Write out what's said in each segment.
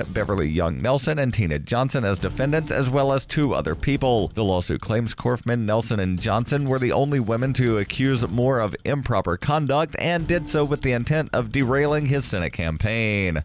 Beverly Young Nelson, and Tina Johnson as defendants, as well as 2 other people. The lawsuit claims Korfman, Nelson, and Johnson were the only women to accuse Moore of improper conduct and did so with the intent of derailing his Senate campaign.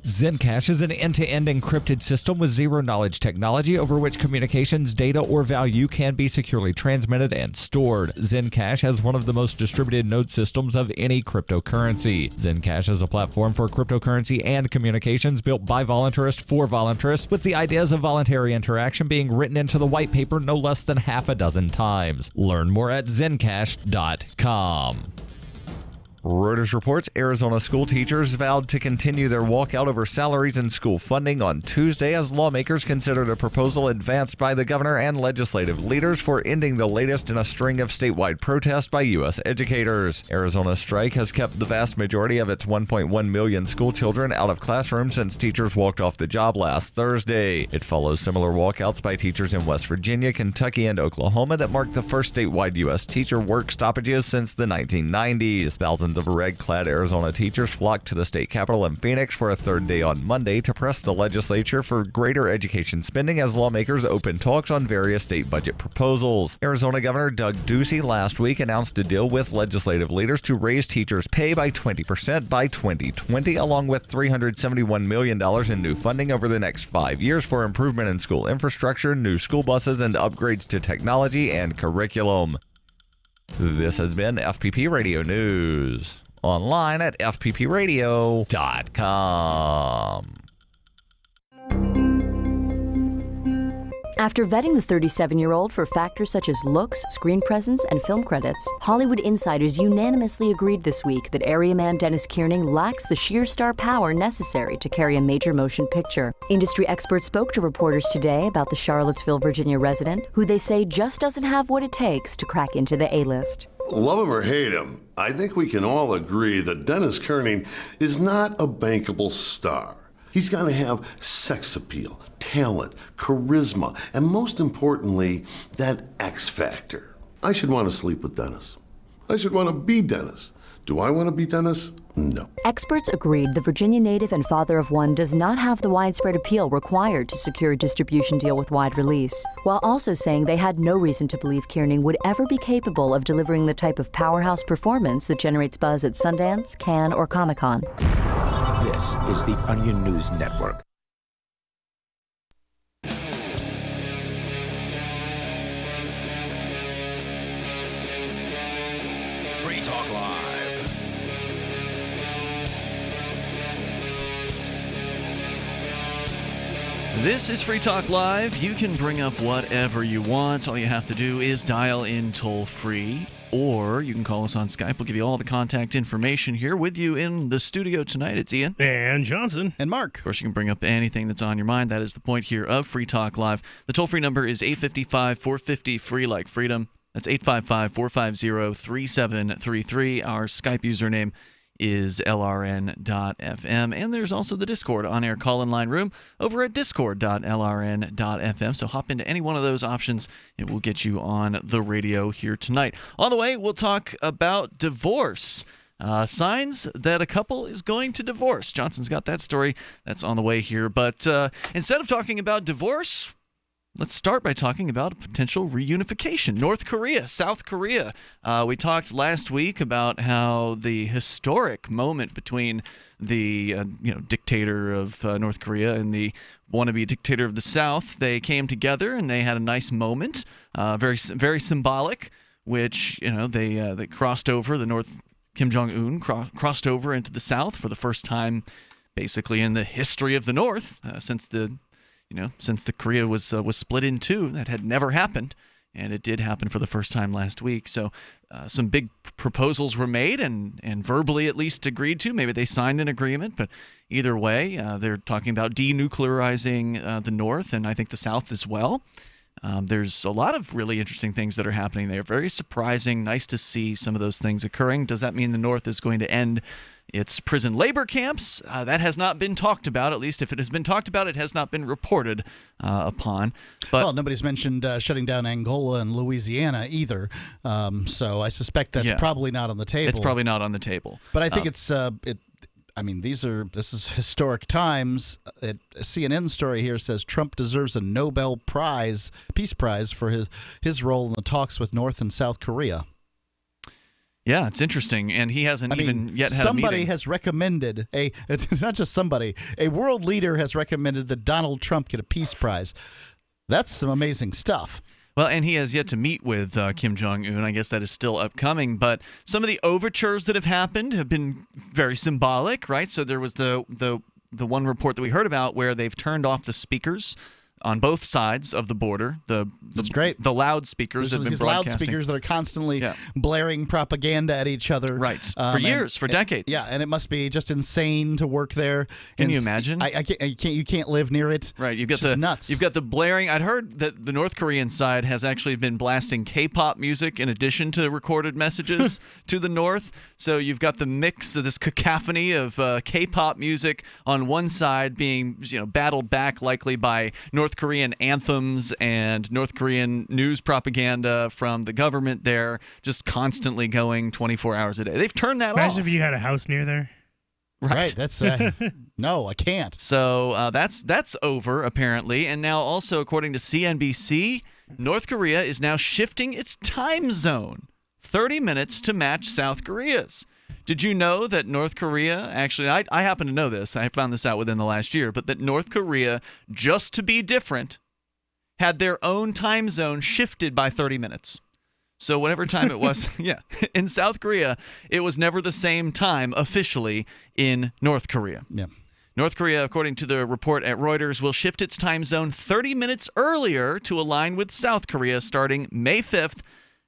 Zencash is an end-to-end encrypted system with zero-knowledge technology over which communications, data, or value can be securely transmitted and stored. Zencash has one of the most distributed node systems of any cryptocurrency. Zencash is a platform for cryptocurrency and communications built by voluntarists for voluntarists, with the ideas of voluntary interaction being written into the white paper no less than half a dozen times. Learn more at zencash.com. Reuters reports Arizona school teachers vowed to continue their walkout over salaries and school funding on Tuesday as lawmakers considered a proposal advanced by the governor and legislative leaders for ending the latest in a string of statewide protests by U.S. educators. Arizona's strike has kept the vast majority of its 1.1 million school children out of classrooms since teachers walked off the job last Thursday. It follows similar walkouts by teachers in West Virginia, Kentucky, and Oklahoma that marked the first statewide U.S. teacher work stoppages since the 1990s. Thousands of red-clad Arizona teachers flocked to the state capitol in Phoenix for a third day on Monday to press the legislature for greater education spending as lawmakers opened talks on various state budget proposals. Arizona Governor Doug Ducey last week announced a deal with legislative leaders to raise teachers' pay by 20% by 2020, along with $371 million in new funding over the next 5 years for improvement in school infrastructure, new school buses, and upgrades to technology and curriculum. This has been FPP Radio News. Online at fppradio.com. After vetting the 37-year-old for factors such as looks, screen presence, and film credits, Hollywood insiders unanimously agreed this week that area man Dennis Kiernan lacks the sheer star power necessary to carry a major motion picture. Industry experts spoke to reporters today about the Charlottesville, Virginia resident, who they say just doesn't have what it takes to crack into the A-list. Love him or hate him, I think we can all agree that Dennis Kiernan is not a bankable star. He's got to have sex appeal, talent, charisma, and most importantly, that X factor. I should want to sleep with Dennis. I should want to be Dennis. Do I want to be Dennis? No. Experts agreed the Virginia native and father of one does not have the widespread appeal required to secure a distribution deal with wide release, while also saying they had no reason to believe Kiernan would ever be capable of delivering the type of powerhouse performance that generates buzz at Sundance, Cannes, or Comic-Con. This is the Onion News Network. Free Talk Live. This is Free Talk Live. You can bring up whatever you want. All you have to do is dial in toll-free, or you can call us on Skype. We'll give you all the contact information here. With you in the studio tonight, it's Ian. And Johnson. And Mark. Of course, you can bring up anything that's on your mind. That is the point here of Free Talk Live. The toll-free number is 855-450-FREE like freedom. That's 855-450-3733. Our Skype username is lrn.fm. And there's also the Discord on-air call-in line room over at discord.lrn.fm. So hop into any one of those options. It will get you on the radio here tonight. On the way, we'll talk about divorce. Signs that a couple is going to divorce. Johnson's got that story. That's on the way here. But instead of talking about divorce, let's start by talking about a potential reunification. North Korea, South Korea. We talked last week about how the historic moment between the dictator of North Korea and the wannabe dictator of the South. They came together and they had a nice moment, very very symbolic. Which they crossed over. The North Kim Jong-un crossed over into the South for the first time, basically in the history of the North since the Korea was split in two. That had never happened, and it did happen for the first time last week. So some big proposals were made and verbally at least agreed to. Maybe they signed an agreement, but either way, they're talking about denuclearizing the North and I think the South as well. There's a lot of really interesting things that are happening there. Very surprising. Nice to see some of those things occurring. Does that mean the North is going to end its prison labor camps? That has not been talked about. At least if it has been talked about, it has not been reported upon. But nobody's mentioned shutting down Angola and Louisiana either. So I suspect that's probably not on the table. It's probably not on the table. But I think it's I mean, this is historic times. A CNN story here says Trump deserves a Nobel Peace Prize for his role in the talks with North and South Korea. Yeah, it's interesting, and he hasn't even yet had a meeting. Somebody has recommended not just somebody, a world leader has recommended that Donald Trump get a peace prize. That's some amazing stuff. Well, and he has yet to meet with Kim Jong-un. I guess that is still upcoming. But some of the overtures that have happened have been very symbolic, right? So there was the one report that we heard about where they've turned off the speakers on both sides of the border. That's great. The loudspeakers have been broadcasting. Loudspeakers that are constantly blaring propaganda at each other. Right. For years, for decades. Yeah, and it must be just insane to work there. Can you imagine? You can't live near it. Right. It's just nuts. You've got the blaring. I'd heard that the North Korean side has actually been blasting K-pop music in addition to recorded messages to the North. So you've got the mix of this cacophony of K-pop music on one side being battled back likely by North Korean anthems and North Korean news propaganda from the government there, just constantly going 24 hours a day. They've turned that off. Imagine if you had a house near there. Right. That's no, I can't. So that's over apparently, and now also according to CNBC, North Korea is now shifting its time zone 30 minutes to match South Korea's. Did you know that North Korea, actually, I happen to know this, I found this out within the last year, but that North Korea, just to be different, had their own time zone shifted by 30 minutes. So whatever time it was, in South Korea, it was never the same time officially in North Korea. Yeah. North Korea, according to the report at Reuters, will shift its time zone 30 minutes earlier to align with South Korea starting May 5th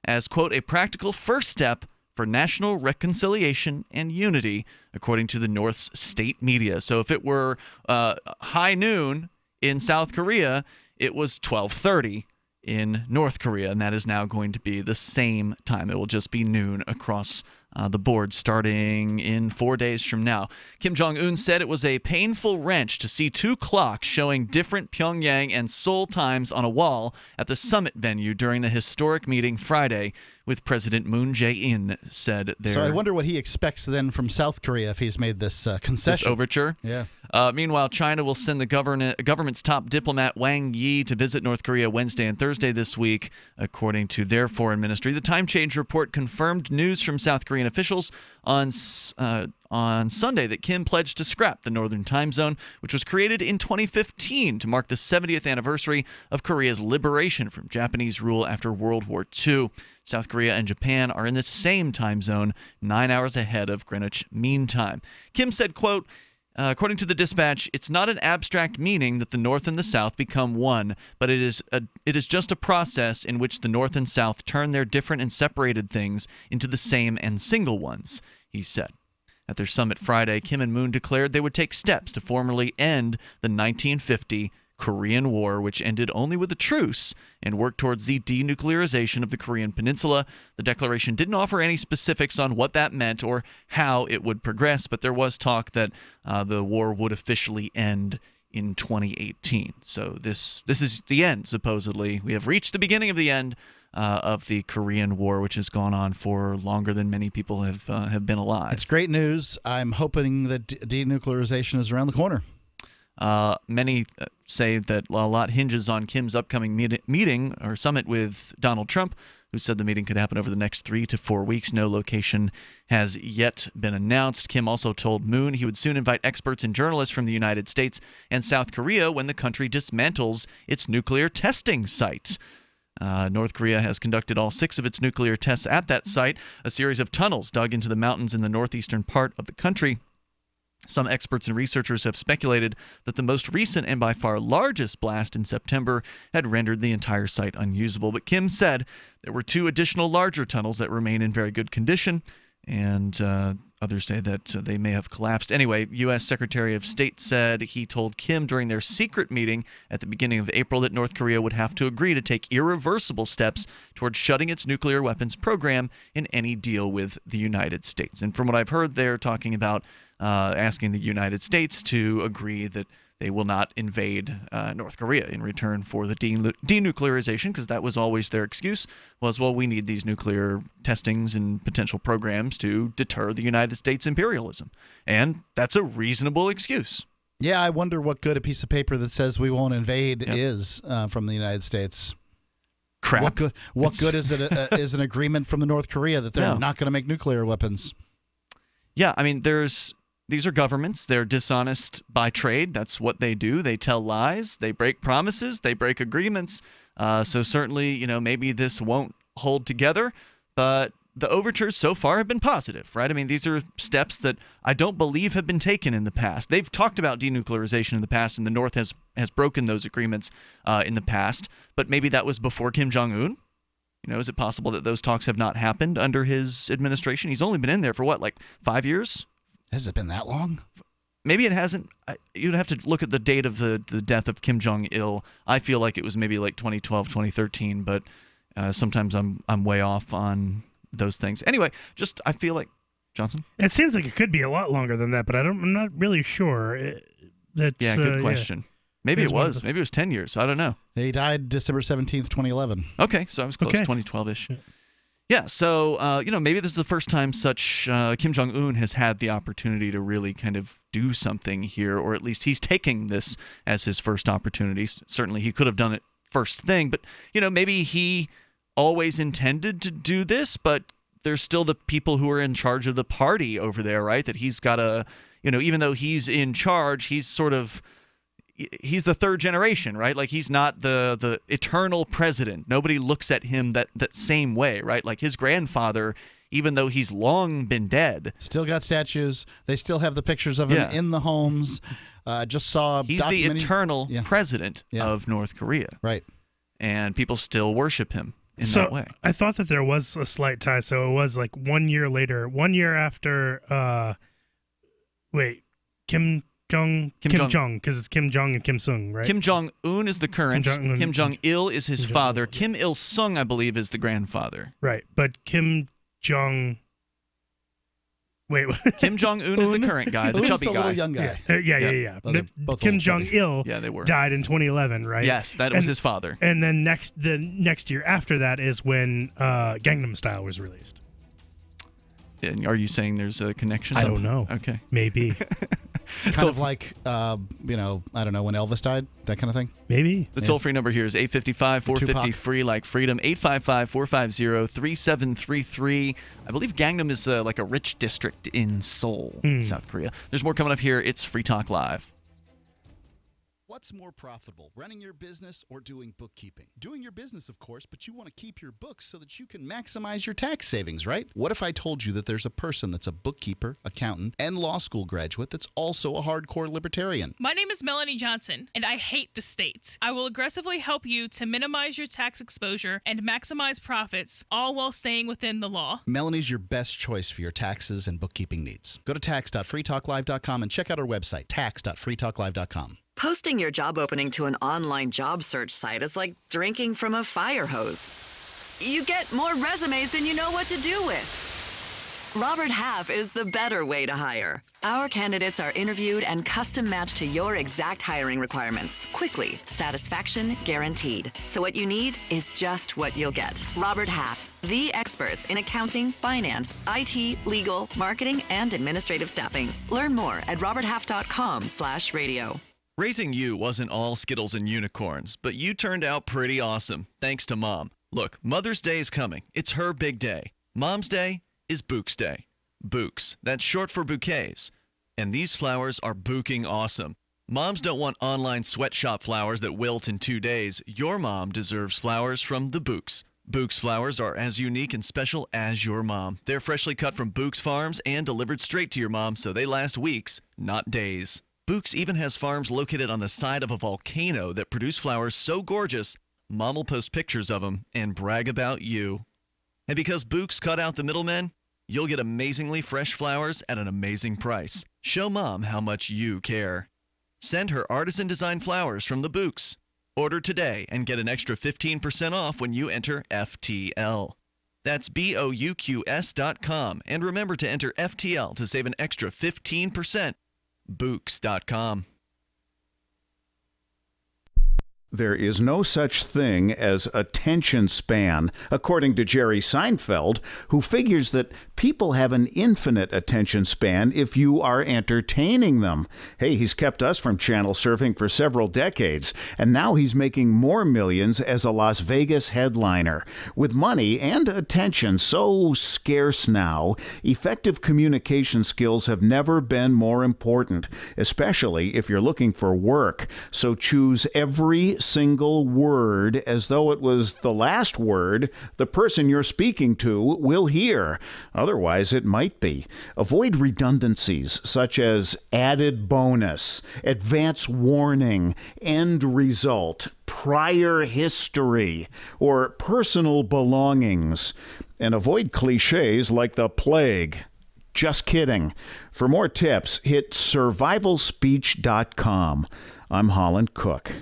as, quote, a practical first step for national reconciliation and unity, according to the North's state media. So if it were high noon in South Korea, it was 12:30 in North Korea, and that is now going to be the same time. It will just be noon across the board starting in 4 days from now. Kim Jong-un said it was a painful wrench to see two clocks showing different Pyongyang and Seoul times on a wall at the summit venue during the historic meeting Friday with President Moon Jae-in, said there. So I wonder what he expects then from South Korea if he's made this concession. This overture? Yeah. Meanwhile, China will send the government's top diplomat Wang Yi to visit North Korea Wednesday and Thursday this week, according to their foreign ministry. The Time Change report confirmed news from South Korean officials on Sunday that Kim pledged to scrap the Northern Time Zone, which was created in 2015 to mark the 70th anniversary of Korea's liberation from Japanese rule after World War II. South Korea and Japan are in the same time zone, 9 hours ahead of Greenwich Mean Time. Kim said, quote, according to the dispatch, it's not an abstract meaning that the North and the South become one, but it is just a process in which the North and South turn their different and separated things into the same and single ones, he said. At their summit Friday, Kim and Moon declared they would take steps to formally end the 1950 Korean War, which ended only with a truce, and work towards the denuclearization of the Korean Peninsula. The declaration didn't offer any specifics on what that meant or how it would progress, but there was talk that the war would officially end in 2018. So this is the end, supposedly. We have reached the beginning of the end of the Korean War, which has gone on for longer than many people have been alive. It's great news. I'm hoping that denuclearization is around the corner. Many say that a lot hinges on Kim's upcoming meeting or summit with Donald Trump, who said the meeting could happen over the next 3 to 4 weeks. No location has yet been announced. Kim also told Moon he would soon invite experts and journalists from the United States and South Korea when the country dismantles its nuclear testing site. North Korea has conducted all 6 of its nuclear tests at that site, a series of tunnels dug into the mountains in the northeastern part of the country. Some experts and researchers have speculated that the most recent and by far largest blast in September had rendered the entire site unusable. But Kim said there were 2 additional larger tunnels that remain in very good condition, and others say that they may have collapsed. Anyway, U.S. Secretary of State said he told Kim during their secret meeting at the beginning of April that North Korea would have to agree to take irreversible steps towards shutting its nuclear weapons program in any deal with the United States. And from what I've heard, they're talking about asking the United States to agree that they will not invade North Korea in return for the denuclearization, because that was always their excuse, was, well, we need these nuclear testings and potential programs to deter the United States imperialism. And that's a reasonable excuse. Yeah, I wonder what good a piece of paper that says we won't invade is from the United States. Crap. What good is it? Is an agreement from the North Korea that they're not going to make nuclear weapons? Yeah, I mean, these are governments. They're dishonest by trade. That's what they do. They tell lies. They break promises. They break agreements. So certainly, maybe this won't hold together, but the overtures so far have been positive, right? I mean, these are steps that I don't believe have been taken in the past. They've talked about denuclearization in the past, and the North has broken those agreements in the past, but maybe that was before Kim Jong-un. Is it possible that those talks have not happened under his administration? He's only been in there for what, like 5 years? Has it been that long? Maybe it hasn't. You'd have to look at the date of the death of Kim Jong-il. I feel like it was maybe like 2012, 2013, but sometimes I'm way off on those things. Anyway, I feel like, Johnson? It seems like it could be a lot longer than that, but I'm not really sure. Good question. Yeah. Maybe it was. Maybe it was 10 years. I don't know. He died December 17th, 2011. Okay, so I was close, 2012-ish. Yeah, so, maybe this is the first time Kim Jong-un has had the opportunity to really kind of do something here, or at least he's taking this as his first opportunity. Certainly he could have done it first thing, but, maybe he always intended to do this, but there's still the people who are in charge of the party over there, right? That he's got to, even though he's in charge, he's the third generation, right? Like, he's not the eternal president. Nobody looks at him that same way, right? Like, his grandfather, even though he's long been dead, still got statues. They still have the pictures of him in the homes. Just saw he's the eternal president of North Korea, right? And people still worship him in that way. I thought that there was a slight tie. So it was like 1 year later, 1 year after. Kim Jong, because it's Kim Jong and Kim Sung, right? Kim Jong-un is the current. Kim Jong-il is his father. Kim Il-sung, I believe, is the grandfather. Right, but Kim Jong. Wait, Kim Jong-un is the current guy, the chubby guy. Little young guy. Yeah. Kim Jong-il died in 2011, right? Yes, that was his father. And then the next year after that is when Gangnam Style was released. And are you saying there's a connection? I don't know. Okay. Maybe. Kind of like, I don't know, when Elvis died, that kind of thing? Maybe. The toll-free number here is 855-450-FREE, like freedom, 855-450-3733. I believe Gangnam is like a rich district in Seoul, South Korea. There's more coming up here. It's Free Talk Live. What's more profitable, running your business or doing bookkeeping? Doing your business, of course, but you want to keep your books so that you can maximize your tax savings, right? What if I told you that there's a person that's a bookkeeper, accountant, and law school graduate that's also a hardcore libertarian? My name is Melanie Johnson, and I hate the state. I will aggressively help you to minimize your tax exposure and maximize profits, all while staying within the law. Melanie's your best choice for your taxes and bookkeeping needs. Go to tax.freetalklive.com and check out our website, tax.freetalklive.com. Posting your job opening to an online job search site is like drinking from a fire hose. You get more resumes than you know what to do with. Robert Half is the better way to hire. Our candidates are interviewed and custom matched to your exact hiring requirements. Quickly, satisfaction guaranteed. So what you need is just what you'll get. Robert Half, the experts in accounting, finance, IT, legal, marketing, and administrative staffing. Learn more at roberthalf.com/radio. Raising you wasn't all Skittles and unicorns, but you turned out pretty awesome, thanks to Mom. Look, Mother's Day is coming. It's her big day. Mom's Day is Bouque's Day. Bouques, that's short for bouquets. And these flowers are bouquing awesome. Moms don't want online sweatshop flowers that wilt in 2 days. Your mom deserves flowers from the Bouques. Bouque's flowers are as unique and special as your mom. They're freshly cut from Bouque's farms and delivered straight to your mom, so they last weeks, not days. Bouque's even has farms located on the side of a volcano that produce flowers so gorgeous, Mom will post pictures of them and brag about you. And because Bouque's cut out the middlemen, you'll get amazingly fresh flowers at an amazing price. Show Mom how much you care. Send her artisan design flowers from the Bouque's. Order today and get an extra 15% off when you enter FTL. That's BOUQS.com. And remember to enter FTL to save an extra 15%. Bouques.com. There is no such thing as attention span, according to Jerry Seinfeld, who figures that people have an infinite attention span if you are entertaining them. Hey, he's kept us from channel surfing for several decades, and now he's making more millions as a Las Vegas headliner. With money and attention so scarce now, effective communication skills have never been more important, especially if you're looking for work. So choose every single word as though it was the last word the person you're speaking to will hear. Otherwise, it might be. Avoid redundancies such as added bonus, advance warning, end result, prior history, or personal belongings. And avoid cliches like the plague. Just kidding. For more tips, hit survivalspeech.com. I'm Holland Cook.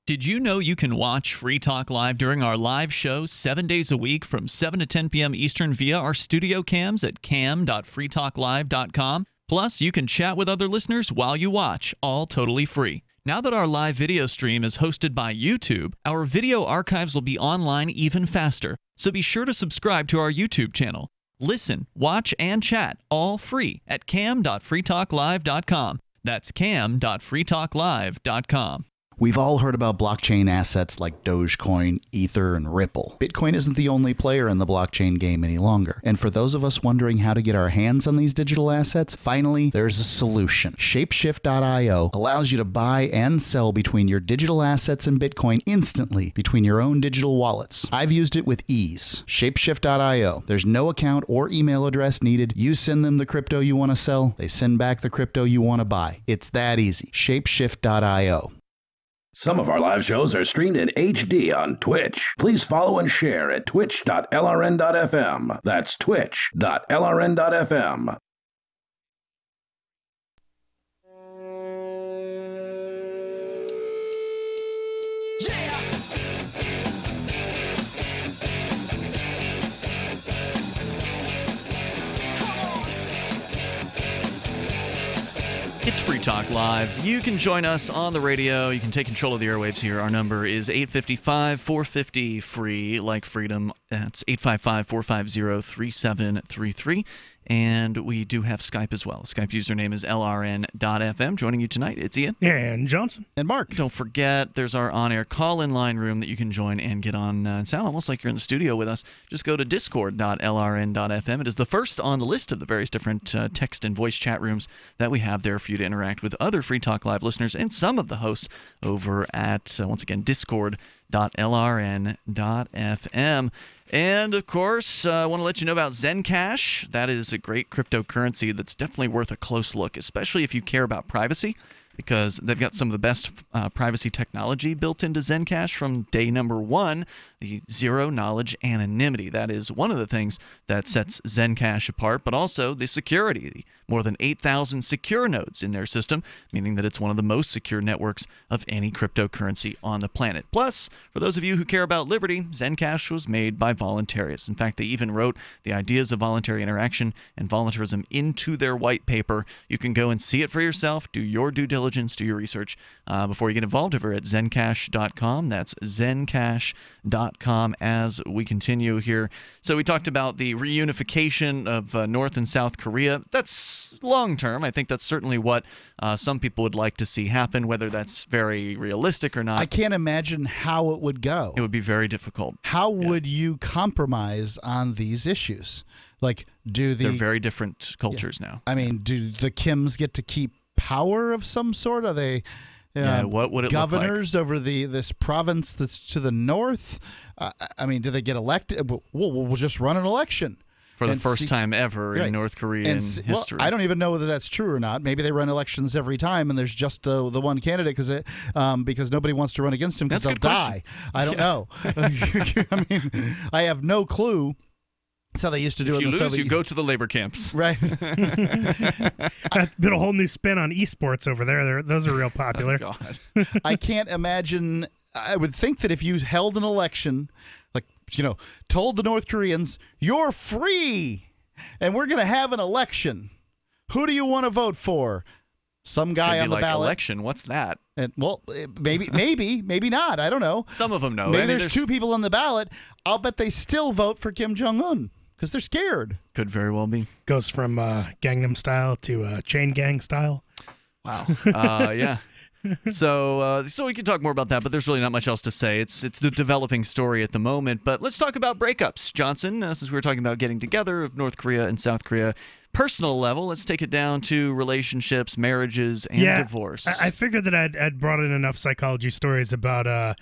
Did you know you can watch Free Talk Live during our live show 7 days a week from 7 to 10 p.m. Eastern via our studio cams at cam.freetalklive.com? Plus, you can chat with other listeners while you watch, all totally free. Now that our live video stream is hosted by YouTube, our video archives will be online even faster, so be sure to subscribe to our YouTube channel. Listen, watch, and chat all free at cam.freetalklive.com. That's cam.freetalklive.com. We've all heard about blockchain assets like Dogecoin, Ether, and Ripple. Bitcoin isn't the only player in the blockchain game any longer. And for those of us wondering how to get our hands on these digital assets, finally, there's a solution. Shapeshift.io allows you to buy and sell between your digital assets and Bitcoin instantly between your own digital wallets. I've used it with ease. Shapeshift.io. There's no account or email address needed. You send them the crypto you want to sell. They send back the crypto you want to buy. It's that easy. Shapeshift.io. Some of our live shows are streamed in HD on Twitch. Please follow and share at twitch.lrn.fm. That's twitch.lrn.fm. It's Free Talk Live. You can join us on the radio. You can take control of the airwaves here. Our number is 855-450-FREE, like freedom. That's 855-450-3733. And we do have Skype as well. Skype username is lrn.fm. Joining you tonight, it's Ian. And Johnson. And Mark. Don't forget, there's our on-air call-in line room that you can join and get on and sound almost like you're in the studio with us. Just go to discord.lrn.fm. It is the first on the list of the various different text and voice chat rooms that we have there for you to interact with other Free Talk Live listeners and some of the hosts over at, once again, discord.lrn.fm. And, of course, I want to let you know about Zencash. That is a great cryptocurrency that's definitely worth a close look, especially if you care about privacy, because they've got some of the best privacy technology built into Zencash from day number one, the zero-knowledge anonymity. That is one of the things that sets Zencash apart, but also the security. More than 8,000 secure nodes in their system, meaning that it's one of the most secure networks of any cryptocurrency on the planet. Plus, for those of you who care about liberty, Zencash was made by voluntarists. In fact, they even wrote the ideas of voluntary interaction and voluntarism into their white paper. You can go and see it for yourself, do your due diligence, do your research before you get involved over at zencash.com. That's zencash.com as we continue here. So we talked about the reunification of North and South Korea. That's long term. I think that's certainly what some people would like to see happen, whether that's very realistic or not. I can't imagine how it would go. It would be very difficult. How would you compromise on these issues? Like, they're very different cultures now. I mean, do the Kims get to keep power of some sort? Are they what would it governors look like? over this province that's to the north? I mean, do they get elected? We'll just run an election. For the first time ever in North Korean history. Well, I don't even know whether that's true or not. Maybe they run elections every time, and there's just the one candidate because nobody wants to run against him because they'll die. I don't know. I mean, I have no clue. That's how they used to do it. If you lose, you go to the labor camps. Right. That's been a whole new spin on esports over there. Those are real popular. Oh, God. I can't imagine. I would think that if you held an election, told the North Koreans, you're free, and we're going to have an election. Who do you want to vote for? some guy on the like ballot. Election, what's that? And, well, maybe not. I don't know. Some of them know. Maybe there's two people on the ballot. I'll bet they still vote for Kim Jong-un because they're scared. Could very well be. Goes from Gangnam Style to Chain Gang Style. Wow. Yeah. So we can talk more about that, but there's really not much else to say. It's the developing story at the moment. But let's talk about breakups, Johnson. Since we were talking about getting together of North Korea and South Korea. Personal level, let's take it down to relationships, marriages, and divorce. I figured that I'd brought in enough psychology stories about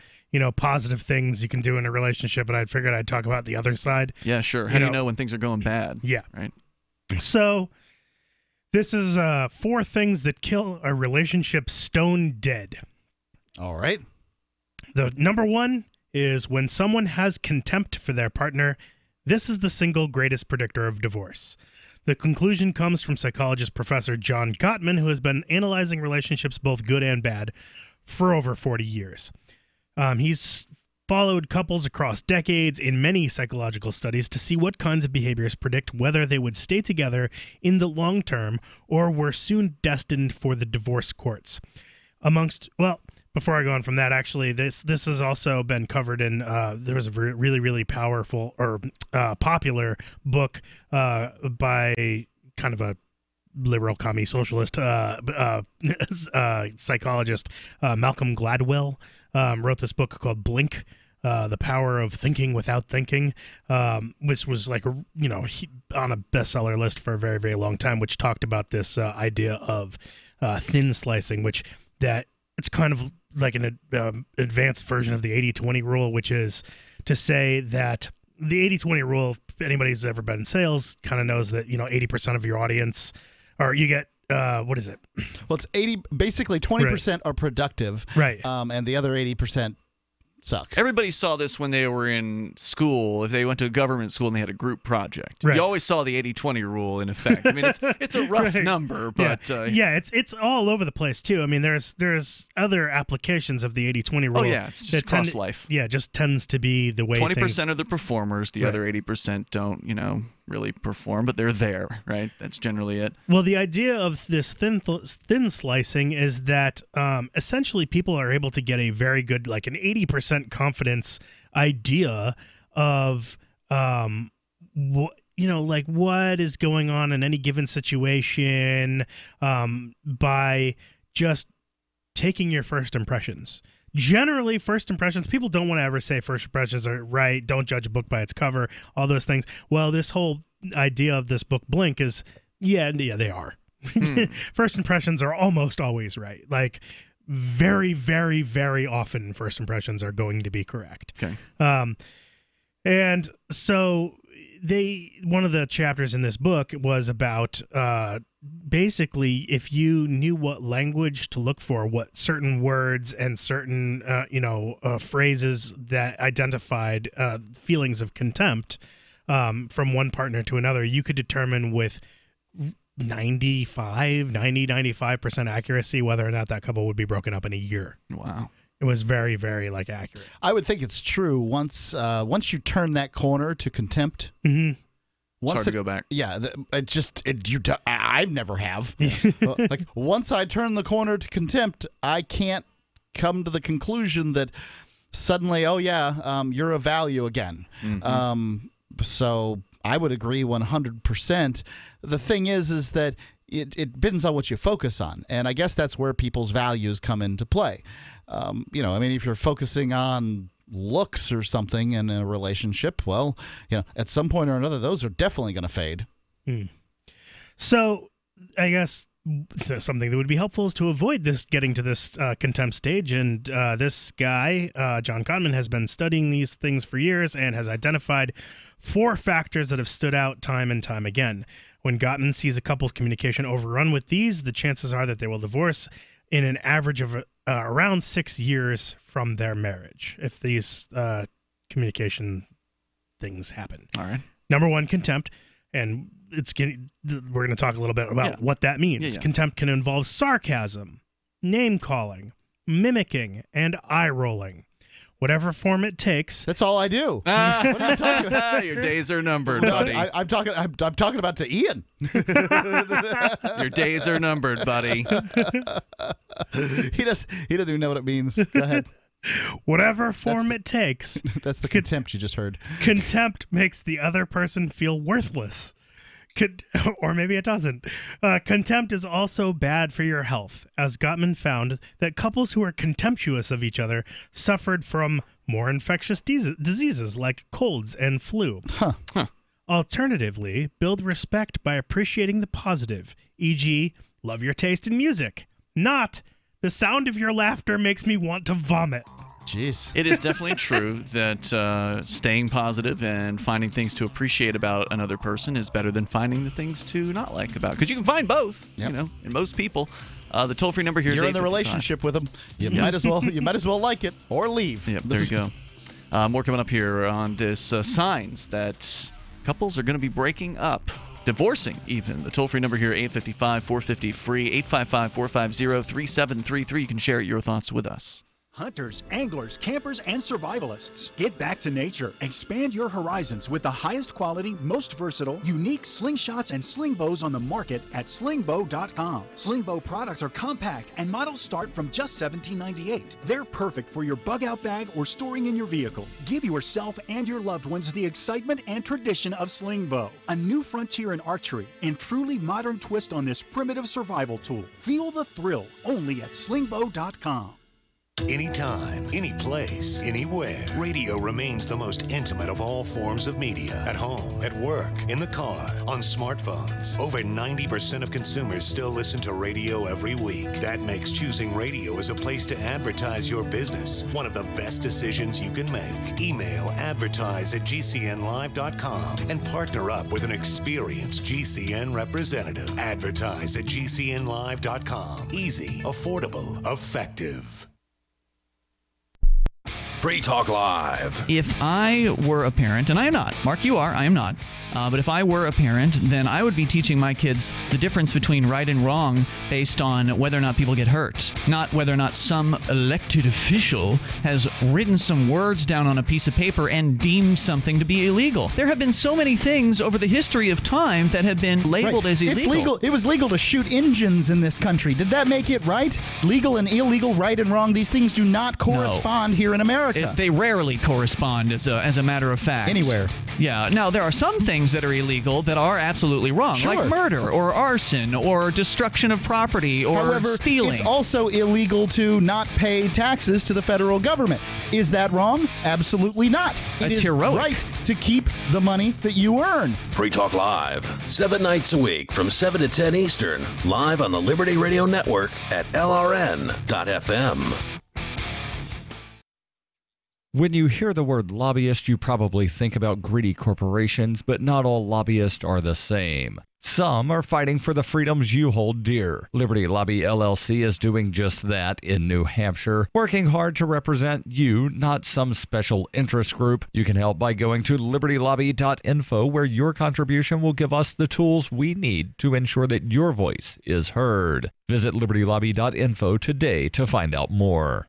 positive things you can do in a relationship, and I figured I'd talk about the other side. Yeah, sure. How do you know when things are going bad? Yeah. Right. So this is 4 things that kill a relationship stone dead. All right. The number 1 is when someone has contempt for their partner. This is the single greatest predictor of divorce. The conclusion comes from psychologist Professor John Gottman, who has been analyzing relationships, both good and bad, for over 40 years. He's followed couples across decades in many psychological studies to see what kinds of behaviors predict whether they would stay together in the long term or were soon destined for the divorce courts. Before I go on from that, actually, this has also been covered in, there was a really, really powerful or popular book by kind of a liberal commie socialist psychologist, Malcolm Gladwell, wrote this book called Blink, The Power of Thinking Without Thinking, which was like, on a bestseller list for a very, very long time, which talked about this idea of thin slicing, it's kind of like an advanced version of the 80-20 rule, which is to say that the 80-20 rule, if anybody's ever been in sales, kind of knows that, 80% of your audience, or you get, what is it? Well, it's 80, basically 20% are productive. Right. And the other 80% suck. Everybody saw this when they were in school. If they went to a government school and they had a group project, you always saw the 80-20 rule in effect. I mean, it's a rough number, but it's all over the place too. I mean, there's other applications of the 80-20 rule. Oh yeah, it's just cross life. Yeah, just tends to be the way 20% are the performers. The other 80% don't, really perform, but they're there, right? That's generally it. Well, the idea of this thin slicing is that essentially people are able to get a very good, like an 80% confidence idea of what is going on in any given situation by just taking your first impressions. Generally, first impressions, people don't want to ever say first impressions are right, don't judge a book by its cover, all those things. Well, this whole idea of this book, Blink, is, yeah, they are. First impressions are almost always right. Like, very, very, very often, first impressions are going to be correct. Okay. And so one of the chapters in this book was about basically if you knew what language to look for, what certain words and certain phrases that identified feelings of contempt from one partner to another, you could determine with 95% accuracy whether or not that couple would be broken up in a year. Wow. It was very, very accurate. I would think it's true once you turn that corner to contempt. Mm-hmm. It's hard to go back. Yeah, I never have. Like once I turn the corner to contempt, I can't come to the conclusion that suddenly, you're of value again. Mm-hmm. So I would agree 100%. The thing is that it depends on what you focus on, and I guess that's where people's values come into play. If you're focusing on looks or something in a relationship, well, at some point or another, those are definitely going to fade. So I guess something that would be helpful is to avoid getting to this contempt stage. And this guy, John Gottman, has been studying these things for years and has identified 4 factors that have stood out time and time again. When Gottman sees a couple's communication overrun with these, the chances are that they will divorce in an average of around 6 years from their marriage, if these communication things happen. All right. Number 1, contempt, and we're going to talk a little bit about what that means. Contempt can involve sarcasm, name calling, mimicking, and eye rolling. whatever form it takes. That's all I do. What are you talking about? Your days are numbered, buddy. I'm talking about to Ian. Your days are numbered, buddy. He doesn't even know what it means. Go ahead. Whatever form it takes. That's the contempt you just heard. Contempt makes the other person feel worthless. Or maybe it doesn't. Contempt is also bad for your health, as Gottman found that couples who are contemptuous of each other suffered from more infectious diseases like colds and flu. Alternatively, build respect by appreciating the positive, e.g., love your taste in music. Not, the sound of your laughter makes me want to vomit. Jeez. It is definitely true that staying positive and finding things to appreciate about another person is better than finding the things to not like about. Because you can find both, in most people. The toll-free number here is 855. You're in the relationship with them. You might as well like it or leave. Yep, there you go. More coming up here on this signs that couples are going to be breaking up. Divorcing, even. The toll-free number here, 855-450-FREE, 855-450-3733. You can share your thoughts with us. Hunters, anglers, campers, and survivalists. Get back to nature. Expand your horizons with the highest quality, most versatile, unique slingshots and sling bows on the market at slingbow.com. Slingbow products are compact and models start from just $17.98. They're perfect for your bug-out bag or storing in your vehicle. Give yourself and your loved ones the excitement and tradition of Slingbow, a new frontier in archery and truly modern twist on this primitive survival tool. Feel the thrill only at slingbow.com. Anytime, any place, anywhere, radio remains the most intimate of all forms of media. At home, at work, in the car, on smartphones. Over 90% of consumers still listen to radio every week. That makes choosing radio as a place to advertise your business one of the best decisions you can make. Email advertise@gcnlive.com and partner up with an experienced GCN representative. Advertise@gcnlive.com. Easy, affordable, effective. Free Talk Live. If I were a parent, and I am not, Mark, you are, I am not, but if I were a parent, then I would be teaching my kids the difference between right and wrong based on whether or not people get hurt, not whether or not some elected official has written some words down on a piece of paper and deemed something to be illegal. There have been so many things over the history of time that have been labeled as illegal. It's legal. It was legal to shoot engines in this country. Did that make it right? Legal and illegal, right and wrong, these things do not correspond here in America. They rarely correspond as a matter of fact. Anywhere. Yeah. Now, there are some things that are illegal that are absolutely wrong, like murder or arson or destruction of property or stealing. It's also illegal to not pay taxes to the federal government. Is that wrong? Absolutely not. That's heroic. Right to keep the money that you earn. Free Talk Live, 7 nights a week from 7 to 10 Eastern, live on the Liberty Radio Network at LRN.FM. When you hear the word lobbyist, you probably think about greedy corporations, but not all lobbyists are the same. Some are fighting for the freedoms you hold dear. Liberty Lobby LLC is doing just that in New Hampshire, working hard to represent you, not some special interest group. You can help by going to libertylobby.info, where your contribution will give us the tools we need to ensure that your voice is heard. Visit libertylobby.info today to find out more.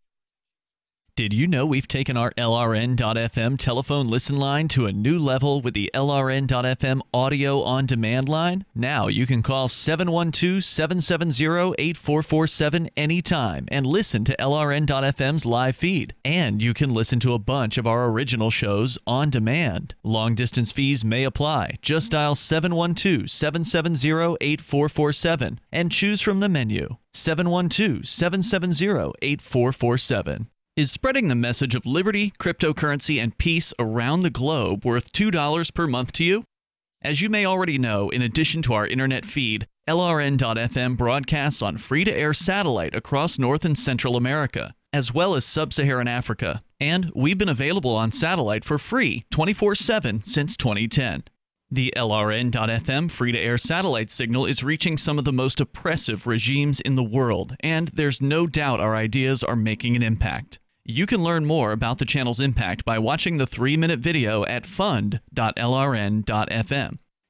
Did you know we've taken our LRN.FM telephone listen line to a new level with the LRN.FM audio on demand line? Now you can call 712-770-8447 anytime and listen to LRN.FM's live feed. And you can listen to a bunch of our original shows on demand. Long distance fees may apply. Just dial 712-770-8447 and choose from the menu. 712-770-8447. Is spreading the message of liberty, cryptocurrency, and peace around the globe worth $2 per month to you? As you may already know, in addition to our internet feed, LRN.FM broadcasts on free-to-air satellite across North and Central America, as well as Sub-Saharan Africa. And we've been available on satellite for free 24/7 since 2010. The LRN.FM free-to-air satellite signal is reaching some of the most oppressive regimes in the world, and there's no doubt our ideas are making an impact. You can learn more about the channel's impact by watching the 3-minute video at fund.lrn.fm.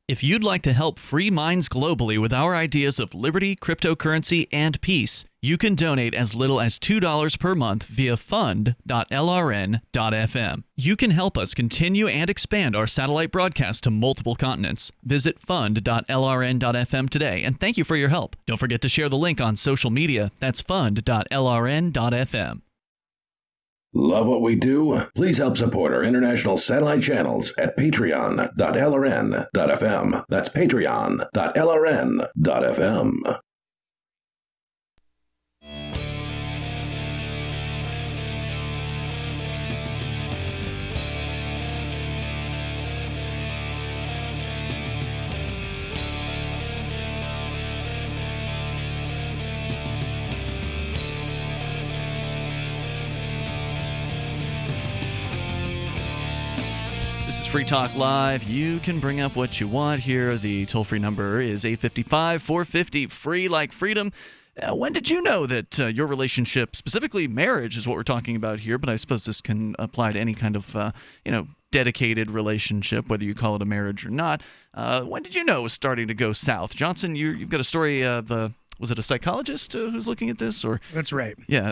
If you'd like to help free minds globally with our ideas of liberty, cryptocurrency, and peace, you can donate as little as $2 per month via fund.lrn.fm. You can help us continue and expand our satellite broadcast to multiple continents. Visit fund.lrn.fm today, and thank you for your help. Don't forget to share the link on social media. That's fund.lrn.fm. Love what we do? Please help support our international satellite channels at patreon.lrn.fm. That's patreon.lrn.fm. This is Free Talk Live. You can bring up what you want here. The toll-free number is 855-450, free like freedom. When did you know that your relationship, specifically marriage is what we're talking about here, but I suppose this can apply to any kind of, dedicated relationship, whether you call it a marriage or not. When did you know it was starting to go south? Johnson, you've got a story of was it a psychologist who's looking at this? Or That's right. Yeah.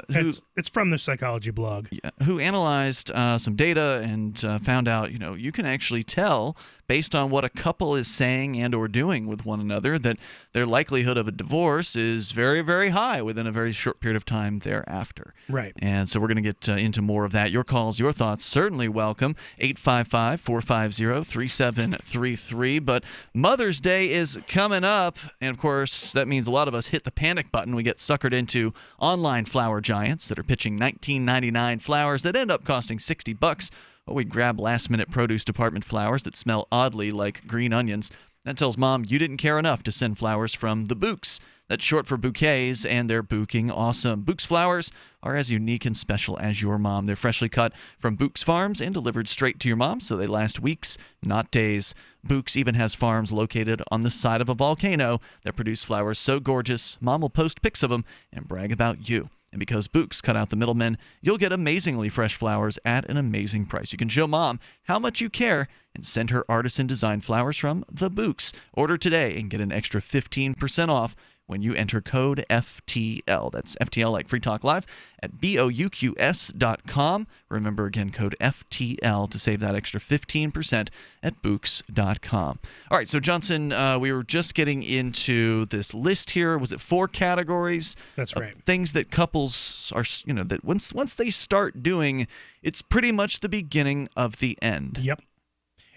It's from the psychology blog. Yeah, who analyzed some data and found out, you can actually tell based on what a couple is saying and or doing with one another that their likelihood of a divorce is very, very high within a very short period of time thereafter. Right. And so we're going to get into more of that. Your calls, your thoughts, certainly welcome. 855-450-3733. But Mother's Day is coming up, and of course that means a lot of us hit the panic button. We get suckered into online flower giants that are pitching $19.99 flowers that end up costing $60. Or we grab last-minute produce department flowers that smell oddly like green onions. That tells Mom you didn't care enough to send flowers from the Bouqs. That's short for bouquets, and they're bouquing awesome. Bouqs flowers are as unique and special as your mom. They're freshly cut from Bouqs farms and delivered straight to your mom, so they last weeks, not days. Bouqs even has farms located on the side of a volcano that produce flowers so gorgeous, Mom will post pics of them and brag about you. And because Bouqs cut out the middlemen, you'll get amazingly fresh flowers at an amazing price. You can show Mom how much you care and send her artisan-designed flowers from the Bouqs. Order today and get an extra 15% off when you enter code FTL. That's FTL like Free Talk Live at BOUQS.com. Remember, again, code FTL to save that extra 15% at Bouqs.com. All right, so Johnson, we were just getting into this list here. Was it 4 categories? That's right. Things that couples are, that once they start doing, it's pretty much the beginning of the end. Yep.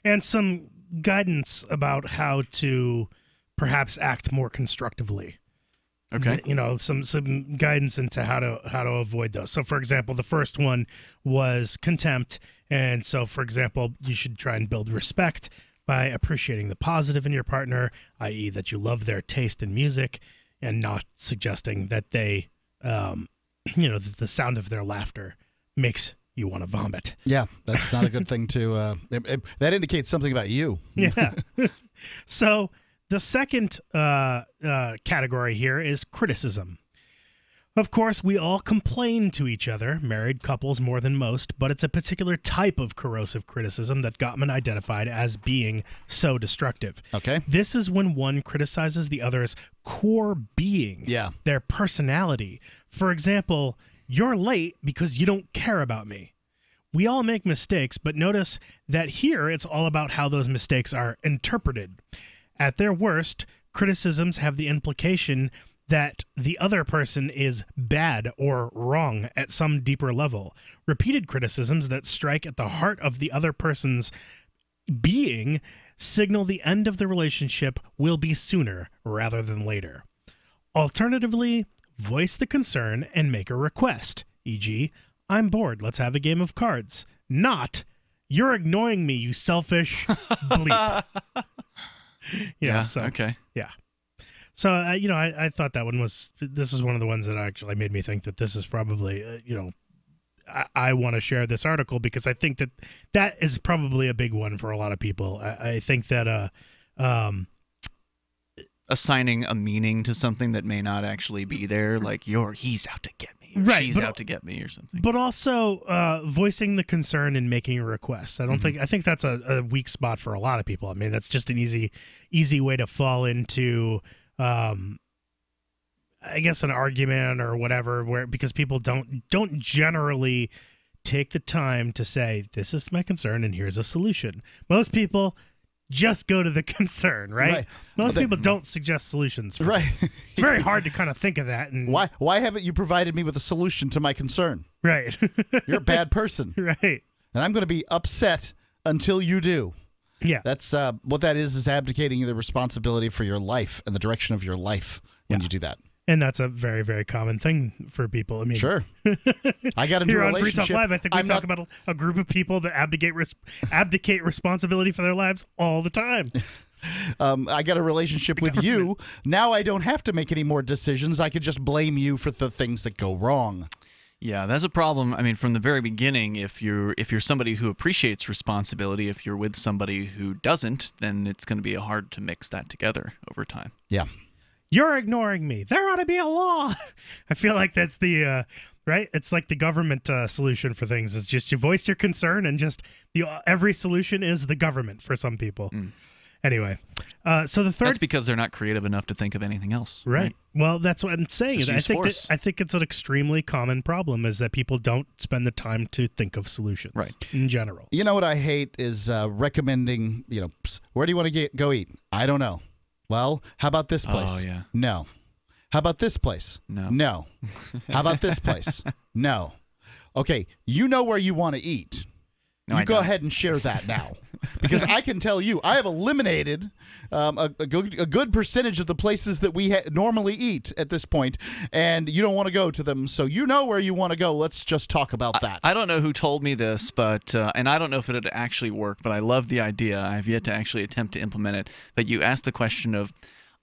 And some guidance about how to perhaps act more constructively. Okay. Some guidance into how to avoid those. So, for example, the first one was contempt. And so, for example, you should try and build respect by appreciating the positive in your partner, i.e. that you love their taste in music, and not suggesting that they, that the sound of their laughter makes you want to vomit. Yeah, that's not a good thing to... that indicates something about you. Yeah. So the second category here is criticism. Of course, we all complain to each other, married couples more than most, but it's a particular type of corrosive criticism that Gottman identified as being so destructive. Okay. This is when one criticizes the other's core being, their personality. For example, you're late because you don't care about me. We all make mistakes, but notice that here it's all about how those mistakes are interpreted. At their worst, criticisms have the implication that the other person is bad or wrong at some deeper level. Repeated criticisms that strike at the heart of the other person's being signal the end of the relationship will be sooner rather than later. Alternatively, voice the concern and make a request, e.g., I'm bored, let's have a game of cards. Not, you're ignoring me, you selfish bleep. Okay. Yeah. So, I thought that one this is one of the ones that actually made me think that this is probably, I want to share this article because I think that is probably a big one for a lot of people. I think that, assigning a meaning to something that may not actually be there, like he's out to get me. Right, she's out to get me or something. But also voicing the concern and making a request. I think that's a weak spot for a lot of people. I mean, that's just an easy way to fall into I guess an argument or whatever, because people don't generally take the time to say, this is my concern and here's a solution. Most people just go to the concern, right? Most people don't suggest solutions. Right. It's very hard to kind of think of that. And why haven't you provided me with a solution to my concern? Right. You're a bad person. Right. And I'm going to be upset until you do. Yeah. That's what that is abdicating the responsibility for your life and the direction of your life when you do that. And that's a very, very common thing for people. I mean, sure. I got into here a on Free relationship. Talk Live, I think we talk about a group of people that abdicate responsibility for their lives all the time. I got a relationship with you. Now I don't have to make any more decisions. I could just blame you for the things that go wrong. Yeah, that's a problem. I mean, from the very beginning, if you're somebody who appreciates responsibility, if you're with somebody who doesn't, then it's going to be hard to mix that together over time. Yeah. You're ignoring me. There ought to be a law. I feel like that's the right. It's like the government solution for things. It's just you voice your concern, and just every solution is the government for some people. Anyway, so the third. That's because they're not creative enough to think of anything else. Right. Well, that's what I'm saying. Just use I think it's an extremely common problem is that people don't spend the time to think of solutions. Right. In general. You know what I hate is recommending. Where do you want to go eat? I don't know. Well, how about this place? Oh, yeah. No. How about this place? No. No. How about this place? No. Okay, you know where you want to eat. No, you go ahead and share that now. Because I can tell you, I have eliminated a good percentage of the places that we normally eat at this point, and you don't want to go to them, so you know where you want to go. Let's just talk about that. I don't know who told me this, but and I don't know if it would actually work, but I love the idea. I've yet to actually attempt to implement it. But you asked the question of,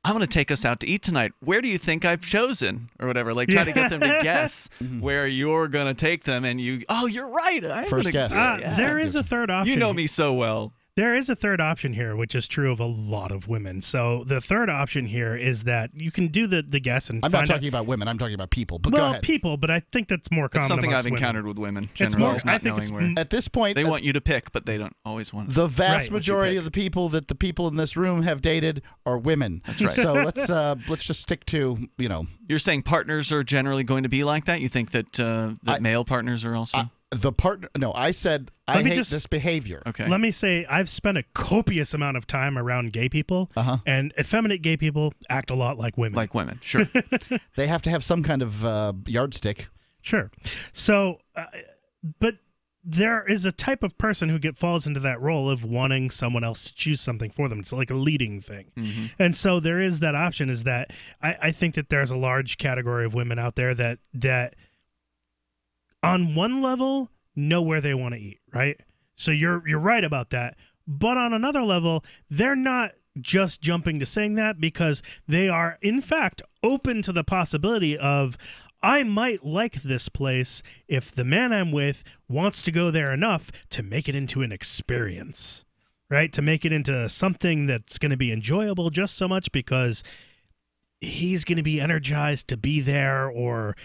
I'm going to take us out to eat tonight. Where do you think I've chosen? Or whatever. Like, try to get them to guess where you're going to take them. And you're right. First guess. There is a third option. You know me so well. There is a third option here, which is true of a lot of women. So the third option here is that you can do the guess and I'm not talking about women. I'm talking about people. But go ahead. People, but I think that's more common. It's something I've women. encountered with women. Generally, I think it's where at this point they want you to pick, but they don't always want. The vast majority of the people that the people in this room have dated are women. That's right. So let's just stick to You're saying partners are generally going to be like that? You think that male partners are also? The partner. No, I said I hate this behavior. Okay. Let me say I've spent a copious amount of time around gay people, and effeminate gay people act a lot like women. Like women, sure. They have to have some kind of yardstick. Sure. So, but there is a type of person who falls into that role of wanting someone else to choose something for them. It's like a leading thing. And so there is that option is that I think that there's a large category of women out there that on one level know where they want to eat, right? So you're right about that. But on another level, they're not just jumping to saying that because they are, in fact, open to the possibility of, I might like this place if the man I'm with wants to go there enough to make it into an experience, right? To make it into something that's going to be enjoyable just so much because he's going to be energized to be there, or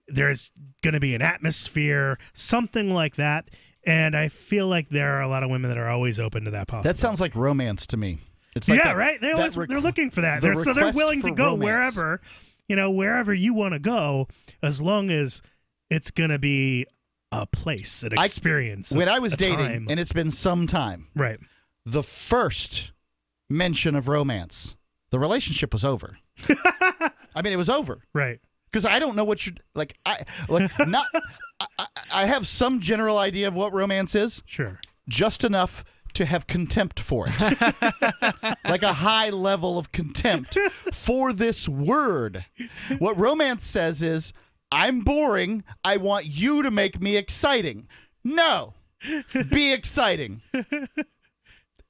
there's going to be an atmosphere, something like that. And I feel like there are a lot of women that are always open to that possibility. That sounds like romance to me. It's like right? They're looking for that. So they're willing to go wherever, wherever you want to go, as long as it's going to be a place, an experience. When I was dating, time. And it's been some time, right? The first mention of romance, the relationship was over. I mean, it was over. Right. Because I don't know what you're like. I have some general idea of what romance is. Sure. Just enough to have contempt for it. Like a high level of contempt for this word. What romance says is, I'm boring. I want you to make me exciting. No. Be exciting.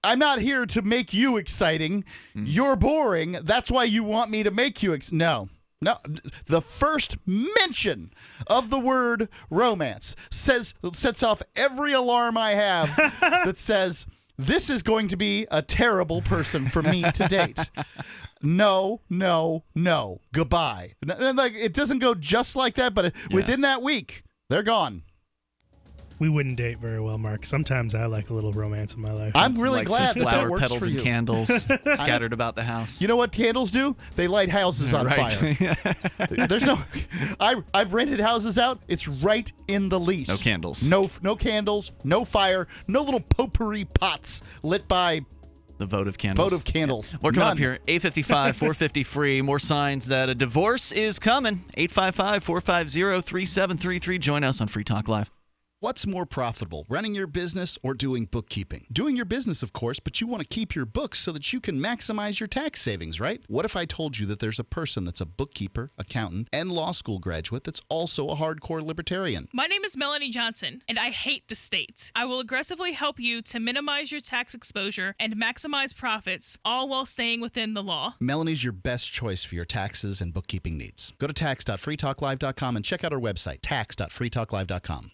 I'm not here to make you exciting. You're boring. That's why you want me to make you No. The first mention of the word romance sets off every alarm I have that says, This is going to be a terrible person for me to date. No. Goodbye. Like, it doesn't go just like that, but within that week, they're gone. We wouldn't date very well, Mark. Sometimes I like a little romance in my life. I'm really glad that flower works petals for you. and candles scattered about the house. You know what candles do? They light houses on fire. There's no. I've rented houses out. It's right in the lease. No candles. No candles. No fire. No little potpourri pots lit by the votive candles. Votive candles. We're coming up here, 855, 450 free. More signs that a divorce is coming. 855-450-3733. Join us on Free Talk Live. What's more profitable, running your business or doing bookkeeping? Doing your business, of course, but you want to keep your books so that you can maximize your tax savings, right? What if I told you that there's a person that's a bookkeeper, accountant, and law school graduate that's also a hardcore libertarian? My name is Melanie Johnson, and I hate the state. I will aggressively help you to minimize your tax exposure and maximize profits, all while staying within the law. Melanie's your best choice for your taxes and bookkeeping needs. Go to tax.freetalklive.com and check out our website, tax.freetalklive.com.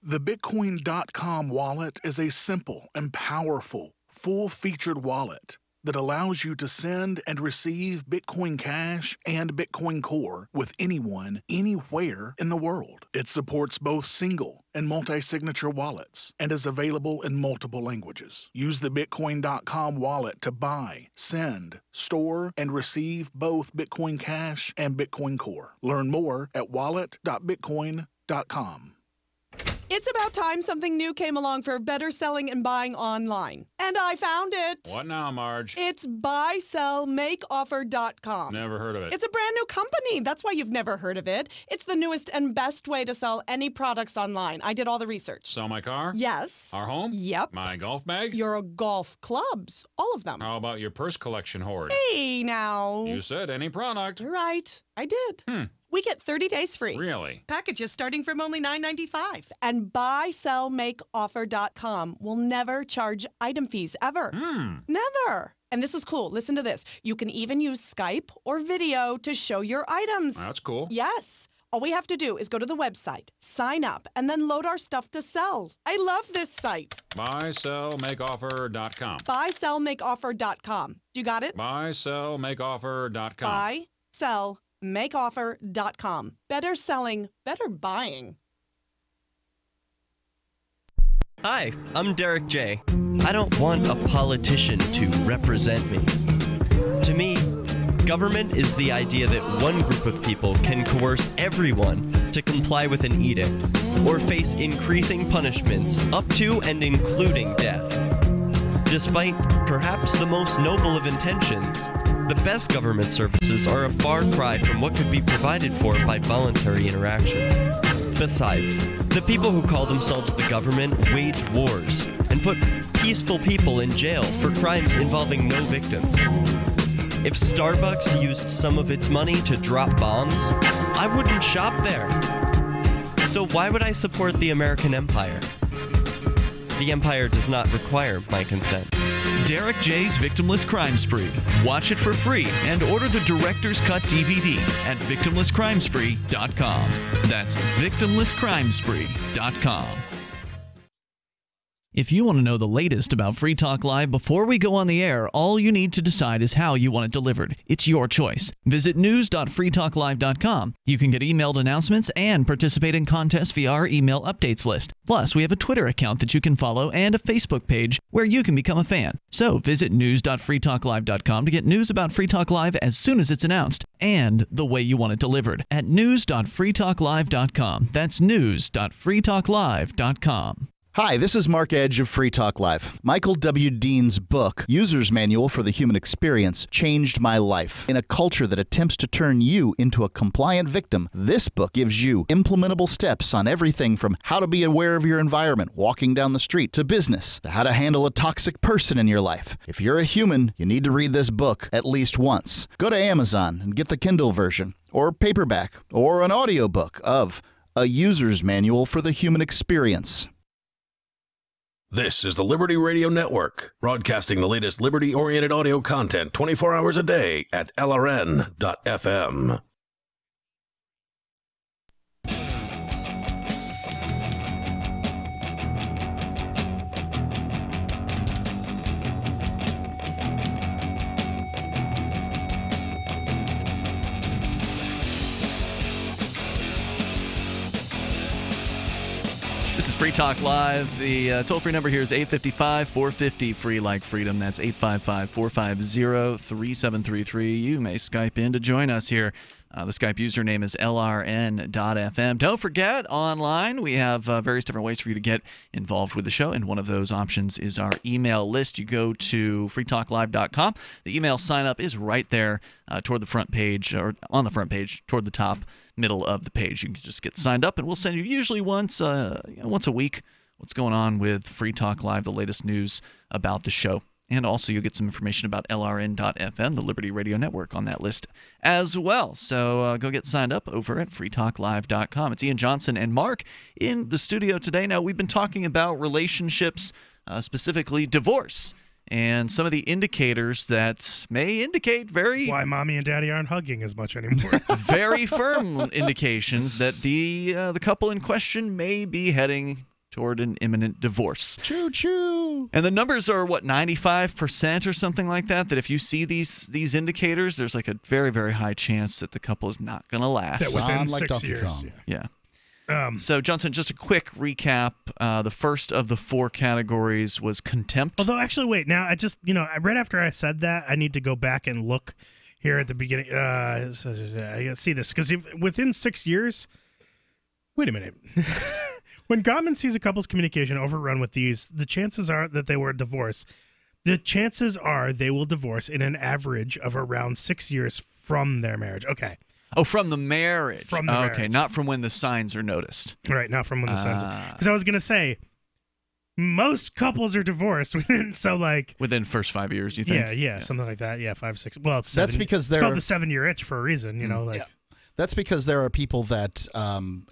The Bitcoin.com wallet is a simple and powerful, full-featured wallet that allows you to send and receive Bitcoin Cash and Bitcoin Core with anyone, anywhere in the world. It supports both single and multi-signature wallets and is available in multiple languages. Use the Bitcoin.com wallet to buy, send, store, and receive both Bitcoin Cash and Bitcoin Core. Learn more at wallet.bitcoin.com. It's about time something new came along for better selling and buying online. And I found it. What now, Marge? It's buysellmakeoffer.com. Never heard of it. It's a brand new company. That's why you've never heard of it. It's the newest and best way to sell any products online. I did all the research. Sell my car? Yes. Our home? Yep. My golf bag? Your golf clubs. All of them. How about your purse collection hoard? Hey, now. You said any product. Right. I did. We get 30 days free. Really? Packages starting from only $9.95. And buysellmakeoffer.com will never charge item fees ever. Never. And this is cool. Listen to this. You can even use Skype or video to show your items. That's cool. Yes. All we have to do is go to the website, sign up, and then load our stuff to sell. I love this site. Buysellmakeoffer.com. Buysellmakeoffer.com. You got it? Buysellmakeoffer.com. Buysellmakeoffer.com. Better selling, better buying. Hi, I'm Derek J. I don't want a politician to represent me. To me, government is the idea that one group of people can coerce everyone to comply with an edict or face increasing punishments up to and including death. Despite perhaps the most noble of intentions, the best government services are a far cry from what could be provided for by voluntary interactions. Besides, the people who call themselves the government wage wars and put peaceful people in jail for crimes involving no victims. If Starbucks used some of its money to drop bombs, I wouldn't shop there. So why would I support the American empire? The empire does not require my consent. Derek J's Victimless Crime Spree. Watch it for free and order the Director's Cut DVD at victimlesscrimespree.com. That's victimlesscrimespree.com. If you want to know the latest about Free Talk Live before we go on the air, all you need to decide is how you want it delivered. It's your choice. Visit news.freetalklive.com. You can get emailed announcements and participate in contests via our email updates list. Plus, we have a Twitter account that you can follow and a Facebook page where you can become a fan. So visit news.freetalklive.com to get news about Free Talk Live as soon as it's announced and the way you want it delivered at news.freetalklive.com. That's news.freetalklive.com. Hi, this is Mark Edge of Free Talk Live. Michael W. Dean's book, User's Manual for the Human Experience, changed my life. In a culture that attempts to turn you into a compliant victim, this book gives you implementable steps on everything from how to be aware of your environment, walking down the street, to business, to how to handle a toxic person in your life. If you're a human, you need to read this book at least once. Go to Amazon and get the Kindle version, or paperback, or an audiobook of A User's Manual for the Human Experience. This is the Liberty Radio Network, broadcasting the latest liberty-oriented audio content 24 hours a day at LRN.FM. This is Free Talk Live. The toll-free number here is 855-450-FREE like freedom. That's 855-450-3733. You may Skype in to join us here. The Skype username is lrn.fm. Don't forget, online we have various different ways for you to get involved with the show, and one of those options is our email list. You go to freetalklive.com. The email sign-up is right there toward the front page, or on the front page, toward the top middle of the page. You can just get signed up, and we'll send you usually once a week what's going on with Free Talk Live, the latest news about the show. And also you'll get some information about LRN.FM, the Liberty Radio Network, on that list as well. So go get signed up over at freetalklive.com. It's Ian Johnson and Mark in the studio today. Now, we've been talking about relationships, specifically divorce, and some of the indicators that may indicate why mommy and daddy aren't hugging as much anymore. Very firm indications that the couple in question may be heading toward an imminent divorce. Choo-choo. And the numbers are, 95% or something like that, that if you see these indicators, there's like a very, very high chance that the couple is not going to last. That within 6 years. Yeah. So, Johnson, just a quick recap. The first of the 4 categories was contempt. Although, actually, wait. Now, right after I said that, I need to go back and look here at the beginning. I gotta see this, because within 6 years... Wait a minute. When Gottman sees a couple's communication overrun with these, the chances are that they were divorced. The chances are they will divorce in an average of around 6 years from their marriage. Okay. Oh, from the marriage. From the Okay, marriage. not from when the signs are noticed. Right, not from when the signs are. Because I was going to say, most couples are divorced within, within first 5 years, you think? Yeah, something like that. Yeah, 5, 6. Well, it's 7. That's because it's called the 7-year itch for a reason, Yeah. That's because there are people that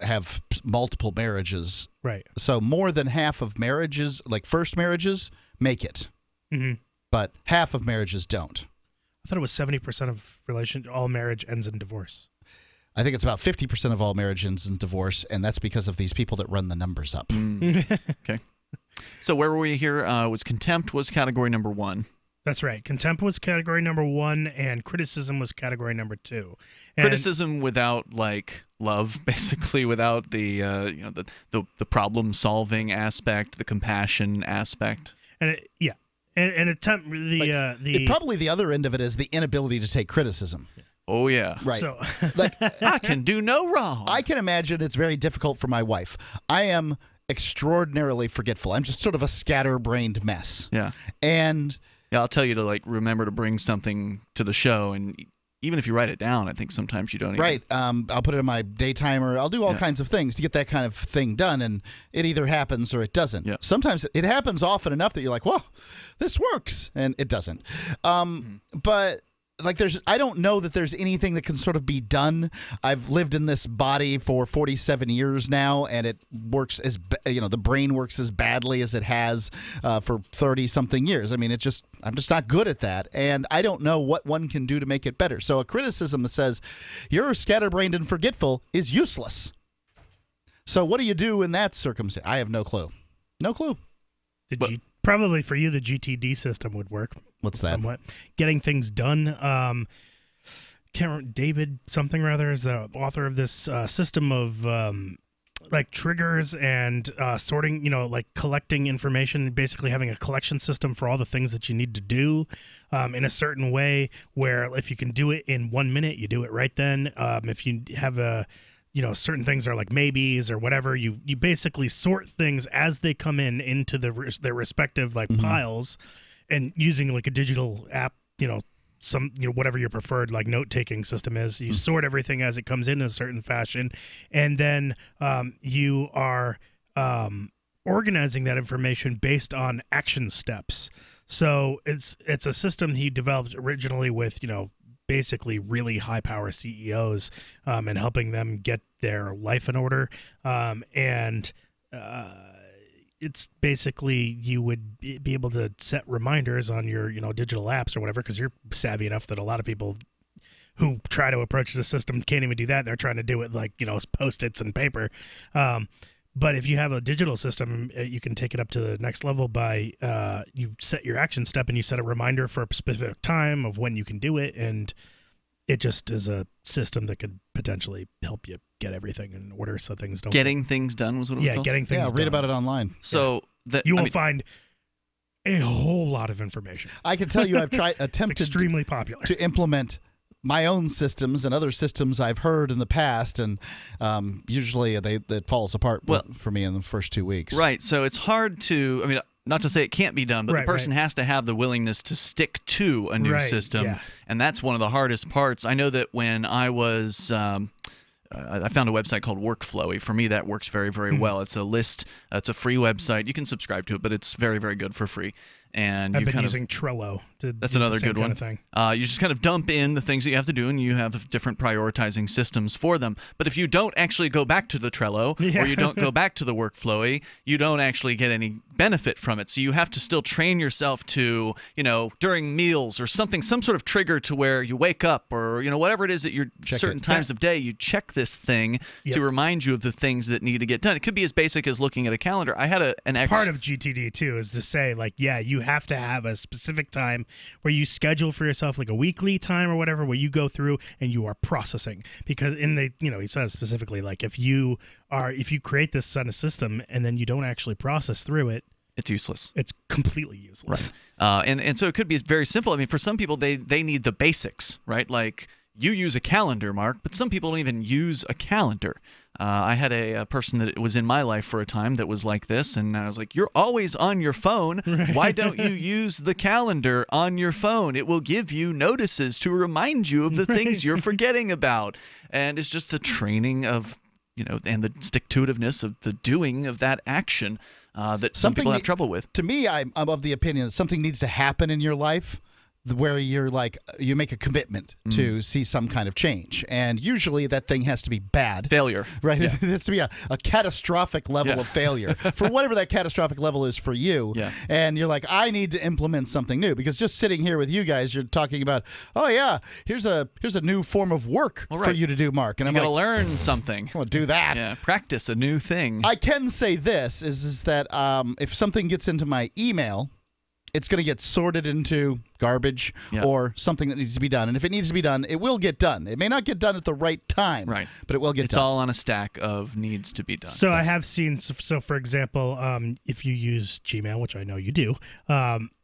have multiple marriages. Right. So more than half of marriages, like first marriages, make it. Mm-hmm. But half of marriages don't. I thought it was 70% of all marriage ends in divorce. I think it's about 50% of all marriage ends in divorce, and that's because of these people that run the numbers up. Okay. So where were we here? Was contempt was category number 1. That's right. Contempt was category number 1, and criticism was category number 2. And criticism without love, basically, without the the problem solving aspect, the compassion aspect. And attempt probably the other end of it is the inability to take criticism. Oh yeah, right. So, I can do no wrong. I can imagine it's very difficult for my wife. I am extraordinarily forgetful. I'm just sort of a scatterbrained mess. Yeah, and. Yeah, I'll tell you to remember to bring something to the show, and even if you write it down, I think sometimes you don't even... Right. I'll put it in my day timer. I'll do all kinds of things to get that kind of thing done, and it either happens or it doesn't. Yeah. Sometimes it happens often enough that you're like, whoa, this works, and it doesn't. But... I don't know that there's anything that can sort of be done. I've lived in this body for 47 years now, and it works the brain works as badly as it has for 30-something years. I mean, I'm just not good at that, and I don't know what one can do to make it better. So a criticism that says you're scatterbrained and forgetful is useless. So what do you do in that circumstance? I have no clue. No clue. Probably for you, the GTD system would work. What's that? Somewhat. Getting things done. Can't remember, David something rather is the author of this system of triggers and sorting, collecting information, basically having a collection system for all the things that you need to do in a certain way where if you can do it in 1 minute, you do it right then. If you have certain things are like maybes or whatever, you basically sort things as they come into their respective piles, and using a digital app, whatever your preferred note-taking system is, you sort everything as it comes in a certain fashion, and then you are organizing that information based on action steps. So it's a system he developed originally with basically really high power CEOs and helping them get their life in order. It's basically you would be able to set reminders on your digital apps or whatever, because you're savvy enough that a lot of people who try to approach the system can't even do that. They're trying to do it Post-its and paper. But if you have a digital system, you can take it up to the next level by you set your action step and you set a reminder for a specific time of when you can do it, and it just is a system that could potentially help you get everything in order so things don't. Getting things done was what it was called? Getting things done. Yeah, read about it online. So you will find a whole lot of information. I can tell you I've attempted it's extremely popular to implement my own systems and other systems I've heard in the past, and usually that falls apart for me in the first 2 weeks. Right. So it's hard to, I mean, not to say it can't be done, but the person has to have the willingness to stick to a new system. And that's one of the hardest parts. I know that when I was I found a website called Workflowy. For me, that works very, very well. It's a list. It's a free website. You can subscribe to it, but it's very, very good for free. And I've been using Trello. That's another good one. Kind of thing. You just kind of dump in the things that you have to do, and you have different prioritizing systems for them. But if you don't actually go back to the Trello or you don't go back to the Workflowy, you don't actually get any benefit from it. So you have to still train yourself to, during meals or something, some sort of trigger to where you wake up or, whatever it is that you're certain times of day, you check this thing to remind you of the things that need to get done. It could be as basic as looking at a calendar. I had part of GTD too is to say you have to have a specific time where you schedule for yourself like a weekly time or whatever where you go through and you are processing, because in the he says specifically like if you create this kind of system and then you don't actually process through it, it's useless. It's completely useless. Right. And so it could be very simple. I mean, for some people they need the basics, right? Like you use a calendar, Mark, but some people don't even use a calendar. I had a person that was in my life for a time that was like this, and I was like, you're always on your phone. Why don't you use the calendar on your phone? It will give you notices to remind you of the things you're forgetting about. And it's just the training of, and the stick-to-itiveness of the doing of that action that some people have trouble with. To me, I'm of the opinion that something needs to happen in your life where you're like, you make a commitment to see some kind of change. And usually that thing has to be bad. Failure. Right? Yeah. It has to be a catastrophic level of failure for whatever that catastrophic level is for you. Yeah. And you're like, I need to implement something new. Because just sitting here with you guys, you're talking about, oh yeah, here's a new form of work for you to do, Mark. And you got to learn something. Well, do that. Yeah, practice a new thing. I can say this, is that if something gets into my email, it's going to get sorted into garbage or something that needs to be done. And if it needs to be done, it will get done. It may not get done at the right time, but it will get done. It's all on a stack of needs to be done. So I have seen, so for example, if you use Gmail, which I know you do,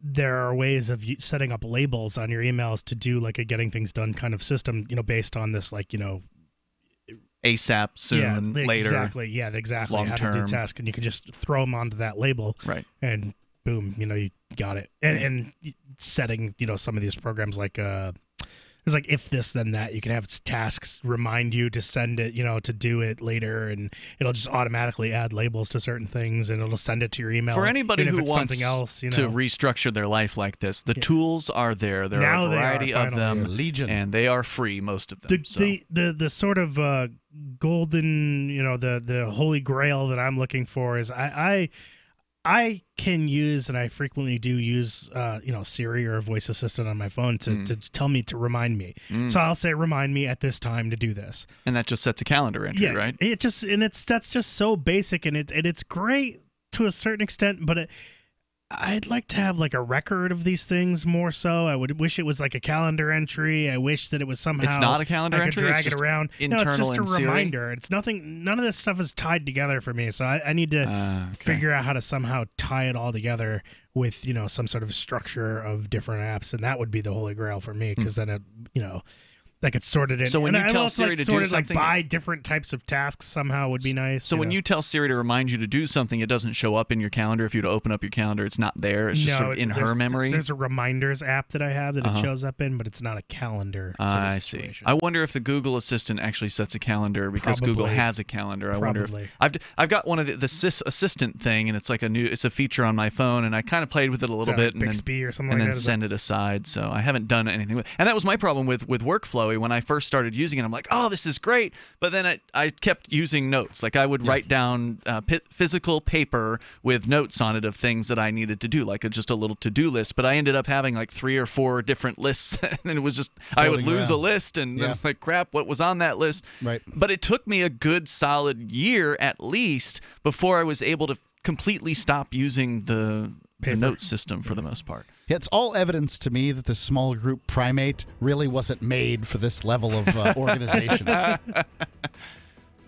there are ways of setting up labels on your emails to do like a getting things done kind of system, based on this, like, ASAP, soon, later. Exactly. Yeah, exactly. Long term. How to do tasks, and you can just throw them onto that label. Right. And boom, you got it. And setting, some of these programs like it's like if this then that, you can have tasks remind you to send it, to do it later, and it'll just automatically add labels to certain things, and it'll send it to your email. For anybody who wants something else, to restructure their life like this, the tools are there. There are a variety of them, Legion, and they are free, most of them. The sort of golden, the holy grail that I'm looking for is I can use, and I frequently do use, Siri or a voice assistant on my phone to tell me, to remind me. So I'll say, remind me at this time to do this. And that just sets a calendar entry, right? That's just so basic, and it's great to a certain extent, but I'd like to have like a record of these things more so. I would wish it was like a calendar entry. I wish that it was somehow. It's not a calendar entry. Drag it's just it around. Internal it's just a reminder. It's nothing. None of this stuff is tied together for me. So I need to figure out how to somehow tie it all together with some sort of structure of different apps, and that would be the holy grail for me, because then it I could sort it in. So when you tell Siri to do something, by different types of tasks somehow would be nice. So when you tell Siri to remind you to do something, it doesn't show up in your calendar. If you to open up your calendar, it's not there. It's just sort of in her memory. There's a reminders app that I have that it shows up in, but it's not a calendar. I see. I wonder if the Google Assistant actually sets a calendar, because Google has a calendar. I wonder if I've got one of the Assistant thing, and it's like it's a feature on my phone, and I kind of played with it a little bit, Bixby or something, and then send it aside. So I haven't done anything with. And that was my problem with Workflowy when I first started using it. I'm like, oh, this is great, but then I kept using notes. Like I would write down physical paper with notes on it of things that I needed to do, like just a little to-do list. But I ended up having like 3 or 4 different lists, and it was just I would lose a list, and then like crap, what was on that list? Right. But it took me a good solid year at least before I was able to completely stop using the note system for the most part. Yeah, it's all evidence to me that the small group primate really wasn't made for this level of organization. Where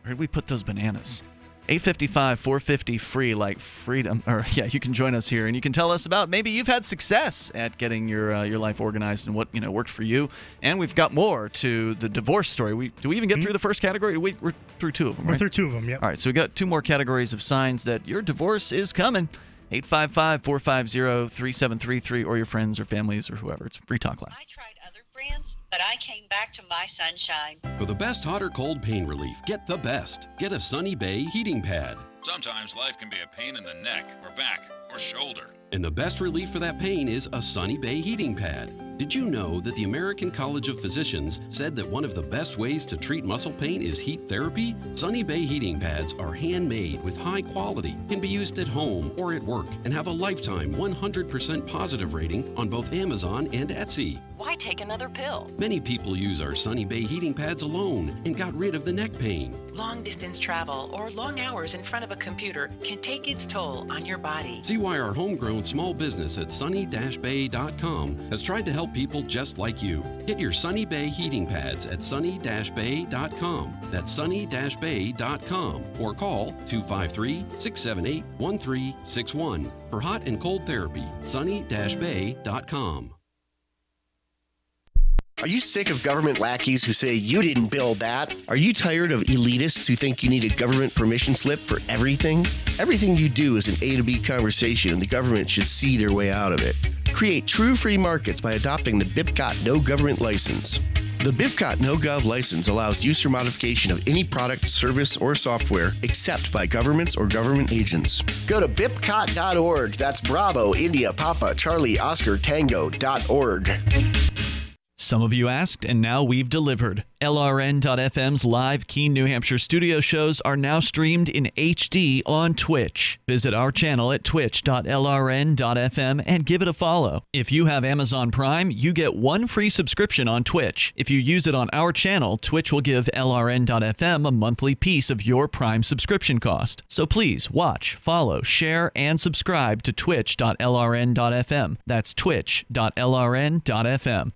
did we put those bananas? 855-450 free, like freedom. Or yeah, you can join us here and you can tell us about maybe you've had success at getting your life organized and what worked for you. And we've got more to the divorce story. Do we even get through the first category? We're through two of them, right? We're through two of them, yeah. All right, so we got two more categories of signs that your divorce is coming. 855-450-3733 or your friends or families or whoever. It's Free Talk Live. I tried other brands, but I came back to My Sunshine. For the best hot or cold pain relief, get the best. Get a Sunny Bay heating pad. Sometimes life can be a pain in the neck or back or shoulder. And the best relief for that pain is a Sunny Bay heating pad. Did you know that the American College of Physicians said that one of the best ways to treat muscle pain is heat therapy? Sunny Bay heating pads are handmade with high quality, can be used at home or at work, and have a lifetime 100% positive rating on both Amazon and Etsy. Why take another pill? Many people use our Sunny Bay heating pads alone and got rid of the neck pain. Long distance travel or long hours in front of a computer can take its toll on your body. See why our homegrown small business at sunny-bay.com has tried to help people just like you. Get your Sunny Bay heating pads at sunny-bay.com. That's sunny-bay.com or call 253-678-1361 for hot and cold therapy. sunny-bay.com. Are you sick of government lackeys who say you didn't build that? Are you tired of elitists who think you need a government permission slip for everything? Everything you do is an A to B conversation and the government should see their way out of it. Create true free markets by adopting the BIPCOT No Government License. The BIPCOT No Gov license allows use or modification of any product, service, or software except by governments or government agents. Go to BIPCOT.org. That's Bravo, India, Papa, Charlie, Oscar, Tango.org. Some of you asked, and now we've delivered. LRN.FM's live Keene, New Hampshire studio shows are now streamed in HD on Twitch. Visit our channel at twitch.lrn.fm and give it a follow. If you have Amazon Prime, you get one free subscription on Twitch. If you use it on our channel, Twitch will give LRN.FM a monthly piece of your Prime subscription cost. So please watch, follow, share, and subscribe to twitch.lrn.fm. That's twitch.lrn.fm.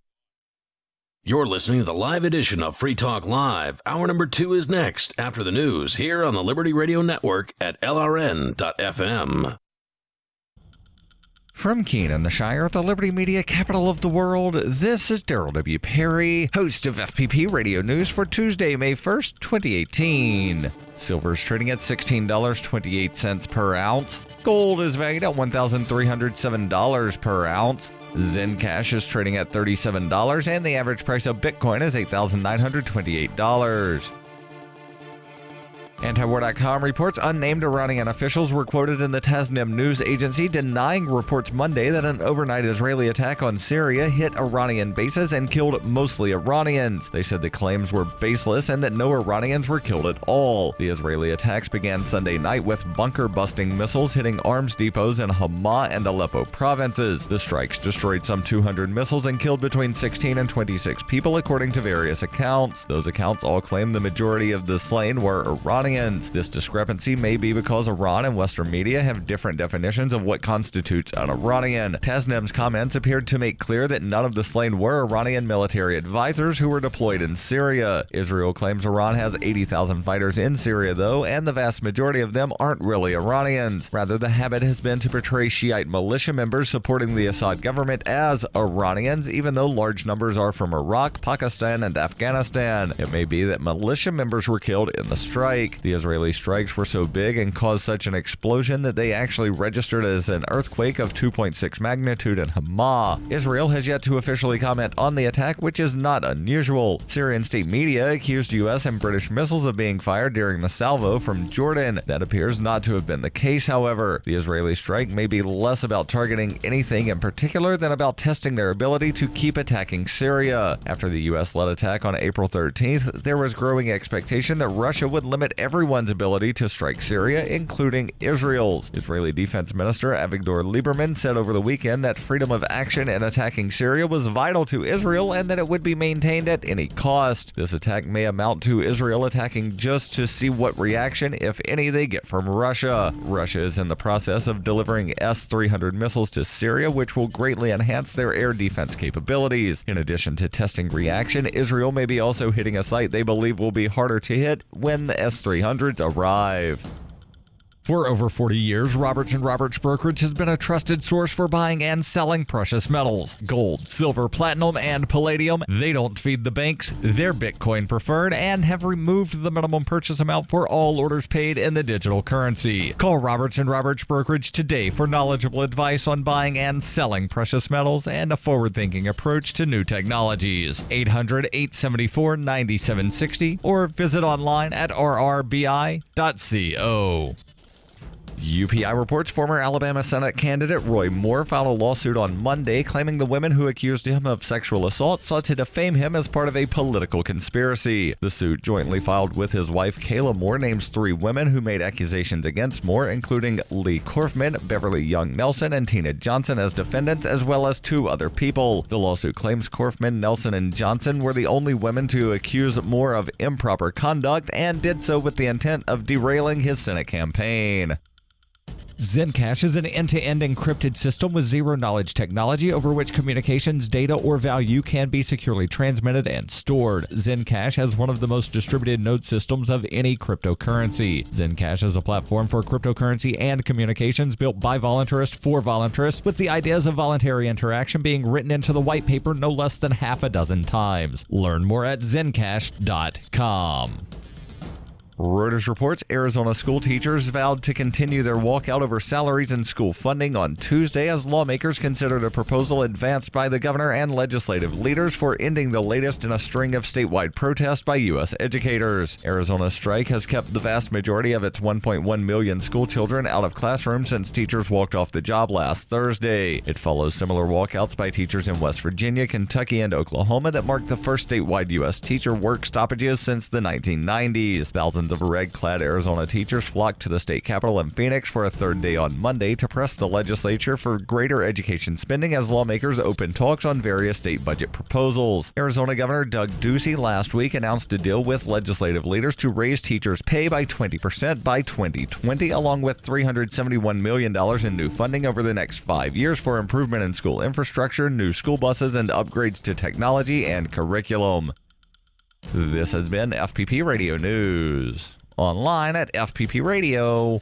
You're listening to the live edition of Free Talk Live. Hour number 2 is next after the news here on the Liberty Radio Network at LRN.FM. From Keene in the Shire, the Liberty Media capital of the world, this is Daryl W. Perry, host of FPP Radio News for Tuesday, May 1st, 2018. Silver is trading at $16.28 per ounce. Gold is valued at $1,307 per ounce. Zencash is trading at $37, and the average price of Bitcoin is $8,928. Antiwar.com reports unnamed Iranian officials were quoted in the Tasnim news agency denying reports Monday that an overnight Israeli attack on Syria hit Iranian bases and killed mostly Iranians. They said the claims were baseless and that no Iranians were killed at all. The Israeli attacks began Sunday night with bunker-busting missiles hitting arms depots in Hama and Aleppo provinces. The strikes destroyed some 200 missiles and killed between 16 and 26 people, according to various accounts. Those accounts all claim the majority of the slain were Iranians. This discrepancy may be because Iran and Western media have different definitions of what constitutes an Iranian. Tasnim's comments appeared to make clear that none of the slain were Iranian military advisors who were deployed in Syria. Israel claims Iran has 80,000 fighters in Syria, though, and the vast majority of them aren't really Iranians. Rather, the habit has been to portray Shiite militia members supporting the Assad government as Iranians, even though large numbers are from Iraq, Pakistan, and Afghanistan. It may be that militia members were killed in the strike. The Israeli strikes were so big and caused such an explosion that they actually registered as an earthquake of 2.6 magnitude in Hama. Israel has yet to officially comment on the attack, which is not unusual. Syrian state media accused U.S. and British missiles of being fired during the salvo from Jordan. That appears not to have been the case, however. The Israeli strike may be less about targeting anything in particular than about testing their ability to keep attacking Syria. After the U.S.-led attack on April 13th, there was growing expectation that Russia would limit every everyone's ability to strike Syria, including Israel's. Israeli Defense Minister Avigdor Lieberman said over the weekend that freedom of action in attacking Syria was vital to Israel and that it would be maintained at any cost. This attack may amount to Israel attacking just to see what reaction, if any, they get from Russia. Russia is in the process of delivering S-300 missiles to Syria, which will greatly enhance their air defense capabilities. In addition to testing reaction, Israel may be also hitting a site they believe will be harder to hit when the S-300s arrive. For over 40 years, Roberts & Roberts Brokerage has been a trusted source for buying and selling precious metals. Gold, silver, platinum, and palladium. They don't feed the banks. They're Bitcoin preferred and have removed the minimum purchase amount for all orders paid in the digital currency. Call Roberts & Roberts Brokerage today for knowledgeable advice on buying and selling precious metals and a forward-thinking approach to new technologies. 800-874-9760 or visit online at rrbi.co. UPI reports former Alabama Senate candidate Roy Moore filed a lawsuit on Monday claiming the women who accused him of sexual assault sought to defame him as part of a political conspiracy. The suit, jointly filed with his wife Kayla Moore, names 3 women who made accusations against Moore, including Lee Korfman, Beverly Young Nelson, and Tina Johnson as defendants, as well as 2 other people. The lawsuit claims Korfman, Nelson, and Johnson were the only women to accuse Moore of improper conduct and did so with the intent of derailing his Senate campaign. Zencash is an end-to-end encrypted system with zero-knowledge technology over which communications, data, or value can be securely transmitted and stored. Zencash has one of the most distributed node systems of any cryptocurrency. Zencash is a platform for cryptocurrency and communications built by voluntarists for voluntarists, with the ideas of voluntary interaction being written into the white paper no less than half a dozen times. Learn more at zencash.com. Reuters reports Arizona school teachers vowed to continue their walkout over salaries and school funding on Tuesday as lawmakers considered a proposal advanced by the governor and legislative leaders for ending the latest in a string of statewide protests by U.S. educators. Arizona's strike has kept the vast majority of its 1.1 million school children out of classrooms since teachers walked off the job last Thursday. It follows similar walkouts by teachers in West Virginia, Kentucky, and Oklahoma that marked the first statewide U.S. teacher work stoppages since the 1990s. Thousands of red-clad Arizona teachers flocked to the state capitol in Phoenix for a third day on Monday to press the legislature for greater education spending as lawmakers opened talks on various state budget proposals. Arizona Governor Doug Ducey last week announced a deal with legislative leaders to raise teachers' pay by 20% by 2020, along with $371 million in new funding over the next 5 years for improvement in school infrastructure, new school buses, and upgrades to technology and curriculum. This has been FPP Radio News. Online at fppradio.com.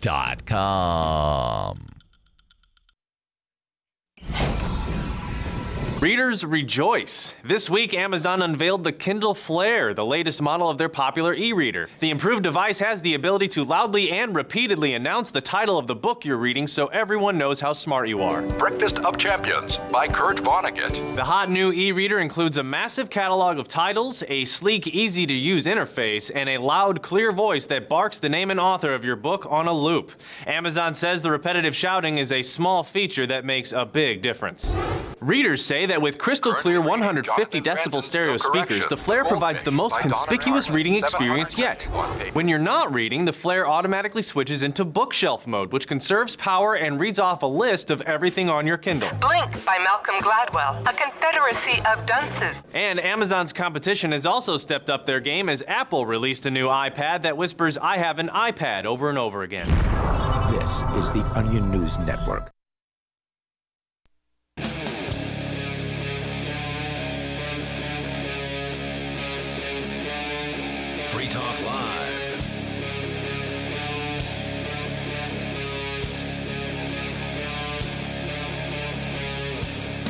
Readers rejoice! This week, Amazon unveiled the Kindle Flare, the latest model of their popular e-reader. The improved device has the ability to loudly and repeatedly announce the title of the book you're reading so everyone knows how smart you are. Breakfast of Champions by Kurt Vonnegut. The hot new e-reader includes a massive catalog of titles, a sleek, easy-to-use interface, and a loud, clear voice that barks the name and author of your book on a loop. Amazon says the repetitive shouting is a small feature that makes a big difference. Readers say that with crystal clear 150 decibel stereo speakers, the Flare provides the most conspicuous reading experience yet. When you're not reading, the Flare automatically switches into bookshelf mode, which conserves power and reads off a list of everything on your Kindle. Blink by Malcolm Gladwell, a confederacy of dunces. And Amazon's competition has also stepped up their game as Apple released a new iPad that whispers, "I have an iPad," over and over again. This is the Onion News Network. Free Talk Live.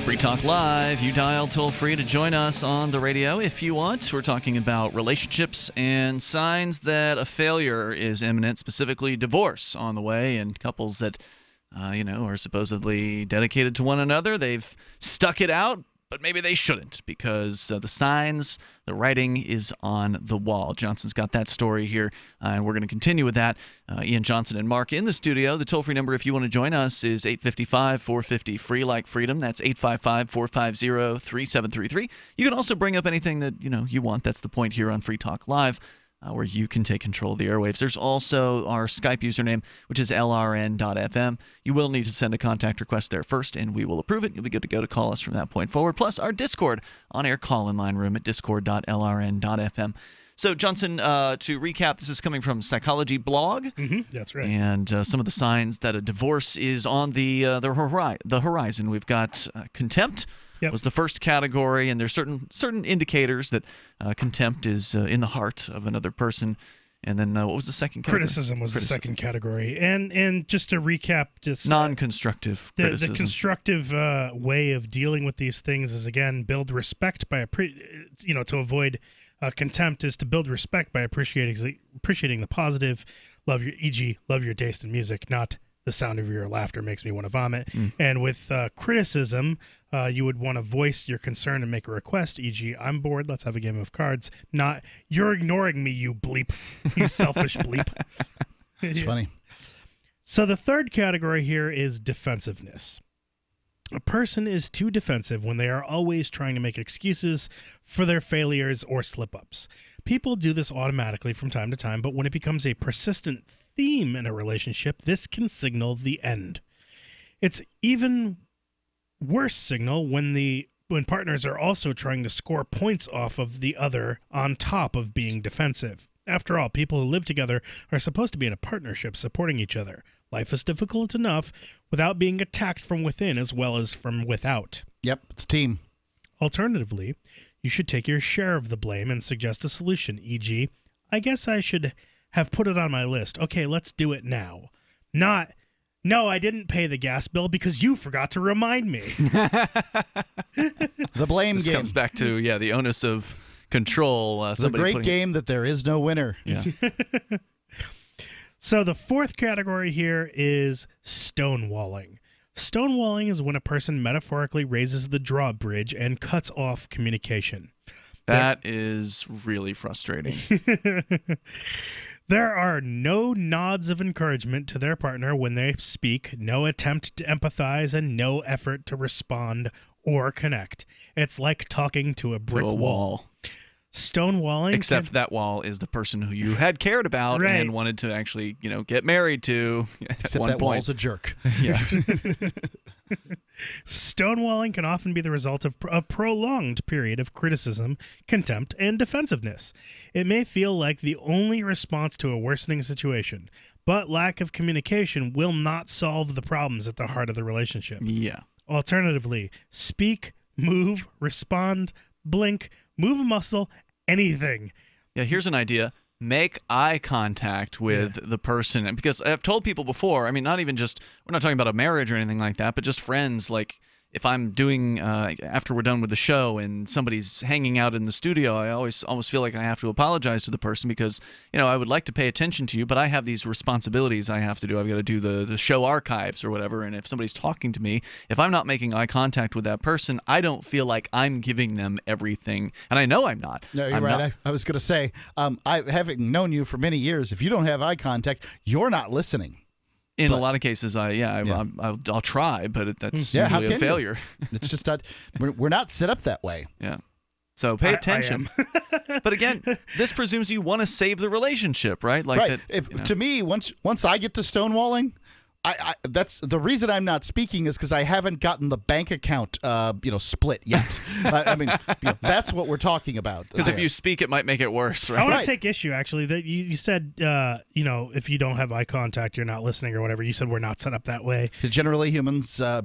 Free Talk Live. You dial toll free to join us on the radio if you want. We're talking about relationships and signs that a failure is imminent, specifically divorce on the way, and couples that, are supposedly dedicated to one another. They've stuck it out, but maybe they shouldn't because the signs, the writing is on the wall. Johnson's got that story here, and we're going to continue with that. Ian Johnson and Mark in the studio. The toll-free number, if you want to join us, is 855-450-FREE like freedom. That's 855-450-3733. You can also bring up anything that you want. That's the point here on Free Talk Live. where you can take control of the airwaves. There's also our Skype username, which is lrn.fm. You will need to send a contact request there first, and we will approve it. You'll be good to go to call us from that point forward. Plus, our Discord on-air call-in line room at discord.lrn.fm. So, Johnson, to recap, this is coming from Psychology Blog. That's right. And some of the signs that a divorce is on the horizon. We've got contempt. Was the first category, and there's certain indicators that contempt is in the heart of another person. And then what was the second category? Criticism was the second category. And just to recap, just non-constructive criticism. The constructive way of dealing with these things is, again, build respect by to avoid contempt is to build respect by appreciating the positive. Love your taste in music, not the sound of your laughter makes me want to vomit. And with criticism, you would want to voice your concern and make a request, e.g., I'm bored, let's have a game of cards. Not, you're ignoring me, you bleep, you selfish bleep. It's funny. So the third category here is defensiveness. A person is too defensive when they are always trying to make excuses for their failures or slip-ups. People do this automatically from time to time, but when it becomes a persistent theme in a relationship, this can signal the end. It's even worse signal when partners are also trying to score points off of the other on top of being defensive. After all, people who live together are supposed to be in a partnership supporting each other. Life is difficult enough without being attacked from within as well as from without. Yep, it's team. Alternatively, you should take your share of the blame and suggest a solution, e.g., I guess I should have put it on my list. Okay, let's do it now. Not, no, I didn't pay the gas bill because you forgot to remind me. The blame this game. comes back to, the onus of control. It's a great game that there is no winner. Yeah. So the fourth category here is stonewalling. Stonewalling is when a person metaphorically raises the drawbridge and cuts off communication. That is really frustrating. There are no nods of encouragement to their partner when they speak, no attempt to empathize, and no effort to respond or connect. It's like talking to a brick wall. Stonewalling. Except that wall is the person who you had cared about and wanted to actually, get married to Except at one that point. wall's a jerk. Yeah. Stonewalling can often be the result of a prolonged period of criticism, contempt, and defensiveness. It may feel like the only response to a worsening situation, but lack of communication will not solve the problems at the heart of the relationship. Yeah. Alternatively, speak, move, respond, blink, move a muscle, anything. Yeah, here's an idea. Make eye contact with the person. Because I've told people before, not even just, we're not talking about a marriage or anything like that, but just friends, like if I'm doing, after we're done with the show and somebody's hanging out in the studio, I always feel like I have to apologize to the person because, I would like to pay attention to you, but I have these responsibilities I have to do. I've got to do the show archives or whatever, and if somebody's talking to me, if I'm not making eye contact with that person, I don't feel like I'm giving them everything, and I know I'm not. No, you're right. I was going to say, having known you for many years, if you don't have eye contact, you're not listening. In a lot of cases, I'll try, but that's usually a failure. It's just not. We're not set up that way. Yeah. So pay attention. But again, this presumes you want to save the relationship, right? Like right. That. To me, once I get to stonewalling, that's the reason I'm not speaking is because I haven't gotten the bank account, split yet. That's what we're talking about. Because if you speak, it might make it worse, right? I want to take issue, actually, that you said, if you don't have eye contact, you're not listening or whatever. You said we're not set up that way. Generally, humans, I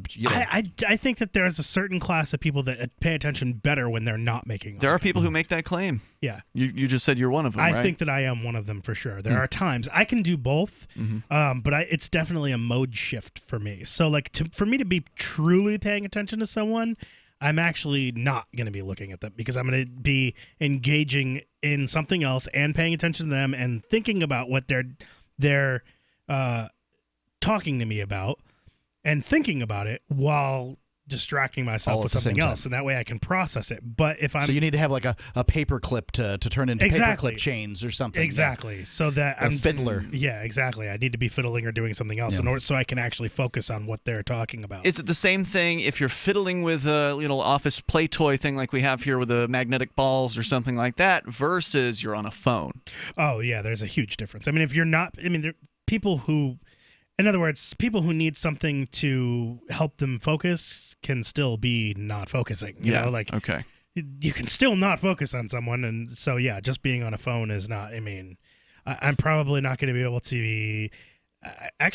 think that there's a certain class of people that pay attention better when they're not making. There are people who make that claim. Yeah. You just said you're one of them, right? I think that I am one of them for sure. There are times I can do both, but it's definitely a mode shift for me. So for me to be truly paying attention to someone, I'm actually not going to be looking at them because I'm going to be engaging in something else and paying attention to them and thinking about what they're talking to me about and thinking about it while distracting myself All with at the same something else, time. and that way I can process it. But if I'm So you need to have like a paper clip to turn into Exactly. paperclip chains or something. Exactly. So that A fiddler. Yeah, exactly. I need to be fiddling or doing something else in order so I can actually focus on what they're talking about. Is it the same thing if you're fiddling with a little office play toy thing like we have here with the magnetic balls or something like that versus you're on a phone? Oh, yeah, there's a huge difference. I mean, if you're not, I mean, there people who, in other words, people who need something to help them focus can still be not focusing. You know, like, okay. You can still not focus on someone. And so, yeah, just being on a phone is not, I mean, I'm probably not going to be able to be, I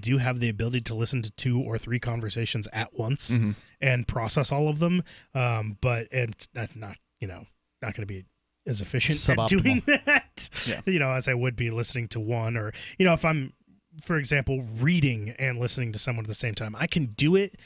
do have the ability to listen to 2 or 3 conversations at once and process all of them. But that's not, not going to be as efficient at doing that, as I would be listening to one, or, if I'm, for example, reading and listening to someone at the same time, I can do it,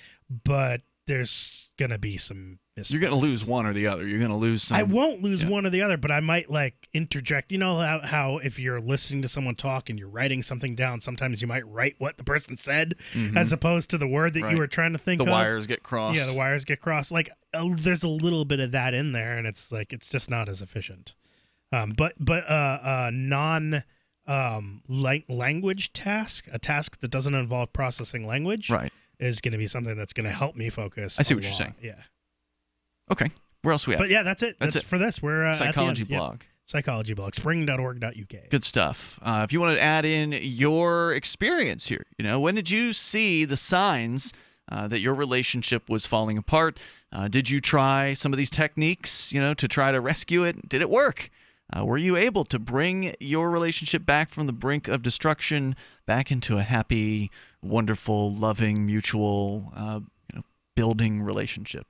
but there's going to be some mistakes. You're going to lose one or the other. You're going to lose some. I won't lose one or the other, but I might interject. You know how if you're listening to someone talk and you're writing something down, sometimes you might write what the person said as opposed to the word that you were trying to think of. The wires get crossed. Yeah, the wires get crossed. There's a little bit of that in there, and it's just not as efficient. But non language task, a task that doesn't involve processing language, is going to be something that's going to help me focus. I see what you're saying. Yeah. Okay. Where else are we at? But yeah, that's it. That's it for this. We're Psychology at the end. blog. Yeah. Psychology blog. Spring.org.uk. Good stuff. If you want to add in your experience here, when did you see the signs that your relationship was falling apart? Did you try some of these techniques, to try to rescue it? Did it work? Were you able to bring your relationship back from the brink of destruction back into a happy, wonderful, loving, mutual, building relationship?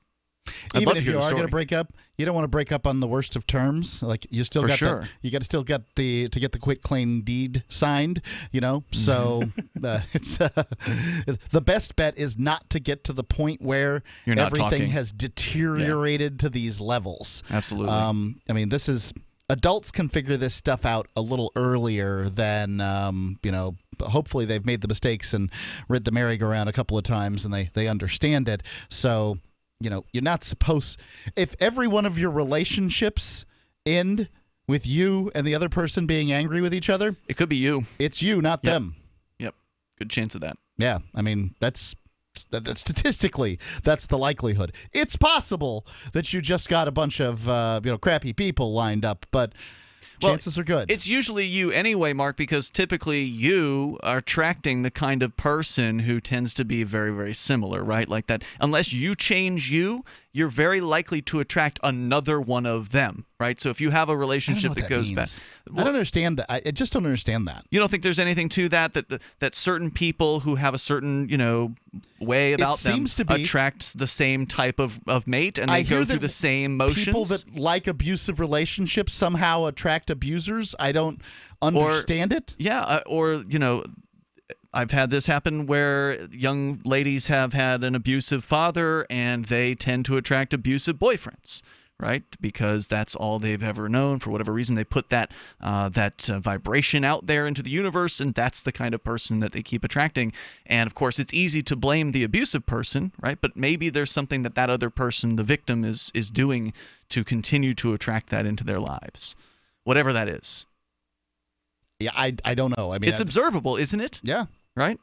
Even if you are going to break up, you don't want to break up on the worst of terms. Like you still got you got to still get the quit claim deed signed. So it's the best bet is not to get to the point where everything has deteriorated to these levels. Absolutely. I mean, this is. Adults can figure this stuff out a little earlier than, hopefully they've made the mistakes and rid the merry-go-round a couple of times and they understand it. So, you're not supposed – if every one of your relationships end with you and the other person being angry with each other – it could be you. It's you, not them. Yep. Good chance of that. Yeah. I mean, statistically, that's the likelihood. It's possible that you just got a bunch of crappy people lined up, but chances are good. It's usually you anyway, Mark, because typically you are attracting the kind of person who tends to be very, very similar, right? Like that. Unless you change you're very likely to attract another one of them, right? So if you have a relationship that goes back, I don't understand that. I just don't understand that. You don't think there's anything to that certain people who have a certain way about them attract the same type of mate, and they go through the same motions? People that like abusive relationships somehow attract abusers. I don't understand it. Yeah, I've had this happen where young ladies have had an abusive father and they tend to attract abusive boyfriends, right? Because that's all they've ever known. For whatever reason, they put that vibration out there into the universe, and that's the kind of person that they keep attracting. And of course, it's easy to blame the abusive person, right? But maybe there's something that other person, the victim, is doing to continue to attract that into their lives, whatever that is. Yeah, I don't know. I mean, it's observable, isn't it? Yeah. Right?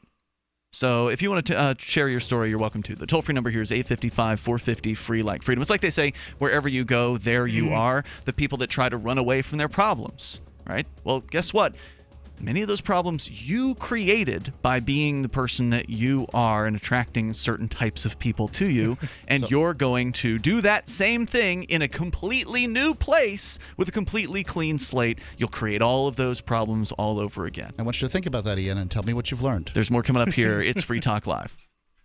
So if you want to share your story, you're welcome to. The toll-free number here is 855-450-FREE like freedom. It's like they say, wherever you go, there you are. The people that try to run away from their problems, right? Well, guess what? Many of those problems you created by being the person that you are and attracting certain types of people to you, and you're going to do that same thing in a completely new place with a completely clean slate. You'll create all of those problems all over again. I want you to think about that, Ian, and tell me what you've learned. There's more coming up here. It's Free Talk Live.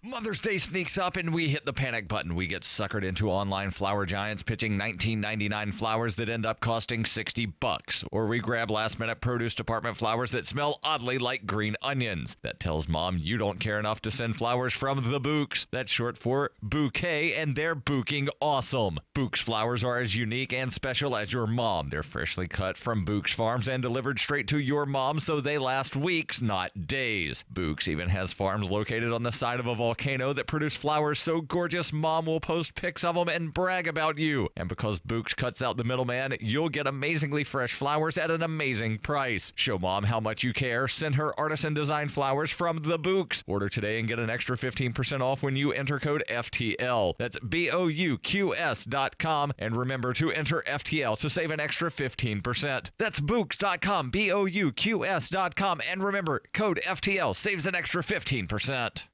Mother's Day sneaks up and we hit the panic button. We get suckered into online flower giants pitching $19.99 flowers that end up costing $60. Or we grab last-minute produce department flowers that smell oddly like green onions. That tells Mom you don't care enough to send flowers from the Books. That's short for bouquet, and they're booking awesome. Books flowers are as unique and special as your mom. They're freshly cut from Books farms and delivered straight to your mom, so they last weeks, not days. Books even has farms located on the side of a volcano that produce flowers so gorgeous Mom will post pics of them and brag about you. And because Books cuts out the middleman, you'll get amazingly fresh flowers at an amazing price. Show Mom how much you care. Send her artisan design flowers from the Books. Order today and get an extra 15% off when you enter code FTL. That's BOUQS.com. And remember to enter FTL to save an extra 15%. That's Books.com, BOUQS.com. And remember, code FTL saves an extra 15%.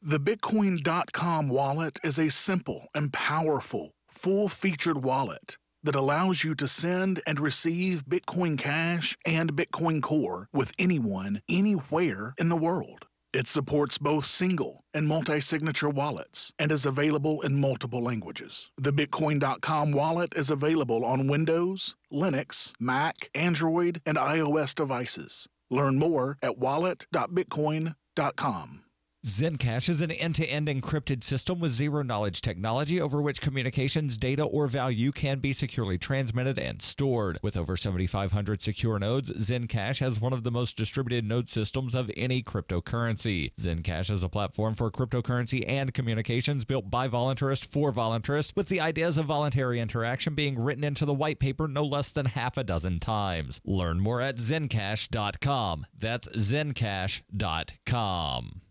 The Bitcoin.com wallet is a simple and powerful, full-featured wallet that allows you to send and receive Bitcoin Cash and Bitcoin Core with anyone, anywhere in the world. It supports both single and multi-signature wallets and is available in multiple languages. The Bitcoin.com wallet is available on Windows, Linux, Mac, Android, and iOS devices. Learn more at wallet.bitcoin.com. Zencash is an end-to-end encrypted system with zero-knowledge technology over which communications, data, or value can be securely transmitted and stored. With over 7,500 secure nodes, Zencash has one of the most distributed node systems of any cryptocurrency. Zencash is a platform for cryptocurrency and communications built by voluntarists for voluntarists, with the ideas of voluntary interaction being written into the white paper no less than half a dozen times. Learn more at zencash.com. That's zencash.com.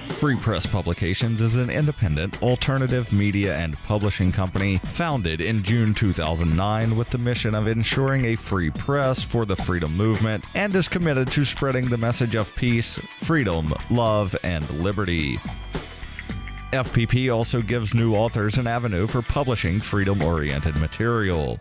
Free Press Publications is an independent, alternative media and publishing company founded in June 2009 with the mission of ensuring a free press for the freedom movement and is committed to spreading the message of peace, freedom, love, and liberty. FPP also gives new authors an avenue for publishing freedom-oriented material.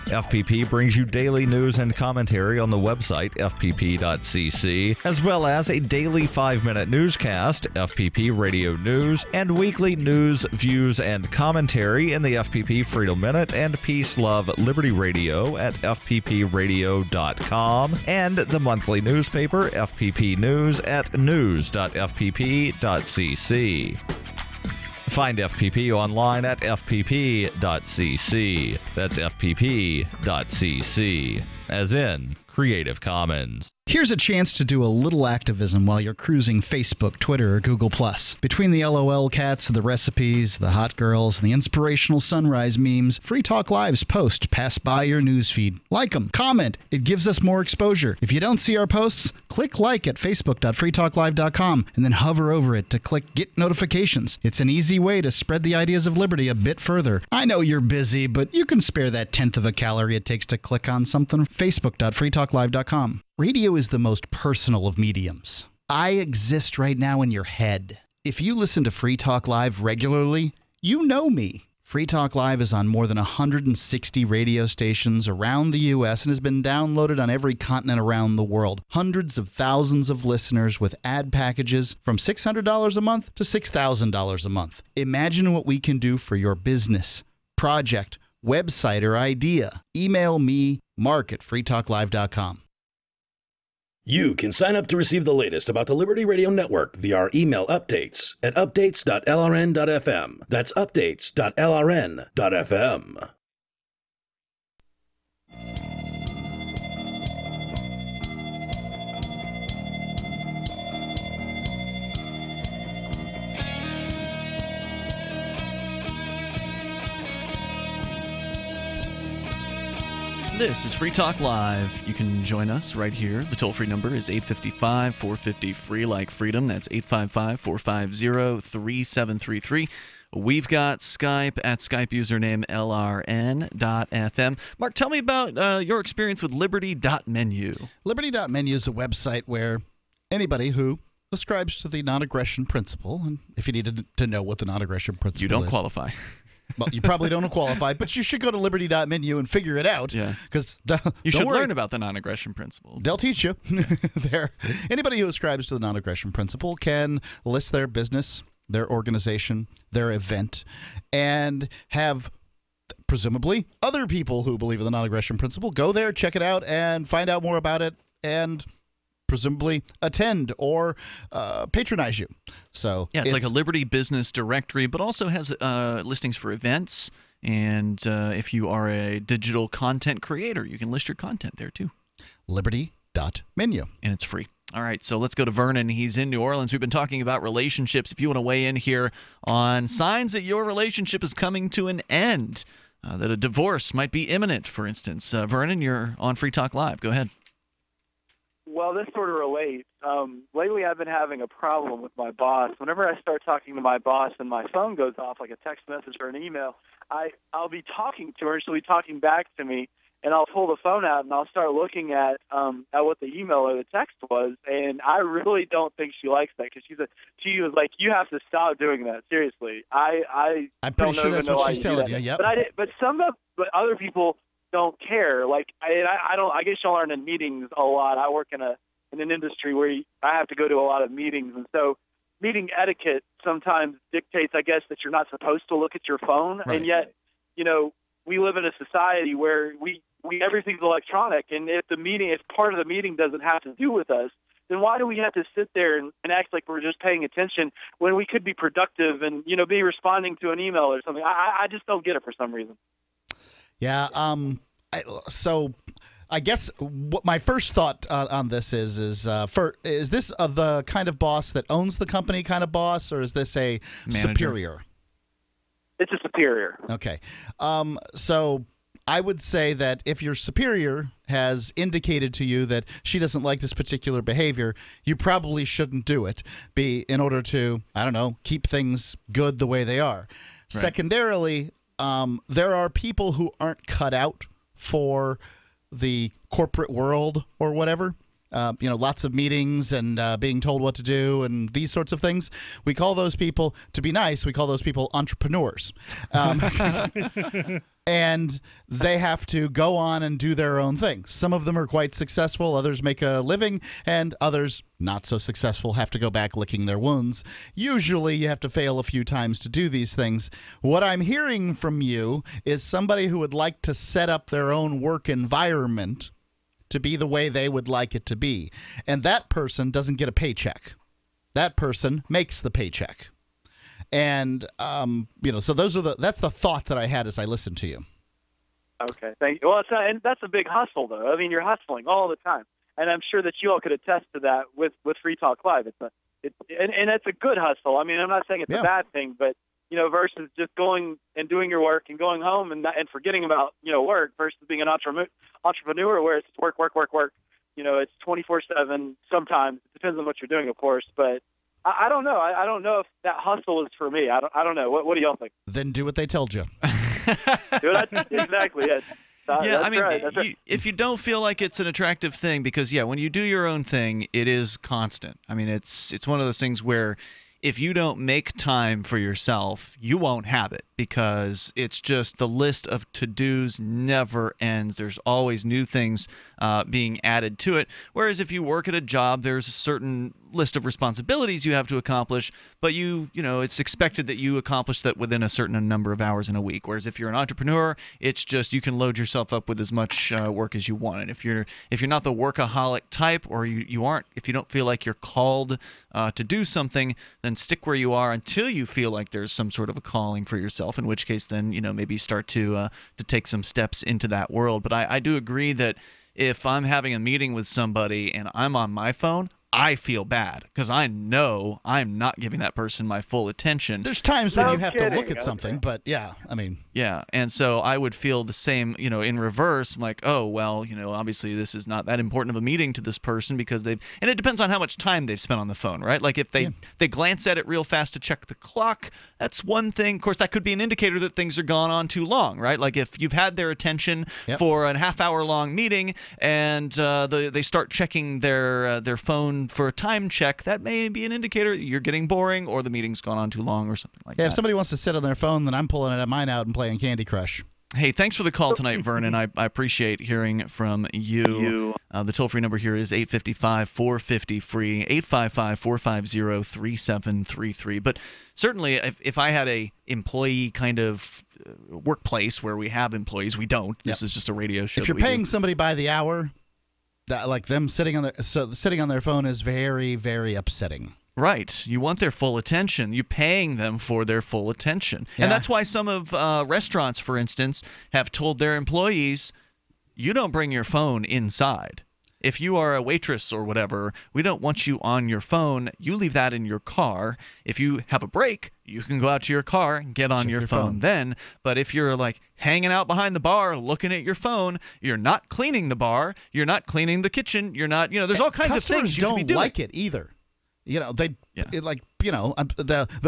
FPP brings you daily news and commentary on the website fpp.cc, as well as a daily 5-minute newscast, FPP Radio News, and weekly news, views, and commentary in the FPP Freedom Minute and Peace, Love, Liberty Radio at fppradio.com, and the monthly newspaper FPP News at news.fpp.cc. Find FPP online at fpp.cc. That's fpp.cc, as in Creative Commons. Here's a chance to do a little activism while you're cruising Facebook, Twitter, or Google+. Between the LOL cats, the recipes, the hot girls, and the inspirational sunrise memes, Free Talk Live's posts pass by your newsfeed. Like them, comment. It gives us more exposure. If you don't see our posts, click like at facebook.freetalklive.com and then hover over it to click Get Notifications. It's an easy way to spread the ideas of liberty a bit further. I know you're busy, but you can spare that 1/10 of a calorie it takes to click on something. Facebook.freetalklive.com. Radio is the most personal of mediums. I exist right now in your head. If you listen to Free Talk Live regularly, you know me. Free Talk Live is on more than 160 radio stations around the U.S. and has been downloaded on every continent around the world. Hundreds of thousands of listeners with ad packages from $600 a month to $6,000 a month. Imagine what we can do for your business, project, website, or idea. Email me, Mark at freetalklive.com. You can sign up to receive the latest about the Liberty Radio Network via our email updates at updates.lrn.fm. That's updates.lrn.fm. This is Free Talk Live. You can join us right here. The toll-free number is 855-450-FREE like freedom. That's 855-450-3733. We've got Skype at Skype username LRN.FM. Mark, tell me about your experience with Liberty.menu. Liberty.menu is a website where anybody who ascribes to the non-aggression principle, and if you needed to know what the non-aggression principle is. You don't qualify. Well, you probably don't qualify, but you should go to Liberty.menu and figure it out. Yeah. Because you should learn about the non-aggression principle. They'll teach you. There. Anybody who ascribes to the non-aggression principle can list their business, their organization, their event, and have presumably other people who believe in the non-aggression principle go there, check it out, and find out more about it, and presumably attend or patronize you. So yeah, it's like a Liberty business directory, but also has listings for events. And if you are a digital content creator, you can list your content there too. Liberty Contempt.menu. And it's free. All right, so let's go to Vernon. He's in New Orleans. We've been talking about relationships. If you want to weigh in here on signs that your relationship is coming to an end, that a divorce might be imminent, for instance. Vernon, you're on Free Talk Live. Go ahead. Well, this sort of relates. Lately, I've been having a problem with my boss. Whenever I start talking to my boss and my phone goes off, like a text message or an email, I'll be talking to her, and she'll be talking back to me, and I'll pull the phone out and I'll start looking at what the email or the text was, and I really don't think she likes that because she was like, "You have to stop doing that. Seriously." I'm pretty sure that's what she's telling you. Yep. But other people don't care. Like I don't. I guess y'all aren't in meetings a lot. I work in an industry where I have to go to a lot of meetings, and so meeting etiquette sometimes dictates, I guess, that you're not supposed to look at your phone, Right. and yet, we live in a society where we everything's electronic, and if part of the meeting doesn't have to do with us, then why do we have to sit there and act like we're just paying attention when we could be productive and be responding to an email or something? I just don't get it for some reason. Yeah. So I guess what my first thought on this is this the kind of boss that owns the company kind of boss, or is this a Manager. superior? It's a superior. Okay. So I would say that if your superior has indicated to you that she doesn't like this particular behavior, you probably shouldn't do it in order to, I don't know, keep things good the way they are. Right. Secondarily, there are people who aren't cut out for the corporate world or whatever. Lots of meetings and being told what to do and these sorts of things. We call those people, to be nice, we call those people entrepreneurs. And they have to go on and do their own thing. Some of them are quite successful, others make a living, and others not so successful have to go back licking their wounds. Usually you have to fail a few times to do these things. What I'm hearing from you is somebody who would like to set up their own work environment to be the way they would like it to be. And that person doesn't get a paycheck. That person makes the paycheck. And, so that's the thought that I had as I listened to you. Okay, thank you. Well, and that's a big hustle, though. I mean, you're hustling all the time. And I'm sure that you all could attest to that with Free Talk Live. And it's a good hustle. I mean, I'm not saying it's a bad thing, but, versus just going and doing your work and going home and forgetting about, work versus being an entrepreneur where it's work. It's 24/7 sometimes. It depends on what you're doing, of course, but I don't know. I don't know if that hustle is for me. I don't know. What do y'all think? Then do what they told you. Exactly. Yes. Yeah, I mean, right. if you don't feel like it's an attractive thing, because when you do your own thing, it is constant. I mean, it's one of those things where if you don't make time for yourself, you won't have it, because it's just the list of to-dos never ends. There's always new things being added to it. Whereas if you work at a job, there's a certain list of responsibilities you have to accomplish, but it's expected that you accomplish that within a certain number of hours in a week. Whereas if you're an entrepreneur, it's just you can load yourself up with as much work as you want. And if you're not the workaholic type, or if you don't feel like you're called to do something, then stick where you are until you feel like there's some sort of a calling for yourself, in which case then maybe start to take some steps into that world. But I do agree that if I'm having a meeting with somebody and I'm on my phone, I feel bad because I know I'm not giving that person my full attention. There's times when you have to look at something, but yeah, and so I would feel the same, in reverse. I'm like, oh, well, obviously this is not that important of a meeting to this person because and it depends on how much time they've spent on the phone, right? Like if they glance at it real fast to check the clock, that's one thing. Of course, that could be an indicator that things are gone on too long, right? Like if you've had their attention for a half-hour-long meeting and they start checking their phone for a time check, that may be an indicator that you're getting boring or the meeting's gone on too long or something like that. Yeah, if somebody wants to sit on their phone, then I'm pulling mine out and playing Candy Crush. Hey, thanks for the call tonight, Vernon. I appreciate hearing from you. The toll-free number here is 855-450-FREE, 855-450-3733. But certainly, if I had a employee kind of workplace where we have employees, we don't. This is just a radio show. If you're paying somebody by the hour, like them sitting on their phone is very, very upsetting. Right. You want their full attention. You're paying them for their full attention. Yeah. And that's why some of restaurants, for instance, have told their employees, you don't bring your phone inside. if you are a waitress or whatever, we don't want you on your phone. You leave that in your car. If you have a break, you can go out to your car and get on your phone then. But if you're like hanging out behind the bar looking at your phone, you're not cleaning the bar, you're not cleaning the kitchen, you're not, there's all kinds of things you can be doing. Customers don't like it either. The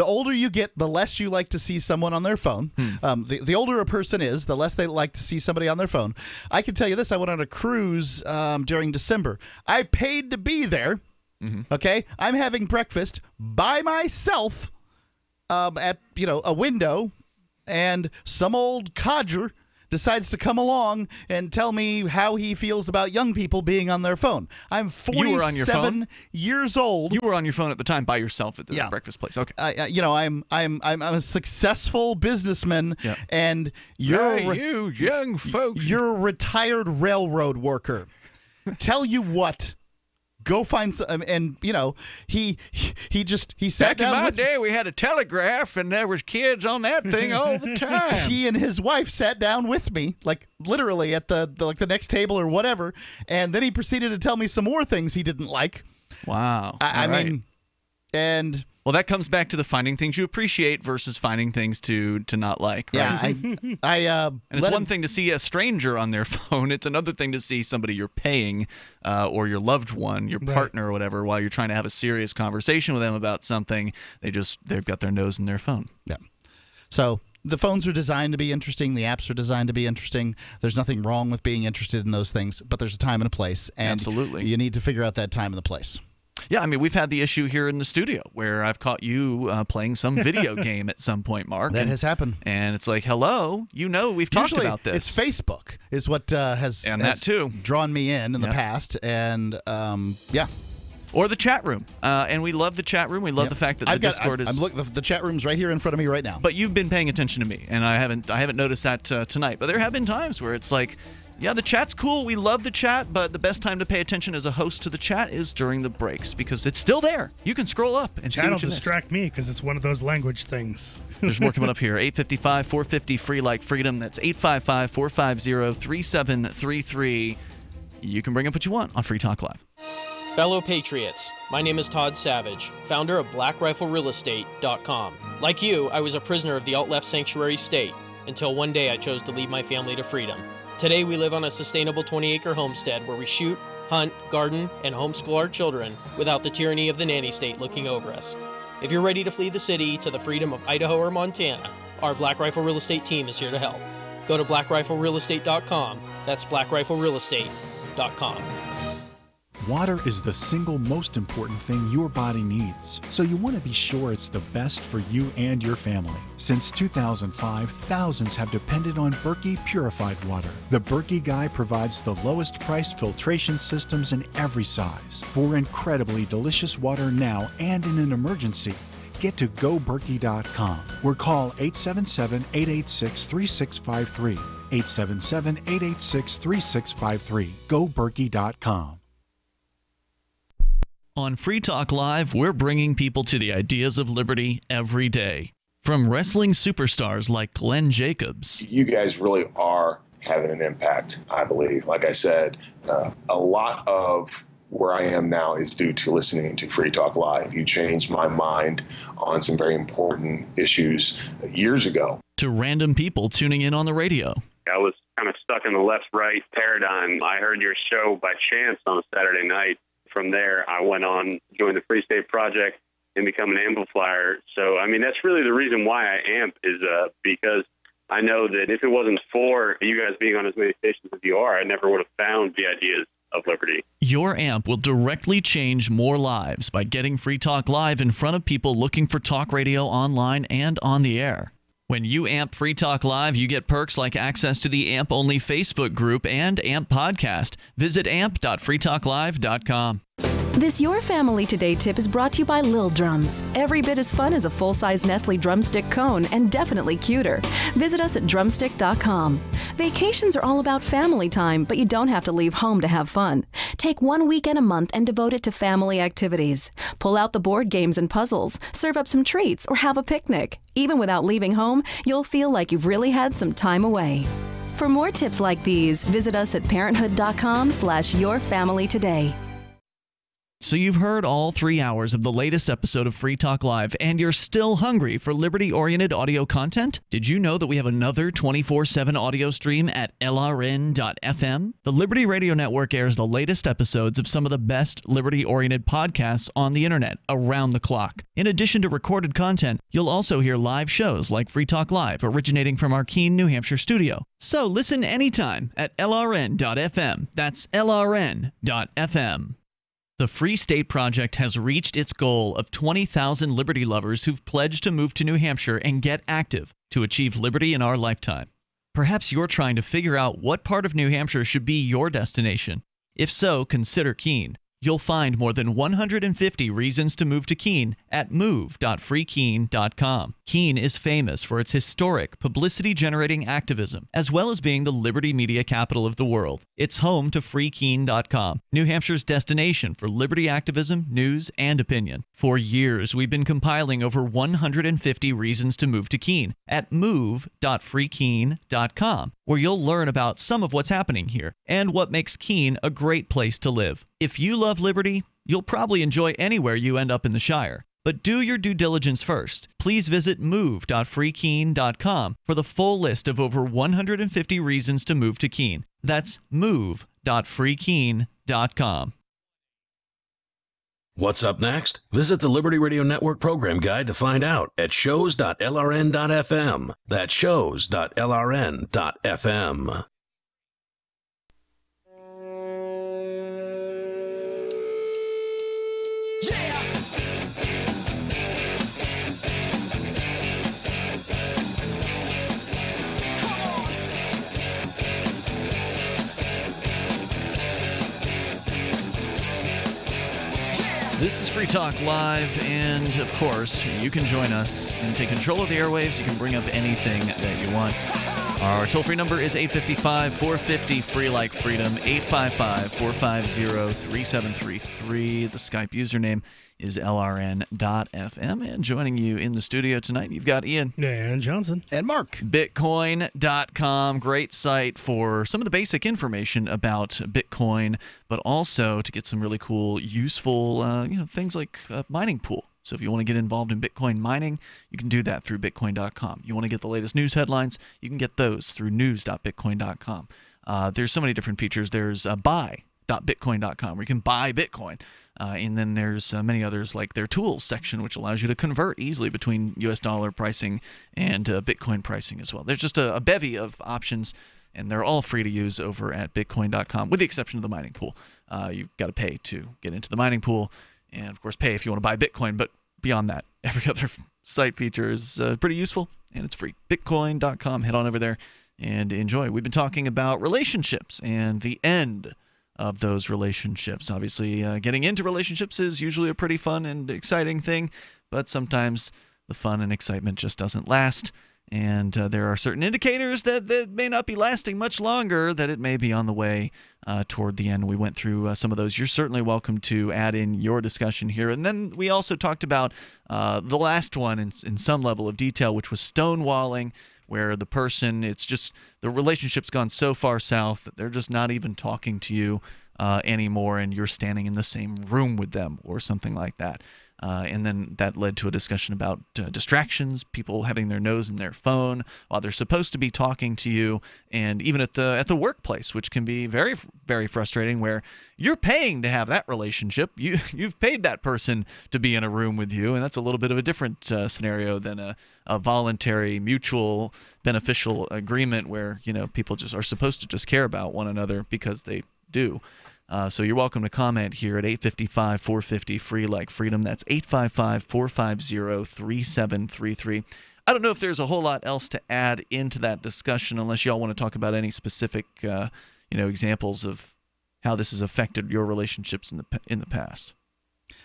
older you get, the less you like to see someone on their phone. The older a person is, the less they like to see somebody on their phone. I can tell you this: I went on a cruise during December. I paid to be there. Okay, I'm having breakfast by myself at a window, and some old codger decides to come along and tell me how he feels about young people being on their phone. I'm 47 years old. You were on your phone at the time by yourself at the breakfast place. Okay. I'm a successful businessman, and you young folks, you're a retired railroad worker. Tell you what. Go find some, and he sat down. Back in my day, we had a telegraph, and there was kids on that thing all the time. He and his wife sat down with me, like literally at the next table or whatever, and then he proceeded to tell me some more things he didn't like. Wow. I mean, and well, that comes back to the finding things you appreciate versus finding things to not like. Right? Yeah, and it's one thing to see a stranger on their phone. It's another thing to see somebody you're paying, or your loved one, your partner, or whatever, while you're trying to have a serious conversation with them about something. They've got their nose in their phone. Yeah. So the phones are designed to be interesting. The apps are designed to be interesting. There's nothing wrong with being interested in those things, but there's a time and a place. And absolutely, you need to figure out that time and the place. Yeah, I mean, we've had the issue here in the studio where I've caught you playing some video game at some point, Mark. That has happened. And it's like, hello, we've talked about this. It's Facebook is what has that too drawn me in the past. And, yeah. Or the chat room. And we love the chat room. We love the fact that Discord is... the chat room's right here in front of me right now. But you've been paying attention to me, and I haven't noticed that tonight. But there have been times where it's like... Yeah, the chat's cool. We love the chat, but the best time to pay attention as a host to the chat is during the breaks because it's still there. You can scroll up and see what you missed. Chat will distract me because it's one of those language things. There's more coming up here. 855-450 free like freedom. That's 855-450-3733. You can bring up what you want on Free Talk Live. Fellow Patriots, my name is Todd Savage, founder of BlackRifleRealEstate.com. Like you, I was a prisoner of the alt-left sanctuary state until one day I chose to lead my family to freedom. Today we live on a sustainable 20-acre homestead where we shoot, hunt, garden, and homeschool our children without the tyranny of the nanny state looking over us. If you're ready to flee the city to the freedom of Idaho or Montana, our Black Rifle Real Estate team is here to help. Go to BlackRifleRealEstate.com. That's BlackRifleRealEstate.com. Water is the single most important thing your body needs, so you want to be sure it's the best for you and your family. Since 2005, thousands have depended on Berkey purified water. The Berkey Guy provides the lowest priced filtration systems in every size. For incredibly delicious water now and in an emergency, get to GoBerkey.com or call 877-886-3653. 877-886-3653. GoBerkey.com. On Free Talk Live, we're bringing people to the ideas of liberty every day. From wrestling superstars like Glenn Jacobs. You guys really are having an impact, I believe. Like I said, a lot of where I am now is due to listening to Free Talk Live. You changed my mind on some very important issues years ago. To random people tuning in on the radio. I was kind of stuck in the left-right paradigm. I heard your show by chance on a Saturday night. From there, I went on, joined the Free State Project, and become an amplifier. So, I mean, that's really the reason why I amp is because I know that if it wasn't for you guys being on as many stations as you are, I never would have found the ideas of liberty. Your amp will directly change more lives by getting Free Talk Live in front of people looking for talk radio online and on the air. When you amp Free Talk Live, you get perks like access to the AMP-only Facebook group and AMP podcast. Visit amp.freetalklive.com. This Your Family Today tip is brought to you by Lil Drums. Every bit as fun as a full-size Nestle drumstick cone and definitely cuter. Visit us at drumstick.com. Vacations are all about family time, but you don't have to leave home to have fun. Take 1 weekend a month and devote it to family activities. Pull out the board games and puzzles, serve up some treats, or have a picnic. Even without leaving home, you'll feel like you've really had some time away. For more tips like these, visit us at parenthood.com/yourfamilytoday. So you've heard all 3 hours of the latest episode of Free Talk Live, and you're still hungry for liberty-oriented audio content? Did you know that we have another 24/7 audio stream at LRN.FM? The Liberty Radio Network airs the latest episodes of some of the best liberty-oriented podcasts on the internet around the clock. In addition to recorded content, you'll also hear live shows like Free Talk Live, originating from our Keene, New Hampshire studio. So listen anytime at LRN.FM. That's LRN.FM. The Free State Project has reached its goal of 20,000 liberty lovers who've pledged to move to New Hampshire and get active to achieve liberty in our lifetime. Perhaps you're trying to figure out what part of New Hampshire should be your destination. If so, consider Keene. You'll find more than 150 reasons to move to Keene at move.freekeene.com. Keene is famous for its historic, publicity-generating activism, as well as being the liberty media capital of the world. It's home to freekeene.com, New Hampshire's destination for liberty activism, news, and opinion. For years, we've been compiling over 150 reasons to move to Keene at move.freekeene.com, where you'll learn about some of what's happening here and what makes Keene a great place to live. If you love liberty, you'll probably enjoy anywhere you end up in the Shire. But do your due diligence first. Please visit move.freekeene.com for the full list of over 150 reasons to move to Keene. That's move.freekeene.com. What's up next? Visit the Liberty Radio Network program guide to find out at shows.lrn.fm. That's shows.lrn.fm. This is Free Talk Live, and of course, you can join us and take control of the airwaves. You can bring up anything that you want. Our toll-free number is 855-450-FREE like freedom, 855-450-3733. The Skype username is LRN.FM. And joining you in the studio tonight, you've got Ian. And Johnson. And Mark. Bitcoin.com, great site for some of the basic information about Bitcoin, but also to get some really cool, useful things like a mining pool. So if you want to get involved in Bitcoin mining, you can do that through Bitcoin.com. You want to get the latest news headlines, you can get those through news.bitcoin.com. There's so many different features. There's buy.bitcoin.com where you can buy Bitcoin. And then there's many others like their tools section, which allows you to convert easily between US dollar pricing and Bitcoin pricing as well. There's just a bevy of options, and they're all free to use over at Bitcoin.com, with the exception of the mining pool. You've got to pay to get into the mining pool. And, of course, pay if you want to buy Bitcoin. But beyond that, every other site feature is pretty useful, and it's free. Bitcoin.com. Head on over there and enjoy. We've been talking about relationships and the end of those relationships. Obviously, getting into relationships is usually a pretty fun and exciting thing, but sometimes the fun and excitement just doesn't last. And there are certain indicators that may not be lasting much longer, that it may be on the way toward the end. We went through some of those. You're certainly welcome to add in your discussion here. And then we also talked about the last one in some level of detail, which was stonewalling, where the person, it's just the relationship's gone so far south that they're just not even talking to you anymore, and you're standing in the same room with them or something like that. And then that led to a discussion about distractions, people having their nose in their phone while they're supposed to be talking to you, and even at the workplace, which can be very, very frustrating, where you're paying to have that relationship. You've paid that person to be in a room with you, and that's a little bit of a different scenario than a voluntary, mutual, beneficial agreement where people just are supposed to just care about one another because they do. So you're welcome to comment here at 855-450-FREE like freedom. That's 855-450-3733. I don't know if there's a whole lot else to add into that discussion, unless y'all want to talk about any specific examples of how this has affected your relationships in the past.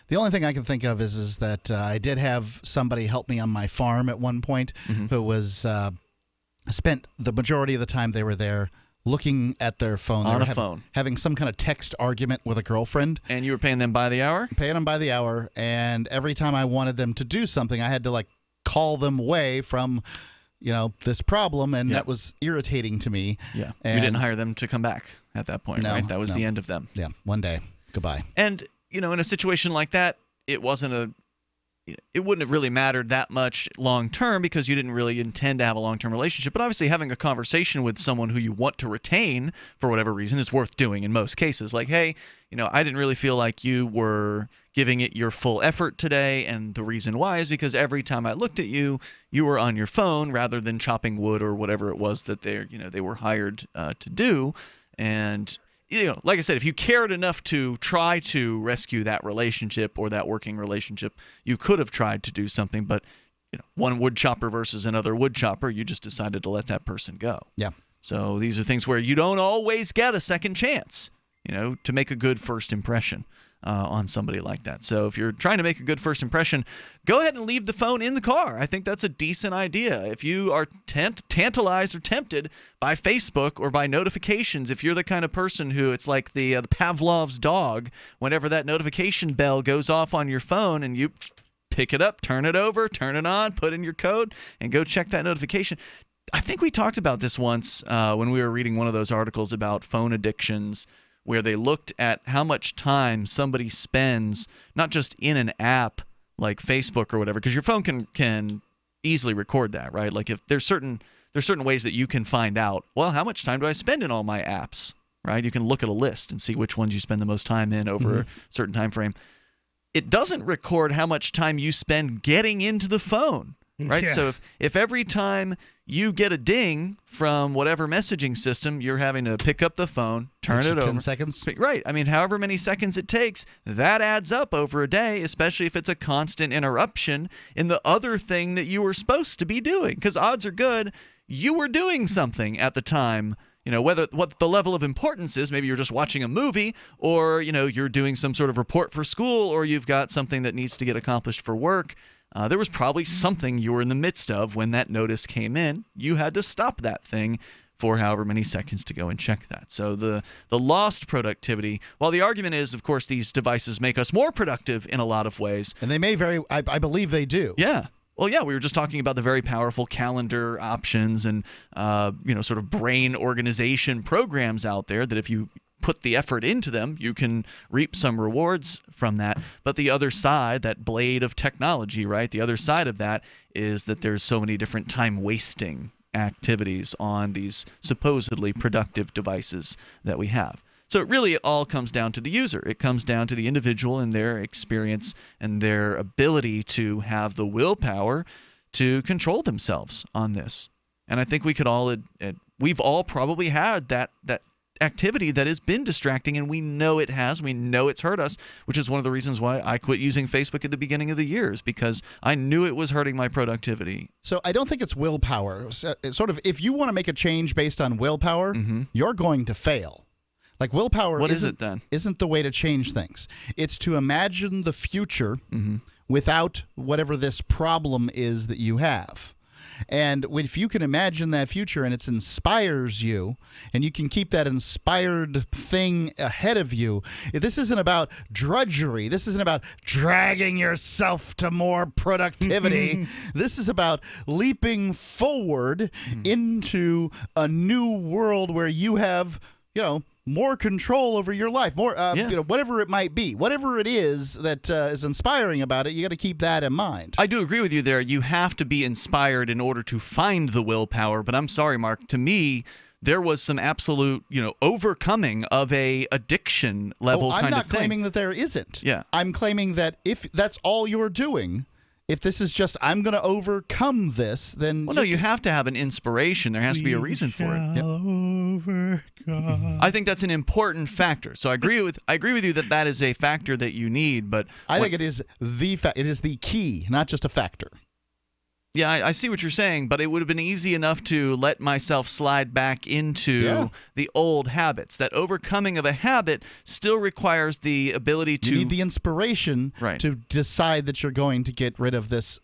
The only thing I can think of is that I did have somebody help me on my farm at one point, who was spent the majority of the time they were there looking at their phone. On a phone. Having some kind of text argument with a girlfriend. And you were paying them by the hour? Paying them by the hour. And every time I wanted them to do something, I had to call them away from this problem, and that was irritating to me. Yeah, and you didn't hire them to come back at that point, No, right? That was no. the end of them. Yeah, one day. Goodbye. And, in a situation like that, it wouldn't have really mattered that much long term because you didn't really intend to have a long-term relationship. But obviously having a conversation with someone who you want to retain for whatever reason is worth doing in most cases. Like, hey, I didn't really feel like you were giving it your full effort today, and the reason why is because every time I looked at you, you were on your phone rather than chopping wood or whatever it was that they were hired to do. And like I said, if you cared enough to try to rescue that relationship or that working relationship, you could have tried to do something. But one wood chopper versus another wood chopper, you just decided to let that person go. Yeah. So these are things where you don't always get a second chance, to make a good first impression on somebody like that. So if you're trying to make a good first impression, go ahead and leave the phone in the car. I think that's a decent idea. If you are tantalized or tempted by Facebook or by notifications, if you're the kind of person who it's like the Pavlov's dog, whenever that notification bell goes off on your phone and you pick it up, turn it over, turn it on, put in your code, and go check that notification. I think we talked about this once when we were reading one of those articles about phone addictions, where they looked at how much time somebody spends, not just in an app like Facebook or whatever, because your phone can easily record that, right? Like if there's certain ways that you can find out, well, how much time do I spend in all my apps, right? You can look at a list and see which ones you spend the most time in over a certain time frame. It doesn't record how much time you spend getting into the phone, right? Yeah. So if every time you get a ding from whatever messaging system, you're having to pick up the phone, turn it over. 10 seconds? Right. I mean, however many seconds it takes, that adds up over a day, especially if it's a constant interruption in the other thing that you were supposed to be doing. Because odds are good you were doing something at the time. Whether what the level of importance is, maybe you're just watching a movie, or, you're doing some sort of report for school, or you've got something that needs to get accomplished for work. There was probably something you were in the midst of when that notice came in. You had to stop that thing for however many seconds to go and check that. So the lost productivity, while the argument is, of course, these devices make us more productive in a lot of ways. And they may I believe they do. Yeah. Well, yeah, we were just talking about the very powerful calendar options and, sort of brain organization programs out there that if you put the effort into them, you can reap some rewards from that. But the other side, that blade of technology, right, the other side of that is that there's so many different time-wasting activities on these supposedly productive devices that we have. So it all comes down to the user. It comes down to the individual and their experience and their ability to have the willpower to control themselves on this. And I think we could all we've all probably had that activity that has been distracting, and we know it has. We know it's hurt us, which is one of the reasons why I quit using Facebook at the beginning of the year, is because I knew it was hurting my productivity. So I don't think it's willpower. Sort of, if you want to make a change based on willpower, you're going to fail. Like willpower What is it then? Isn't the way to change things. It's to imagine the future without whatever this problem is that you have. And if you can imagine that future and it inspires you, and you can keep that inspired thing ahead of you, this isn't about drudgery. This isn't about dragging yourself to more productivity. This is about leaping forward into a new world where you have, more control over your life, more, whatever it might be, whatever it is that is inspiring about it. You got to keep that in mind. I do agree with you there. You have to be inspired in order to find the willpower. But I'm sorry, Mark. To me, there was some absolute, overcoming of a addiction level kind of thing. I'm not claiming that there isn't. Yeah. I'm claiming that if that's all you're doing, if this is just, I'm going to overcome this, then... Well, no, you have to have an inspiration. There has to be a reason for it. Overcome. I think that's an important factor. So I agree with you that is a factor that you need, but... I think it is the key, not just a factor. Yeah, I see what you're saying, but it would have been easy enough to let myself slide back into the old habits. That overcoming of a habit still requires the ability to... You need the inspiration to decide that you're going to get rid of this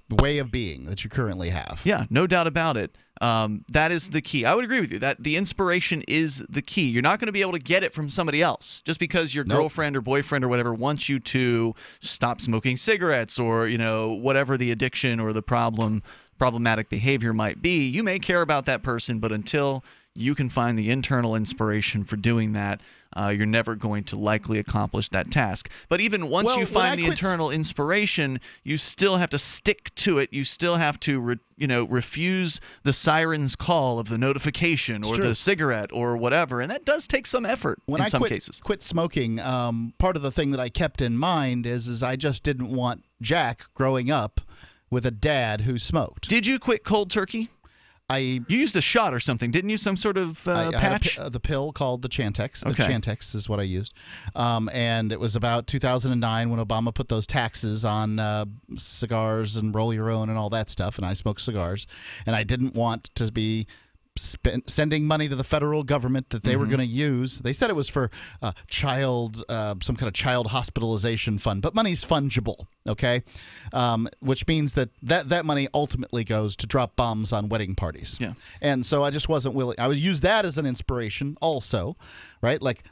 way of being that you currently have. Yeah, no doubt about it. That is the key. I would agree with you that the inspiration is the key. You're not going to be able to get it from somebody else just because your girlfriend or boyfriend or whatever wants you to stop smoking cigarettes or, whatever the addiction or the problematic behavior might be. You may care about that person, but until you can find the internal inspiration for doing that, you're never going to likely accomplish that task. But even once you find the internal inspiration, you still have to stick to it. You still have to, refuse the siren's call of the notification or the cigarette or whatever, and that does take some effort in some cases. Quit smoking, part of the thing that I kept in mind is I just didn't want Jack growing up with a dad who smoked. Did you quit cold turkey? You used a shot or something, didn't you? Some sort of patch? The pill called the Chantix. Okay. The Chantix is what I used. And it was about 2009 when Obama put those taxes on cigars and roll your own and all that stuff, and I smoked cigars. And I didn't want to be sending money to the federal government that they were going to use. They said it was for some kind of child hospitalization fund, but money's fungible, okay? Which means that money ultimately goes to drop bombs on wedding parties. Yeah. And so I just wasn't willing. I would use that as an inspiration also, right? Like,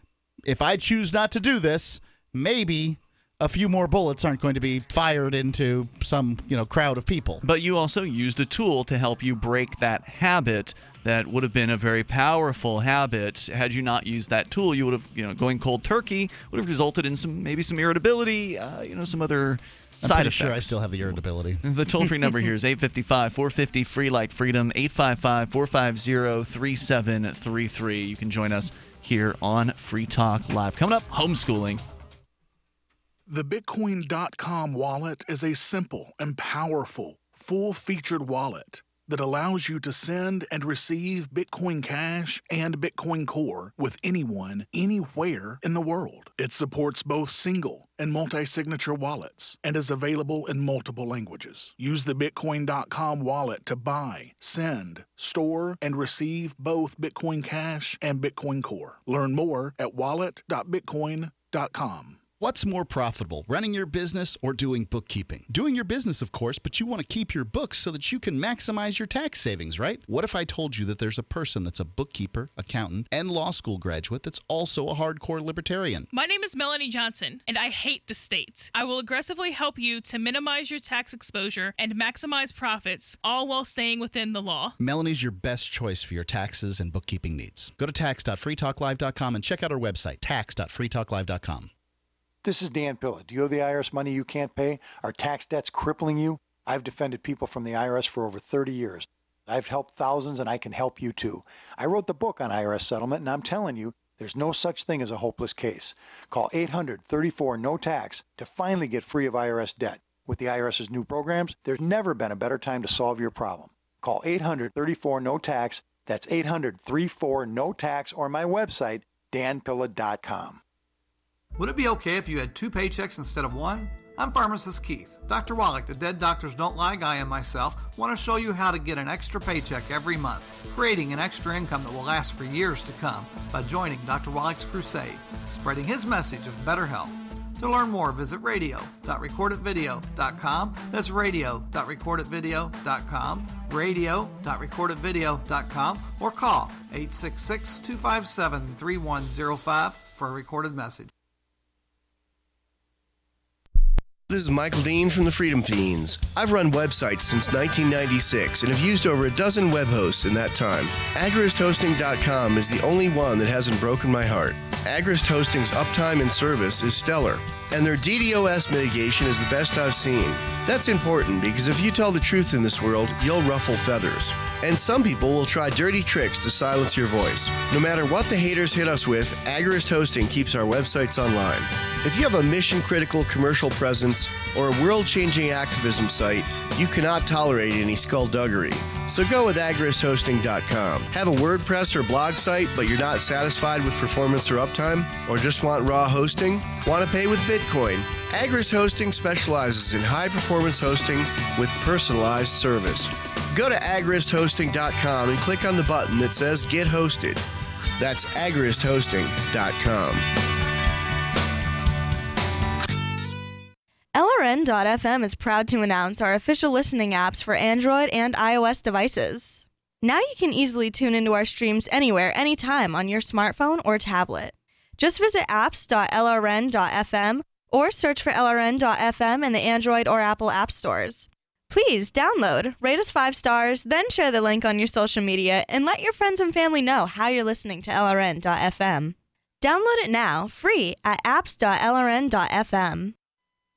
if I choose not to do this, maybe a few more bullets aren't going to be fired into some, crowd of people. But you also used a tool to help you break that habit that would have been a very powerful habit. Had you not used that tool, you would have, going cold turkey would have resulted in some irritability, some other side effects. Sure I still have the irritability. The toll-free number here is 855-450 free like freedom, 855-450-3733. You can join us here on Free Talk Live. Coming up, homeschooling. The Bitcoin.com wallet is a simple and powerful, full-featured wallet that allows you to send and receive Bitcoin Cash and Bitcoin Core with anyone, anywhere in the world. It supports both single and multi-signature wallets and is available in multiple languages. Use the Bitcoin.com wallet to buy, send, store, and receive both Bitcoin Cash and Bitcoin Core. Learn more at wallet.bitcoin.com. What's more profitable, running your business or doing bookkeeping? Doing your business, of course, but you want to keep your books so that you can maximize your tax savings, right? What if I told you that there's a person that's a bookkeeper, accountant, and law school graduate that's also a hardcore libertarian? My name is Melanie Johnson, and I hate the state. I will aggressively help you to minimize your tax exposure and maximize profits, all while staying within the law. Melanie's your best choice for your taxes and bookkeeping needs. Go to tax.freetalklive.com and check out our website, tax.freetalklive.com. This is Dan Pilla. Do you owe the IRS money you can't pay? Are tax debts crippling you? I've defended people from the IRS for over 30 years. I've helped thousands, and I can help you too. I wrote the book on IRS settlement, and I'm telling you, there's no such thing as a hopeless case. Call 800-34-NO-TAX to finally get free of IRS debt. With the IRS's new programs, there's never been a better time to solve your problem. Call 800-34-NO-TAX. That's 800-34-NO-TAX, or my website, danpilla.com. Would it be okay if you had 2 paychecks instead of 1? I'm pharmacist Keith. Dr. Wallach, the Dead Doctors Don't Lie guy, and myself want to show you how to get an extra paycheck every month, creating an extra income that will last for years to come by joining Dr. Wallach's crusade, spreading his message of better health. To learn more, visit radio.recordedvideo.com. That's radio.recordedvideo.com, radio.recordedvideo.com, or call 866-257-3105 for a recorded message. This is Michael Dean from the Freedom Fiends. I've run websites since 1996 and have used over a dozen web hosts in that time. AgristHosting.com is the only one that hasn't broken my heart. Agrist Hosting's uptime and service is stellar, and their DDoS mitigation is the best I've seen. That's important because if you tell the truth in this world, you'll ruffle feathers. And some people will try dirty tricks to silence your voice. No matter what the haters hit us with, Agrist Hosting keeps our websites online. If you have a mission-critical commercial presence or a world-changing activism site, you cannot tolerate any skullduggery. So go with agristhosting.com. Have a WordPress or blog site, but you're not satisfied with performance or uptime? Or just want raw hosting? Want to pay with Bitcoin? Agrist Hosting specializes in high-performance hosting with personalized service. Go to agristhosting.com and click on the button that says Get Hosted. That's agristhosting.com. LRN.FM is proud to announce our official listening apps for Android and iOS devices. Now you can easily tune into our streams anywhere, anytime on your smartphone or tablet. Just visit apps.lrn.fm or search for lrn.fm in the Android or Apple app stores. Please download, rate us 5 stars, then share the link on your social media and let your friends and family know how you're listening to lrn.fm. Download it now, free at apps.lrn.fm.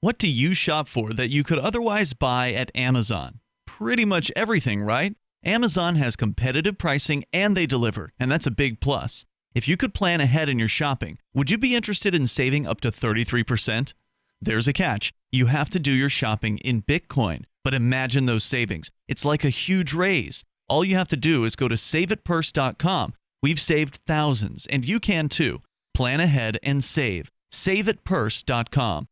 What do you shop for that you could otherwise buy at Amazon? Pretty much everything, right? Amazon has competitive pricing and they deliver, and that's a big plus. If you could plan ahead in your shopping, would you be interested in saving up to 33%? There's a catch. You have to do your shopping in Bitcoin. But imagine those savings. It's like a huge raise. All you have to do is go to saveitpurse.com. We've saved thousands, and you can too. Plan ahead and save. Saveitpurse.com.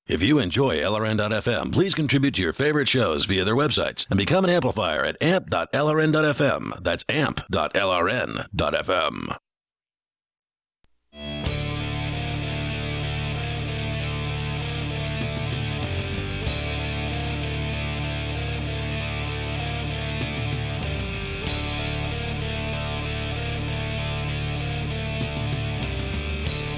If you enjoy LRN.FM, please contribute to your favorite shows via their websites and become an amplifier at amp.lrn.fm. That's amp.lrn.fm.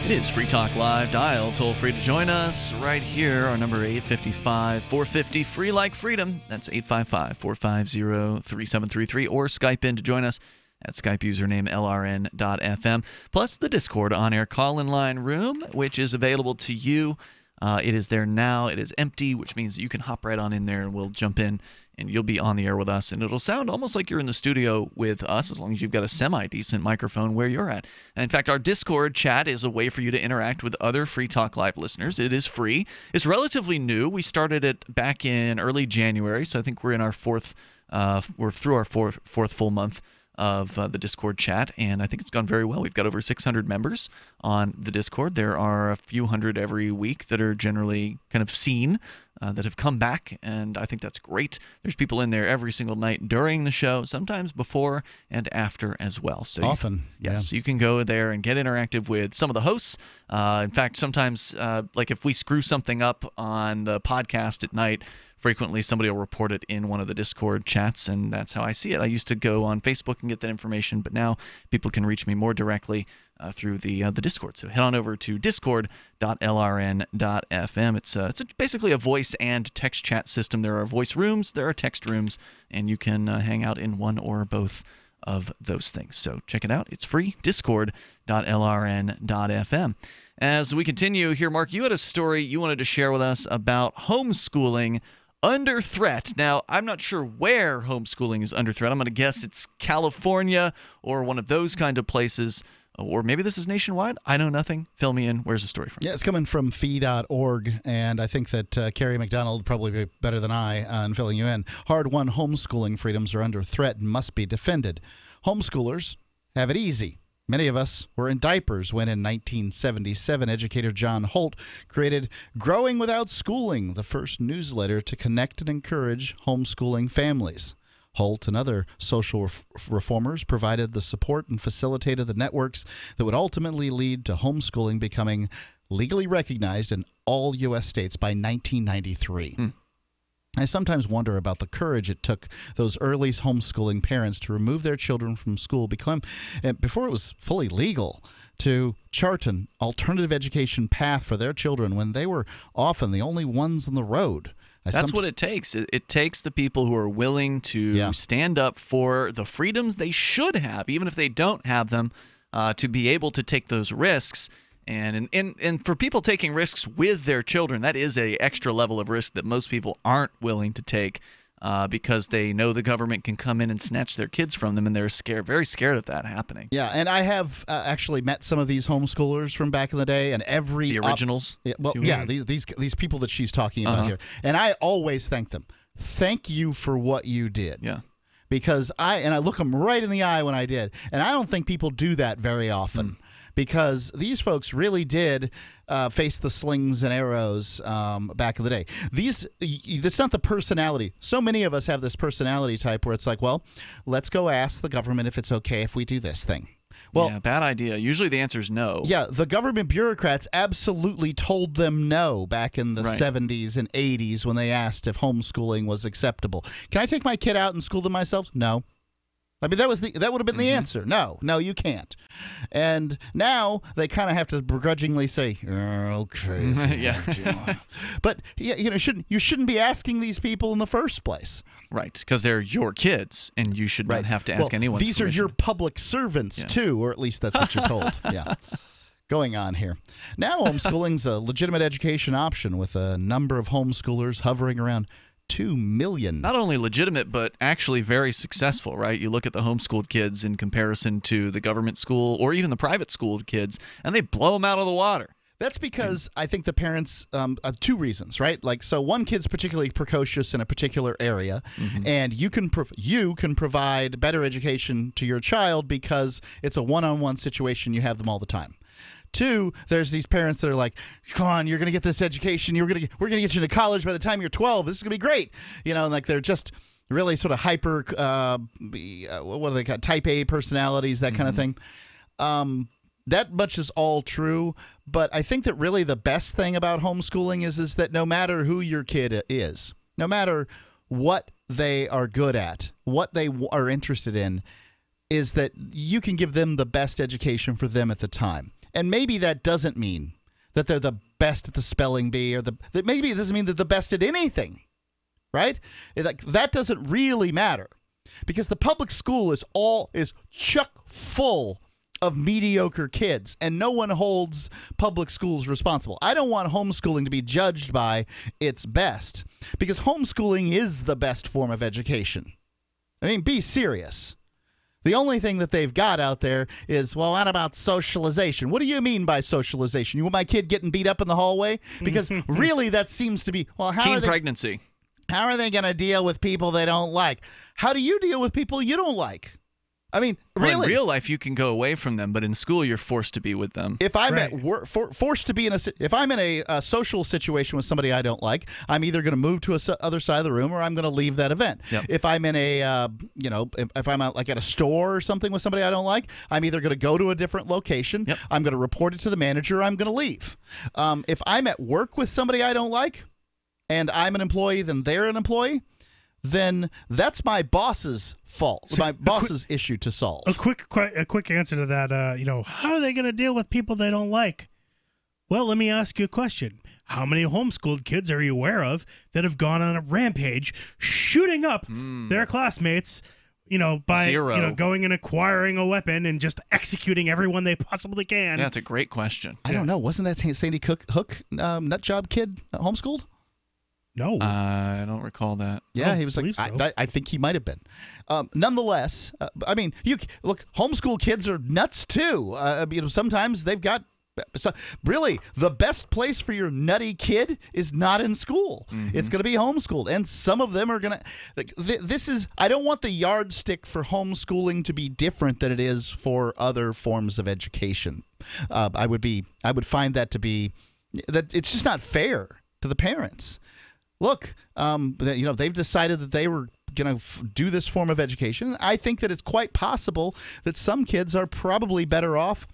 It is Free Talk Live. Dial toll free to join us right here. Our number 855-450 free like freedom. That's 855-450-3733, or Skype in to join us at Skype username lrn.fm. Plus the Discord on-air call-in line room, which is available to you. It is there now. It is empty, which means you can hop right on in there and we'll jump in and you'll be on the air with us. And it'll sound almost like you're in the studio with us as long as you've got a semi-decent microphone where you're at. And in fact, our Discord chat is a way for you to interact with other Free Talk Live listeners. It is free. It's relatively new. We started it back in early January, so I think we're in our fourth full month of the Discord chat, and I think it's gone very well. We've got over 600 members on the Discord. There are a few hundred every week that are generally kind of seen, that have come back, and I think that's great. There's people in there every single night during the show, sometimes before and after as well. So often. So you can go there and get interactive with some of the hosts. In fact, sometimes, like if we screw something up on the podcast at night, frequently somebody will report it in one of the Discord chats, and that's how I see it. I used to go on Facebook and get that information, but now people can reach me more directly through the Discord. So head on over to discord.lrn.fm. It's basically a voice and text chat system. There are voice rooms, there are text rooms, and you can hang out in one or both of those things. So check it out. It's free. discord.lrn.fm. As we continue here, Mark, you had a story you wanted to share with us about homeschooling under threat. Now, I'm not sure where homeschooling is under threat. I'm going to guess it's California or one of those kind of places. Or maybe this is nationwide. I know nothing. Fill me in. Where's the story from? Yeah, it's coming from fee.org, and I think that Carrie McDonald would probably be better than I in filling you in. Hard-won homeschooling freedoms are under threat and must be defended. Homeschoolers have it easy. Many of us were in diapers when, in 1977, educator John Holt created Growing Without Schooling, the first newsletter to connect and encourage homeschooling families. Holt and other social reformers provided the support and facilitated the networks that would ultimately lead to homeschooling becoming legally recognized in all U.S. states by 1993. I sometimes wonder about the courage it took those early homeschooling parents to remove their children from school before it was fully legal, to chart an alternative education path for their children when they were often the only ones on the road. That's what it takes. It takes the people who are willing to stand up for the freedoms they should have, even if they don't have them, to be able to take those risks. And for people taking risks with their children, that is a extra level of risk that most people aren't willing to take because they know the government can come in and snatch their kids from them, and they're very scared of that happening. Yeah, and I have actually met some of these homeschoolers from back in the day, and the originals. These people that she's talking about here, and I always thank them. Thank you for what you did. Yeah. Because I look them right in the eye when I did, and I don't think people do that very often. Because these folks really did face the slings and arrows back in the day. It's not the personality. So many of us have this personality type where it's like, well, let's go ask the government if it's okay if we do this thing. Well, yeah, bad idea. Usually the answer is no. Yeah, the government bureaucrats absolutely told them no back in the 70s and 80s when they asked if homeschooling was acceptable. Can I take my kid out and school them myself? No. I mean, that would have been the answer. No, you can't. And now they kind of have to begrudgingly say, okay. Yeah. But you shouldn't be asking these people in the first place. Right, because they're your kids, and you should not have to ask anyone. These permission. are your public servants too, or at least that's what you're told. Yeah. Going on here. Now homeschooling's a legitimate education option with a number of homeschoolers hovering around 2 million. Not only legitimate, but actually very successful, right? You look at the homeschooled kids in comparison to the government school or even the private schooled kids, and they blow them out of the water. That's because I think the parents, two reasons, right? Like, so one kid's particularly precocious in a particular area, and you can provide better education to your child because it's a one-on-one situation. You have them all the time. Two, there's these parents that are like, come on, you're going to get this education. We're going to get you into college by the time you're 12. This is going to be great. Like they're just really sort of hyper, what do they call it? Type A personalities, that kind of thing. That much is all true, but I think that really the best thing about homeschooling is that no matter who your kid is, no matter what they are good at, what they are interested in, is that you can give them the best education for them at the time. And maybe that doesn't mean that they're the best at the spelling bee, or that maybe it doesn't mean they're the best at anything, right? That doesn't really matter, because the public school is chock full of mediocre kids, and no one holds public schools responsible. I don't want homeschooling to be judged by its best, because homeschooling is the best form of education. I mean, be serious. The only thing that they've got out there is, well, what about socialization? What do you mean by socialization? You want my kid getting beat up in the hallway? Because really that seems to be, well, teen pregnancy. How are they going to deal with people they don't like? How do you deal with people you don't like? I mean, really. Well, in real life, you can go away from them, but in school, you're forced to be with them. If I'm at work, forced to be if I'm in a social situation with somebody I don't like, I'm either going to move to the other side of the room, or I'm going to leave that event. Yep. If I'm in a, if I'm out, like at a store or something with somebody I don't like, I'm either going to go to a different location. Yep. I'm going to report it to the manager. Or I'm going to leave. If I'm at work with somebody I don't like, and I'm an employee, then they're an employee, then that's my boss's fault, my boss's issue to solve. A quick answer to that. How are they going to deal with people they don't like? Well, let me ask you a question. How many homeschooled kids are you aware of that have gone on a rampage, shooting up their classmates? By Zero. Going and acquiring a weapon and just executing everyone they possibly can. Yeah, that's a great question. I don't know. Wasn't that Sandy Hook nutjob kid homeschooled? No. I don't recall that. Yeah, he was like, so. I think he might have been. Nonetheless, I mean, look, homeschool kids are nuts too. Sometimes they've got. So really, the best place for your nutty kid is not in school. It's going to be homeschooled, and some of them are going to. I don't want the yardstick for homeschooling to be different than it is for other forms of education. I would find that to be that it's just not fair to the parents. Look, they've decided that they were going to do this form of education. I think that it's quite possible that some kids are probably better off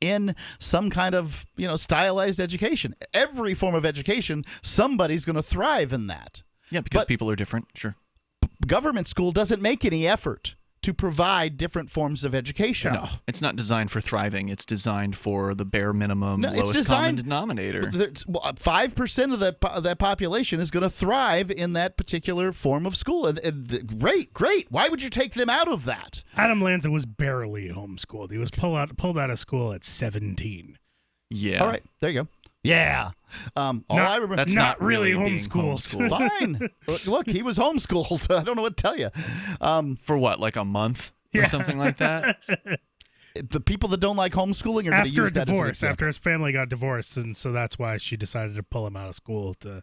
in some kind of, stylized education. Every form of education, somebody's going to thrive in that. Yeah, because people are different, sure. Government school doesn't make any effort to provide different forms of education. No, it's not designed for thriving. It's designed for the bare minimum, lowest common denominator. 5% of that population is going to thrive in that particular form of school. Great. Why would you take them out of that? Adam Lanza was barely homeschooled. He was pulled out of school at 17. Yeah. All right, there you go. Yeah. I remember. That's not really homeschooled. Fine. Look, he was homeschooled. I don't know what to tell you. For what, like a month or something like that? The people that don't like homeschooling are going to use that as an example. After his family got divorced, and so that's why she decided to pull him out of school to,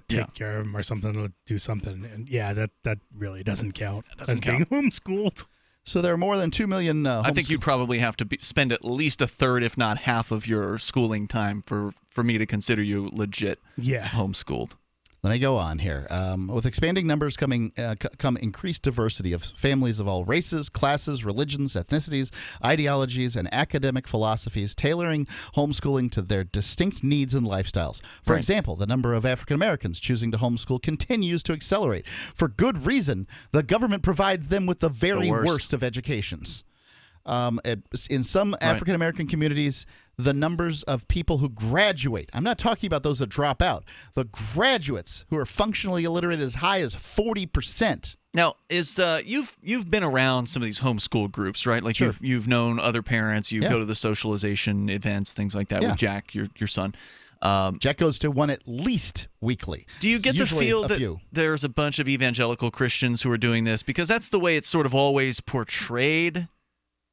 take care of him or something, to do something. And that really doesn't count as being homeschooled. So there are more than 2 million. I think you'd probably have to spend at least a third, if not half, of your schooling time for me to consider you legit homeschooled. Let me go on here. With expanding numbers come increased diversity of families of all races, classes, religions, ethnicities, ideologies, and academic philosophies, tailoring homeschooling to their distinct needs and lifestyles. For example, the number of African Americans choosing to homeschool continues to accelerate. For good reason, the government provides them with the very worst of educations. In some African American communities, the numbers of people who graduate, I'm not talking about those that drop out, the graduates who are functionally illiterate as high as 40%. Now, you've been around some of these homeschool groups, right? Like you've known other parents, you go to the socialization events, things like that with Jack, your son. Jack goes to one at least weekly. Do you get the feel that there's a bunch of evangelical Christians who are doing this? Because that's the way it's sort of always portrayed.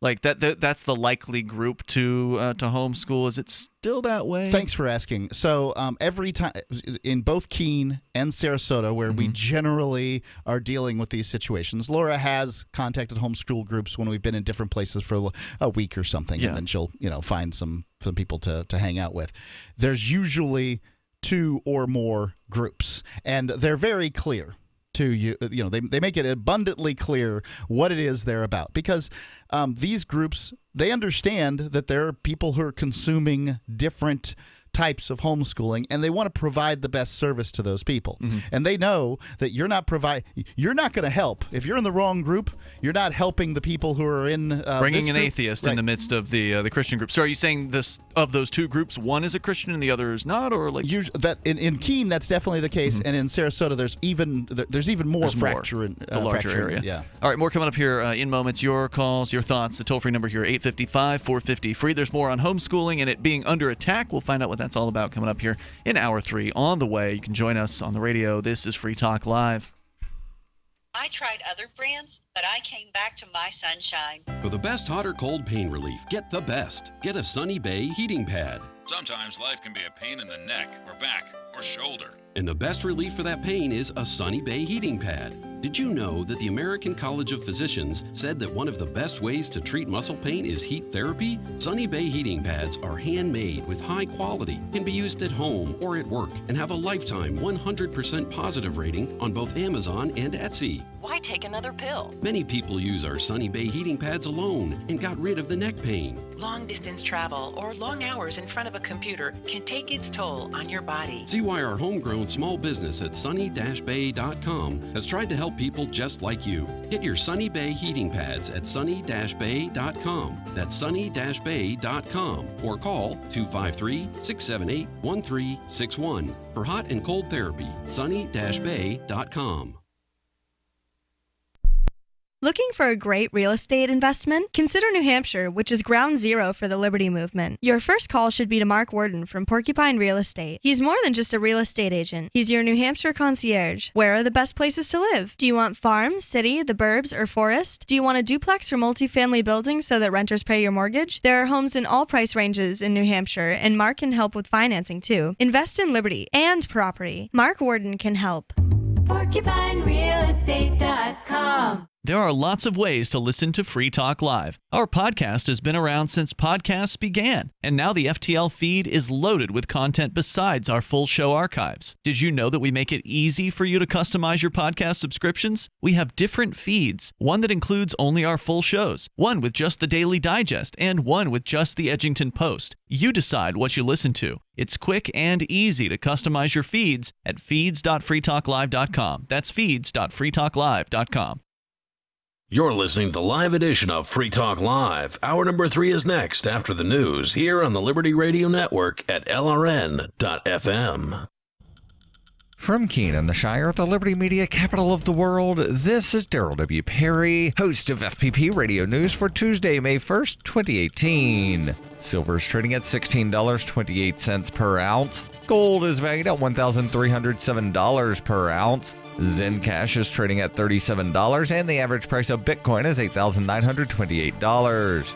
Like that's the likely group to homeschool. Is it still that way? Thanks for asking. So every time in both Keene and Sarasota, where we generally are dealing with these situations, Laura has contacted homeschool groups when we've been in different places for a week or something, and then she'll find some people to hang out with. There's usually 2 or more groups, and they're very clear. They make it abundantly clear what it is they're about, because these groups, they understand that there are people who are consuming different types of homeschooling, and they want to provide the best service to those people. And they know that you're not going to help if you're in the wrong group. You're not helping the people who are in bringing an group. atheist in the midst of the Christian group. So are you saying this of those 2 groups, one is a Christian and the other is not, or like that in Keene that's definitely the case, and in Sarasota there's even more fracture. It's a larger area. Yeah. All right, more coming up here in moments. Your calls, your thoughts. The toll-free number here 855-450-FREE. There's more on homeschooling and it being under attack. We'll find out what that's all about coming up here in Hour 3 on the way. You can join us on the radio. This is Free Talk Live. I tried other brands, but I came back to my Sunshine. For the best hot or cold pain relief, get the best. Get a Sunny Bay heating pad. Sometimes life can be a pain in the neck or back or shoulder. And the best relief for that pain is a Sunny Bay heating pad. Did you know that the American College of Physicians said that one of the best ways to treat muscle pain is heat therapy? Sunny Bay heating pads are handmade with high quality, can be used at home or at work, and have a lifetime 100% positive rating on both Amazon and Etsy. Why take another pill? Many people use our Sunny Bay heating pads alone and got rid of the neck pain. Long distance travel or long hours in front of a computer can take its toll on your body. See why our homegrown small business at sunny-bay.com has tried to help people just like you. Get your Sunny Bay heating pads at sunny-bay.com. That's sunny-bay.com, or call 253-678-1361 for hot and cold therapy. sunny-bay.com. Looking for a great real estate investment? Consider New Hampshire, which is ground zero for the Liberty Movement. Your first call should be to Mark Worden from Porcupine Real Estate. He's more than just a real estate agent. He's your New Hampshire concierge. Where are the best places to live? Do you want farm, city, the burbs, or forest? Do you want a duplex or multifamily building so that renters pay your mortgage? There are homes in all price ranges in New Hampshire, and Mark can help with financing too. Invest in liberty and property. Mark Worden can help. PorcupineRealEstate.com. There are lots of ways to listen to Free Talk Live. Our podcast has been around since podcasts began, and now the FTL feed is loaded with content besides our full show archives. Did you know that we make it easy for you to customize your podcast subscriptions? We have different feeds, one that includes only our full shows, one with just the Daily Digest, and one with just the Edgington Post. You decide what you listen to. It's quick and easy to customize your feeds at feeds.freetalklive.com. That's feeds.freetalklive.com. You're listening to the live edition of Free Talk Live. Hour number 3 is next after the news here on the Liberty Radio Network at LRN.FM. From Keene in the Shire, the Liberty Media capital of the world, this is Daryl W. Perry, host of FPP Radio News for Tuesday, May 1st, 2018. Silver is trading at $16.28 per ounce. Gold is valued at $1,307 per ounce. Zencash is trading at $37, and the average price of Bitcoin is $8,928.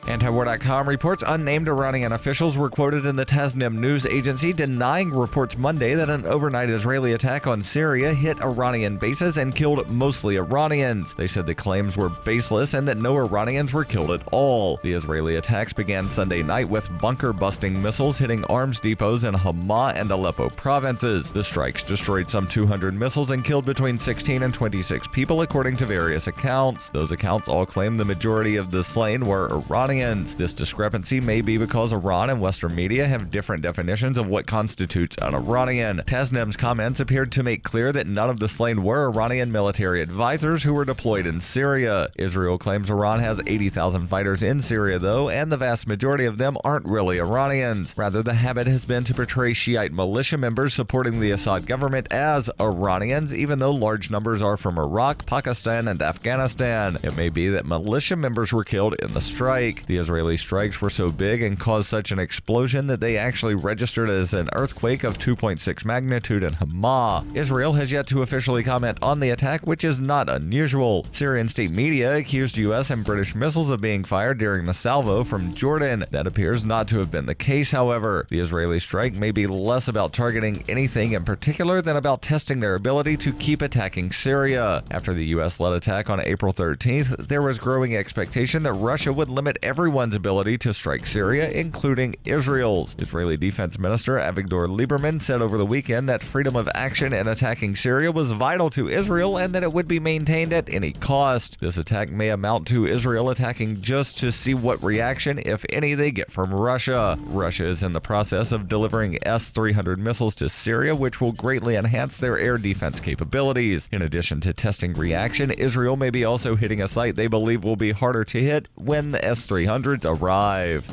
Antiwar.com reports unnamed Iranian officials were quoted in the Tasnim news agency denying reports Monday that an overnight Israeli attack on Syria hit Iranian bases and killed mostly Iranians. They said the claims were baseless and that no Iranians were killed at all. The Israeli attacks began Sunday night with bunker-busting missiles hitting arms depots in Hama and Aleppo provinces. The strikes destroyed some 200 missiles and killed between 16 and 26 people, according to various accounts. Those accounts all claim the majority of the slain were Iranians. This discrepancy may be because Iran and Western media have different definitions of what constitutes an Iranian. Tasnim's comments appeared to make clear that none of the slain were Iranian military advisors who were deployed in Syria. Israel claims Iran has 80,000 fighters in Syria, though, and the vast majority of them aren't really Iranians. Rather, the habit has been to portray Shiite militia members supporting the Assad government as Iranians, even though large numbers are from Iraq, Pakistan, and Afghanistan. It may be that militia members were killed in the strike. The Israeli strikes were so big and caused such an explosion that they actually registered as an earthquake of 2.6 magnitude in Hama. Israel has yet to officially comment on the attack, which is not unusual. Syrian state media accused U.S. and British missiles of being fired during the salvo from Jordan. That appears not to have been the case, however. The Israeli strike may be less about targeting anything in particular than about testing their ability to keep attacking Syria. After the U.S.-led attack on April 13th, there was growing expectation that Russia would limit everyone's ability to strike Syria, including Israel's. Israeli Defense Minister Avigdor Lieberman said over the weekend that freedom of action in attacking Syria was vital to Israel and that it would be maintained at any cost. This attack may amount to Israel attacking just to see what reaction, if any, they get from Russia. Russia is in the process of delivering S-300 missiles to Syria, which will greatly enhance their air defense capabilities. In addition to testing reaction, Israel may be also hitting a site they believe will be harder to hit when the S-300s arrive.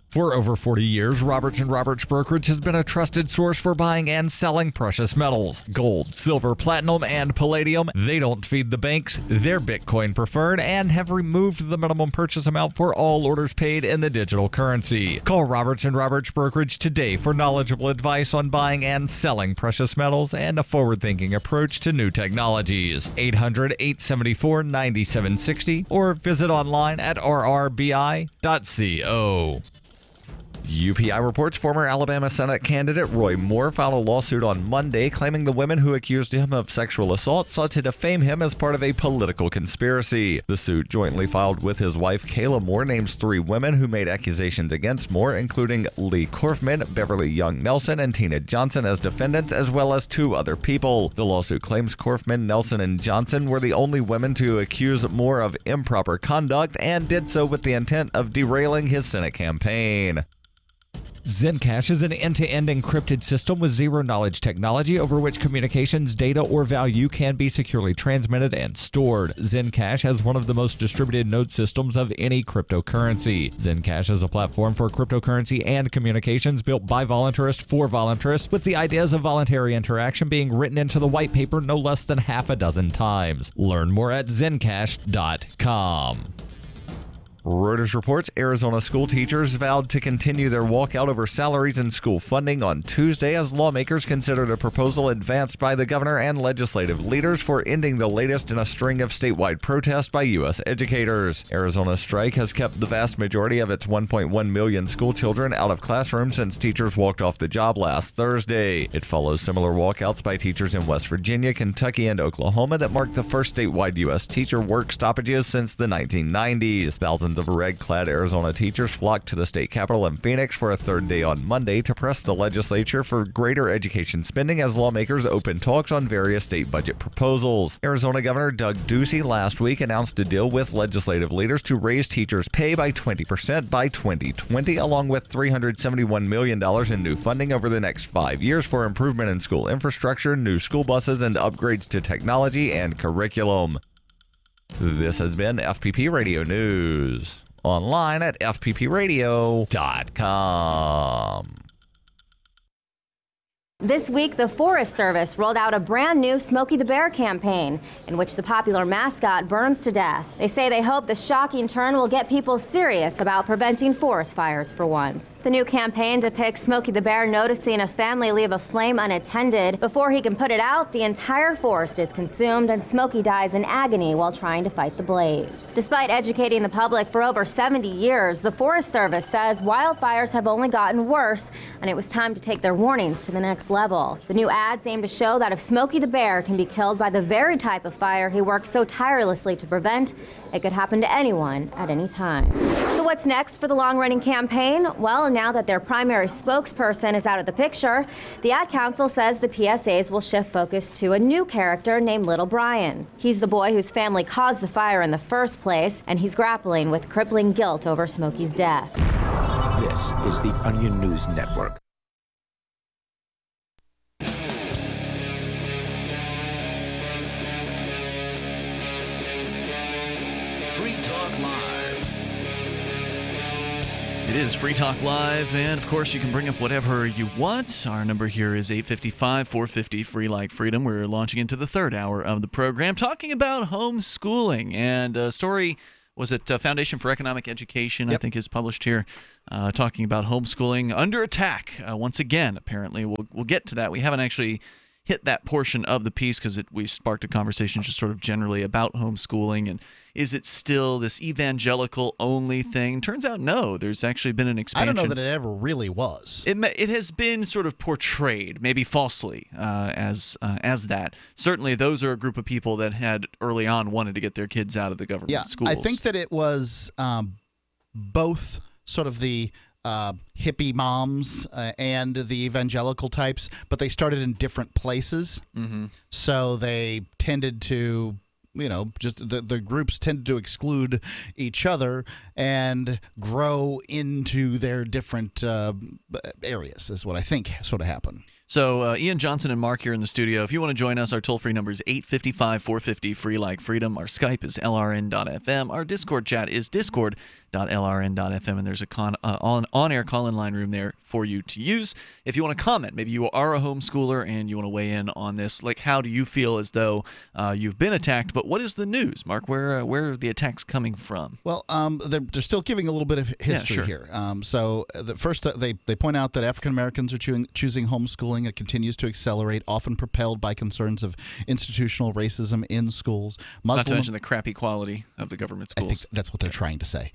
For over 40 years, Roberts & Roberts Brokerage has been a trusted source for buying and selling precious metals. Gold, silver, platinum, and palladium. They don't feed the banks. They're Bitcoin preferred and have removed the minimum purchase amount for all orders paid in the digital currency. Call Roberts & Roberts Brokerage today for knowledgeable advice on buying and selling precious metals and a forward-thinking approach to new technologies. 800-874-9760 or visit online at rrbi.co. UPI reports former Alabama Senate candidate Roy Moore filed a lawsuit on Monday claiming the women who accused him of sexual assault sought to defame him as part of a political conspiracy. The suit, jointly filed with his wife Kayla Moore, names 3 women who made accusations against Moore, including Lee Korfman, Beverly Young Nelson, and Tina Johnson as defendants, as well as 2 other people. The lawsuit claims Korfman, Nelson, and Johnson were the only women to accuse Moore of improper conduct and did so with the intent of derailing his Senate campaign. Zencash is an end-to-end encrypted system with zero-knowledge technology over which communications, data, or value can be securely transmitted and stored. Zencash has one of the most distributed node systems of any cryptocurrency. Zencash is a platform for cryptocurrency and communications built by voluntarists for voluntarists, with the ideas of voluntary interaction being written into the white paper no less than half a dozen times. Learn more at zencash.com. Reuters reports Arizona school teachers vowed to continue their walkout over salaries and school funding on Tuesday as lawmakers considered a proposal advanced by the governor and legislative leaders for ending the latest in a string of statewide protests by U.S. educators. Arizona's strike has kept the vast majority of its 1.1 million school children out of classrooms since teachers walked off the job last Thursday. It follows similar walkouts by teachers in West Virginia, Kentucky, and Oklahoma that marked the first statewide U.S. teacher work stoppages since the 1990s. Thousands of red-clad Arizona teachers flocked to the state capitol in Phoenix for a third day on Monday to press the legislature for greater education spending as lawmakers opened talks on various state budget proposals. Arizona Governor Doug Ducey last week announced a deal with legislative leaders to raise teachers' pay by 20% by 2020, along with $371 million in new funding over the next 5 years for improvement in school infrastructure, new school buses, and upgrades to technology and curriculum. This has been FPP Radio News. Online at fppradio.com. This week, the Forest Service rolled out a brand new Smokey the Bear campaign in which the popular mascot burns to death. They say they hope the shocking turn will get people serious about preventing forest fires for once. The new campaign depicts Smokey the Bear noticing a family leave a flame unattended. Before he can put it out, the entire forest is consumed and Smokey dies in agony while trying to fight the blaze. Despite educating the public for over 70 years, the Forest Service says wildfires have only gotten worse and it was time to take their warnings to the next level. The new ads aim to show that if Smokey the Bear can be killed by the very type of fire he works so tirelessly to prevent, it could happen to anyone at any time. So what's next for the long-running campaign? Well, now that their primary spokesperson is out of the picture, the Ad Council says the PSAs will shift focus to a new character named Little Brian. He's the boy whose family caused the fire in the first place, and he's grappling with crippling guilt over Smokey's death. This is the Onion News Network. Free Talk Live. It is Free Talk Live, and of course you can bring up whatever you want. Our number here is 855-450 Free Like Freedom. We're launching into the third hour of the program, talking about homeschooling. And a story, was it Foundation for Economic Education, I think, is published here, talking about homeschooling under attack once again, apparently. We'll get to that. We haven't actually hit that portion of the piece because we sparked a conversation just sort of generally about homeschooling and is it still this evangelical-only thing? Turns out, no. There's actually been an expansion. I don't know that it ever really was. It has been sort of portrayed, maybe falsely, as that. Certainly, those are a group of people that had early on wanted to get their kids out of the government schools. I think that it was both sort of the hippie moms and the evangelical types, but they started in different places. Mm-hmm. So they tended to, just the groups tended to exclude each other and grow into their different areas, is what I think sort of happened. So Ian Johnson and Mark here in the studio. If you want to join us, our toll-free number is 855-450 Free Like Freedom. Our Skype is lrn.fm. Our Discord chat is discord.lrn.fm, and there's a on-air call-in line room there for you to use. If you want to comment, maybe you are a homeschooler and you want to weigh in on this. Like, how do you feel as though you've been attacked? But what is the news, Mark? Where are the attacks coming from? Well, they're still giving a little bit of history here. So first, they point out that African Americans are choosing homeschooling. It continues to accelerate, often propelled by concerns of institutional racism in schools. Not to mention the crappy quality of the government schools. I think that's what they're trying to say.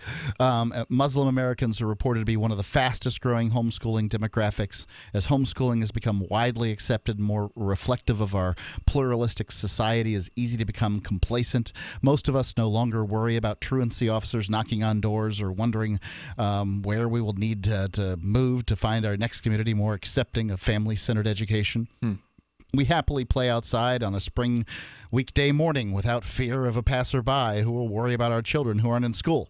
Muslim Americans are reported to be one of the fastest growing homeschooling demographics, as homeschooling has become widely accepted and more reflective of our pluralistic society. Is easy to become complacent. Most of us no longer worry about truancy officers knocking on doors or wondering where we will need to move to find our next community more accepting of family-centered education. We happily play outside on a spring weekday morning without fear of a passerby who will worry about our children who aren't in school.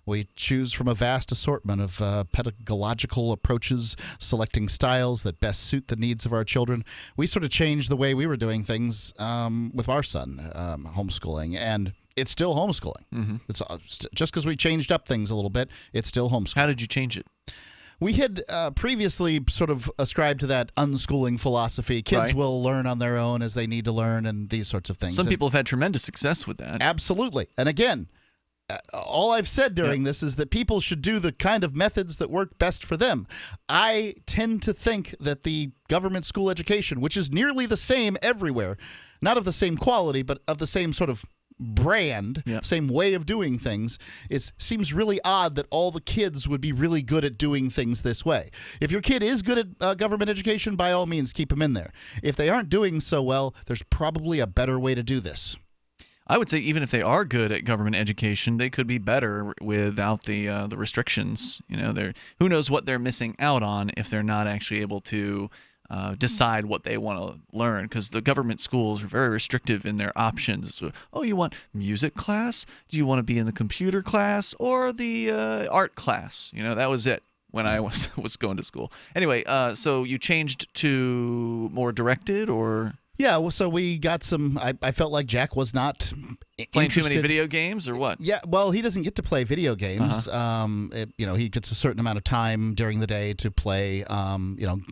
We choose from a vast assortment of pedagogical approaches, selecting styles that best suit the needs of our children. We sort of changed the way we were doing things with our son, homeschooling, and it's still homeschooling. Mm-hmm. It's just because we changed up things a little bit, it's still homeschooling. How did you change it? We had previously sort of ascribed to that unschooling philosophy. Kids will learn on their own as they need to learn and these sorts of things. Some people have had tremendous success with that. Absolutely. And again, all I've said during this is that people should do the kind of methods that work best for them. I tend to think that the government school education, which is nearly the same everywhere, not of the same quality, but of the same sort of brand, same way of doing things, it seems really odd that all the kids would be really good at doing things this way. If your kid is good at government education, by all means, keep them in there. If they aren't doing so well, there's probably a better way to do this. I would say even if they are good at government education, they could be better without the restrictions. Who knows what they're missing out on if they're not actually able to decide what they want to learn, because the government schools are very restrictive in their options. So, you want music class? Do you want to be in the computer class or the art class? That was it when I was going to school. Anyway, so you changed to more directed, or? Yeah, well, so we got some. I felt like Jack was not Playing too many video games or what? Yeah, well, he doesn't get to play video games. He gets a certain amount of time during the day to play,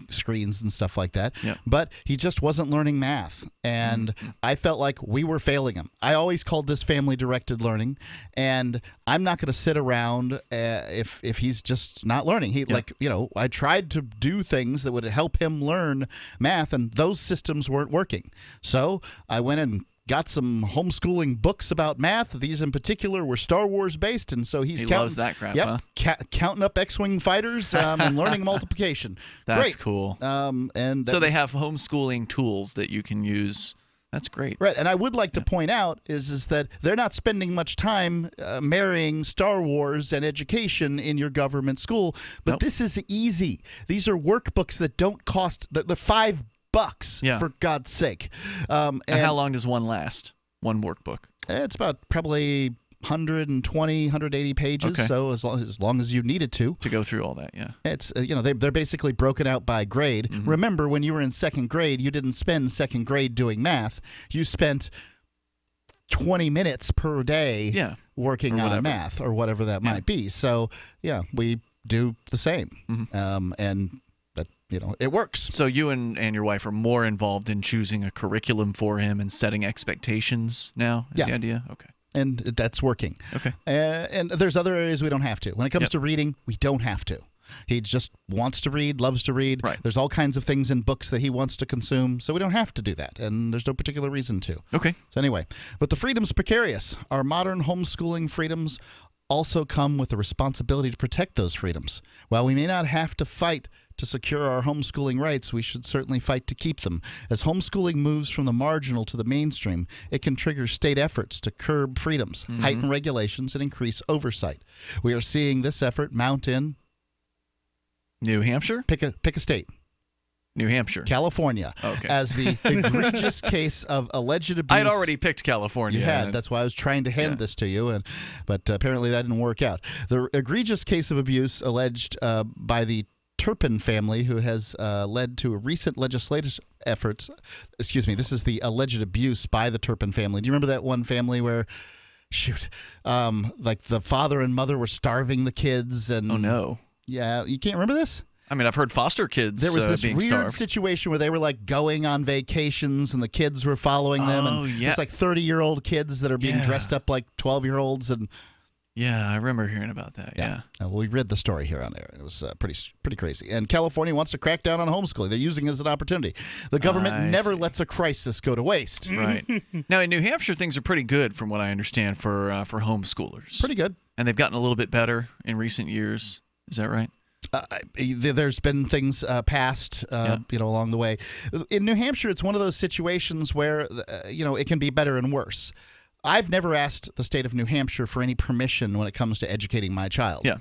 screens and stuff like that. Yeah. But he just wasn't learning math, and I felt like we were failing him. I always called this family-directed learning, and I'm not going to sit around if he's just not learning. I tried to do things that would help him learn math, and those systems weren't working. So I went and got some homeschooling books about math. These in particular were Star Wars based, and so he loves that crap, huh? Counting up X-Wing fighters and learning multiplication. That's Great. cool. So they have homeschooling tools that you can use. That's great. Right, and I would like to point out is that they're not spending much time marrying Star Wars and education in your government school, but this is easy. These are workbooks that don't cost the $5, for God's sake. And how long does one last? One workbook? It's about probably 120, 180 pages. Okay. So as long as you needed to go through all that, yeah. It's they're basically broken out by grade. Mm-hmm. Remember, when you were in second grade, you didn't spend second grade doing math. You spent 20 minutes per day working on math or whatever that might be. So yeah, we do the same, and that it works. So you and your wife are more involved in choosing a curriculum for him and setting expectations now. Is the idea? Okay. And that's working. Okay. And there's other areas we don't have to. When it comes to reading, we don't have to. He just wants to read, loves to read. Right. There's all kinds of things in books that he wants to consume, so we don't have to do that, and there's no particular reason to. Okay. So anyway, but the freedom's precarious. Our modern homeschooling freedoms also come with the responsibility to protect those freedoms. While we may not have to fight to secure our homeschooling rights, we should certainly fight to keep them. As homeschooling moves from the marginal to the mainstream, it can trigger state efforts to curb freedoms, heighten regulations, and increase oversight. We are seeing this effort mount in New Hampshire? Pick a state. New Hampshire. California. Okay. As the egregious case of alleged abuse. I had already picked California. You had. That's why I was trying to hand this to you, but apparently that didn't work out. The egregious case of abuse alleged by the Turpin family, who has led to a recent legislative efforts. Excuse me, this is the alleged abuse by the Turpin family. Do you remember that one family where, like the father and mother were starving the kids? And oh no. Yeah, you can't remember this? I mean, I've heard foster kids there was this being weird starved. situation where they were like going on vacations and the kids were following them. And it's like 30-year-old kids that are being dressed up like 12-year-olds. And yeah, I remember hearing about that. Yeah. Well, we read the story here on air. It was pretty crazy. And California wants to crack down on homeschooling. They're using it as an opportunity. The government never lets a crisis go to waste. Right. Now, in New Hampshire, things are pretty good from what I understand for homeschoolers. Pretty good. And they've gotten a little bit better in recent years. Is that right? There's been things passed, along the way. In New Hampshire, it's one of those situations where, it can be better and worse. I've never asked the state of New Hampshire for any permission when it comes to educating my child. Yeah.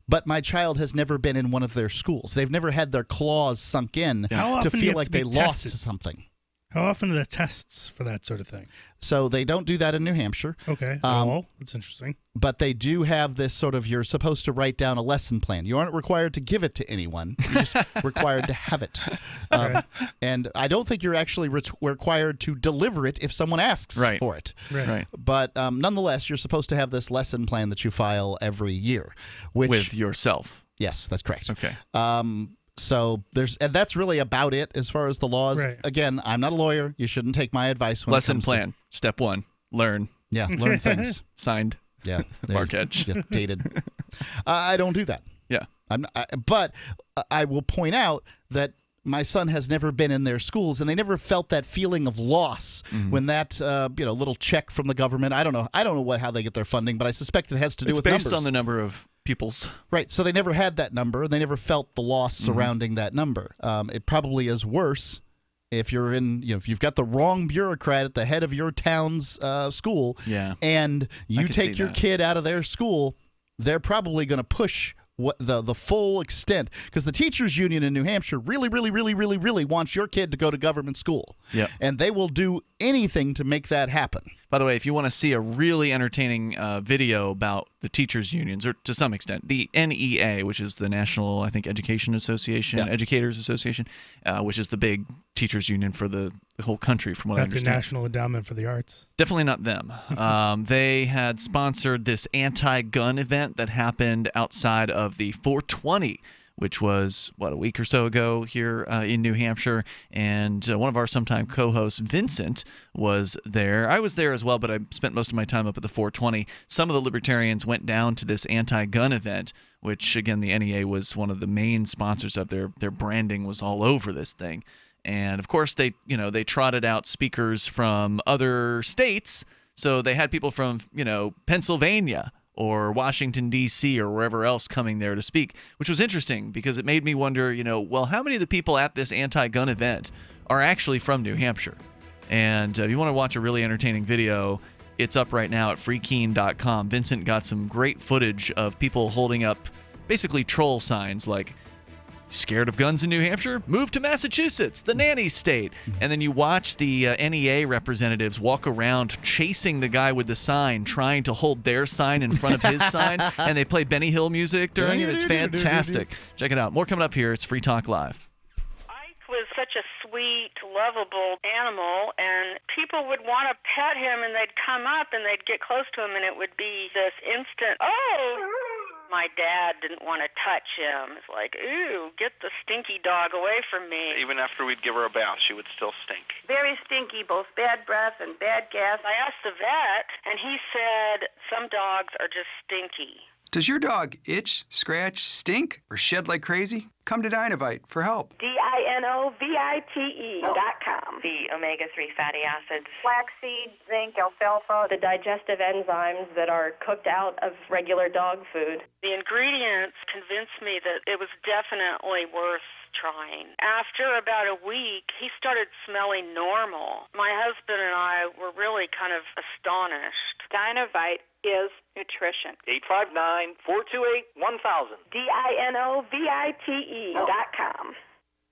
But my child has never been in one of their schools. They've never had their claws sunk in to feel like they lost something. How often are the tests for that sort of thing? So they don't do that in New Hampshire. Okay. That's interesting. But they do have this sort of, you're supposed to write down a lesson plan. You aren't required to give it to anyone. You're just required to have it. And I don't think you're actually required to deliver it if someone asks for it. Right. But nonetheless, you're supposed to have this lesson plan that you file every year. With yourself. Yes, that's correct. Okay. So and that's really about it as far as the laws. Right. Again, I'm not a lawyer. You shouldn't take my advice. When Lesson it comes plan. Step 1. Learn. Yeah, learn things. Signed. Yeah. Mark Edge. Yeah, dated. I don't do that. Yeah. But I will point out that my son has never been in their schools, and they never felt that feeling of loss when that little check from the government. I don't know how they get their funding, but I suspect it has to do with numbers. It's based on the number of pupils. Right. So they never had that number. They never felt the loss surrounding that number. It probably is worse if you're if you've got the wrong bureaucrat at the head of your town's school, and you take your kid out of their school, they're probably going to push the full extent, because the teachers union in New Hampshire really wants your kid to go to government school. Yep. And they will do anything to make that happen. By the way, if you want to see a really entertaining video about the teachers unions, or to some extent the NEA, which is the National Education Association, Educators Association, which is the big teachers union for the whole country, from what I That's the understand. National Endowment for the Arts. Definitely not them. They had sponsored this anti-gun event that happened outside of the 420, which was, a week or so ago here in New Hampshire. And one of our sometime co-hosts, Vincent, was there. I was there as well, but I spent most of my time up at the 420. Some of the libertarians went down to this anti-gun event, which, again, the NEA was one of the main sponsors of. Their branding was all over this thing. And, of course, they trotted out speakers from other states. So they had people from, Pennsylvania or Washington, D.C., or wherever else coming there to speak, which was interesting because it made me wonder, how many of the people at this anti-gun event are actually from New Hampshire? And if you want to watch a really entertaining video, it's up right now at freekeen.com. Vincent got some great footage of people holding up basically troll signs like, scared of guns in New Hampshire? Move to Massachusetts, the nanny state. And then you watch the NEA representatives walk around chasing the guy with the sign, trying to hold their sign in front of his sign, and they play Benny Hill music during it. It's fantastic. Check it out. More coming up here. It's Free Talk Live. Was such a sweet, lovable animal, and people would want to pet him, and they'd come up and they'd get close to him, and it would be this instant, oh! My dad didn't want to touch him. It's like, ooh, get the stinky dog away from me. Even after we'd give her a bath, she would still stink. Very stinky, both bad breath and bad gas. I asked the vet, and he said some dogs are just stinky. Does your dog itch, scratch, stink, or shed like crazy? Come to Dinovite for help. DINOVITE.com. The omega-3 fatty acids. Flaxseed, zinc, alfalfa, the digestive enzymes that are cooked out of regular dog food. The ingredients convinced me that it was definitely worth trying. After about a week, he started smelling normal. My husband and I were really kind of astonished. Dinovite is nutrition. 859-428-1000. DINOVITE.com.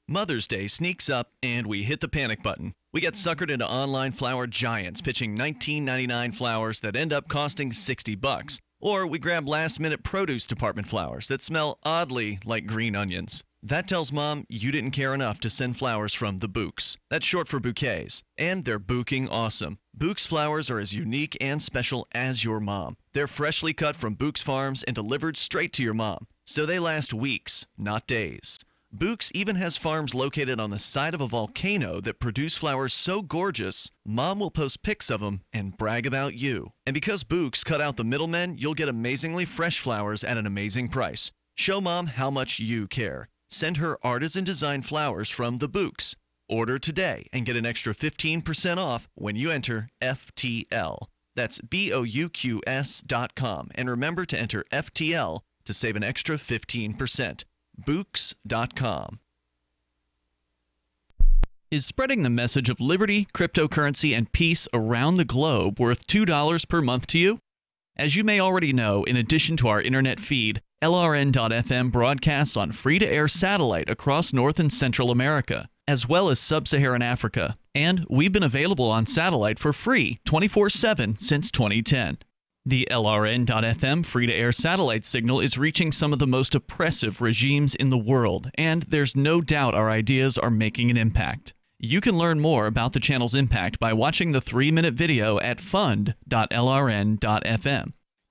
Mother's Day sneaks up, and we hit the panic button. We get suckered into online flower giants pitching $19.99 flowers that end up costing $60. Or we grab last-minute produce department flowers that smell oddly like green onions. That tells Mom you didn't care enough to send flowers from the Bouqs. That's short for bouquets. And they're bouquing awesome. Bouqs flowers are as unique and special as your mom. They're freshly cut from Bouqs farms and delivered straight to your mom. So they last weeks, not days. Bouqs even has farms located on the side of a volcano that produce flowers so gorgeous, Mom will post pics of them and brag about you. And because Bouqs cut out the middlemen, you'll get amazingly fresh flowers at an amazing price. Show Mom how much you care. Send her artisan design flowers from the Bouqs. Order today and get an extra 15% off when you enter FTL. That's BOUQS.com. And remember to enter FTL to save an extra 15%. Bouqs.com. Is spreading the message of liberty, cryptocurrency, and peace around the globe worth $2 per month to you? As you may already know, in addition to our internet feed, LRN.FM broadcasts on free-to-air satellite across North and Central America, as well as Sub-Saharan Africa. And we've been available on satellite for free 24/7 since 2010. The LRN.FM free-to-air satellite signal is reaching some of the most oppressive regimes in the world, and there's no doubt our ideas are making an impact. You can learn more about the channel's impact by watching the 3-minute video at fund.lrn.fm.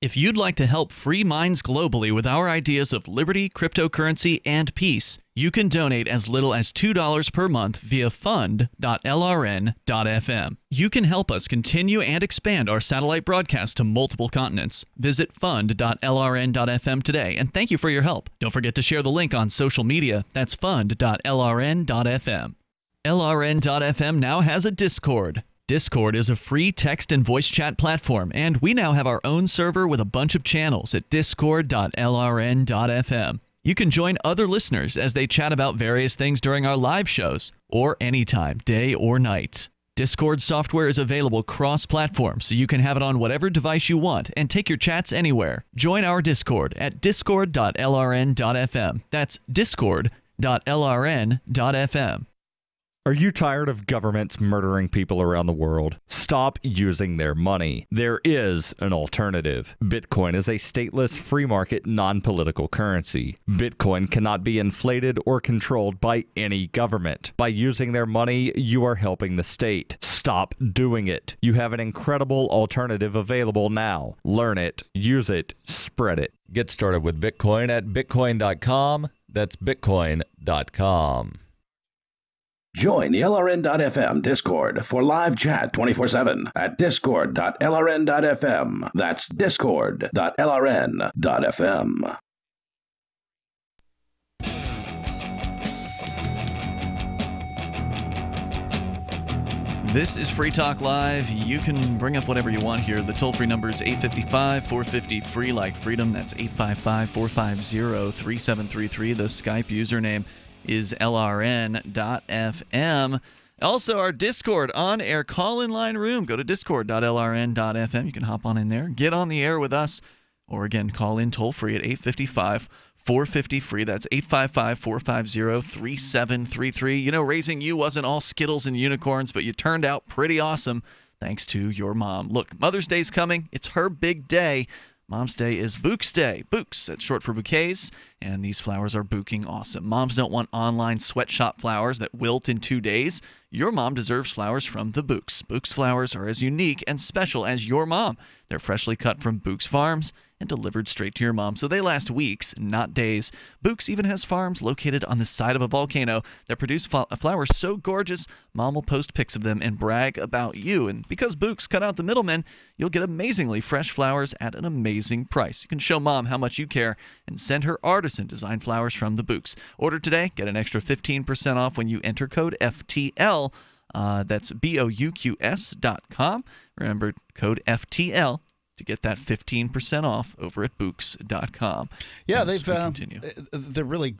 If you'd like to help free minds globally with our ideas of liberty, cryptocurrency, and peace, you can donate as little as $2 per month via fund.lrn.fm. You can help us continue and expand our satellite broadcast to multiple continents. Visit fund.lrn.fm today, and thank you for your help. Don't forget to share the link on social media. That's fund.lrn.fm. LRN.fm now has a Discord. Discord is a free text and voice chat platform, and we now have our own server with a bunch of channels at discord.lrn.fm. You can join other listeners as they chat about various things during our live shows, or anytime, day or night. Discord software is available cross-platform, so you can have it on whatever device you want and take your chats anywhere. Join our Discord at discord.lrn.fm. That's discord.lrn.fm. Are you tired of governments murdering people around the world? Stop using their money. There is an alternative. Bitcoin is a stateless, free market, non-political currency. Bitcoin cannot be inflated or controlled by any government. By using their money, you are helping the state. Stop doing it. You have an incredible alternative available now. Learn it, use it, spread it. Get started with Bitcoin at bitcoin.com. That's bitcoin.com. Join the LRN.FM Discord for live chat 24/7 at discord.lrn.fm. That's discord.lrn.fm. This is Free Talk Live. You can bring up whatever you want here. The toll-free number is 855-450-FREE like freedom. That's 855-450-3733. The Skype username is LRN.FM. Also, our Discord on-air call-in line room. Go to discord.lrn.fm. You can hop on in there, get on the air with us, or again, call in toll-free at 855-450-FREE. That's 855-450-3733. You know, raising you wasn't all Skittles and unicorns, but you turned out pretty awesome thanks to your mom. Look, Mother's Day's coming. It's her big day. Mom's Day is Bouquets Day. Bouquets, that's short for bouquets, and these flowers are bouquing awesome. Moms don't want online sweatshop flowers that wilt in 2 days. Your mom deserves flowers from the Bouquets. Bouquets flowers are as unique and special as your mom. They're freshly cut from Bouquets farms and delivered straight to your mom, so they last weeks, not days. Bouquets even has farms located on the side of a volcano that produce flowers so gorgeous, Mom will post pics of them and brag about you. And because Bouquets cut out the middlemen, you'll get amazingly fresh flowers at an amazing price. You can show Mom how much you care and send her artisan-designed flowers from the Bouquets. Order today, get an extra 15% off when you enter code FTL. That's BOUQS.com. Remember, code FTL. To get that 15% off over at Bouquets.com. Yeah, they've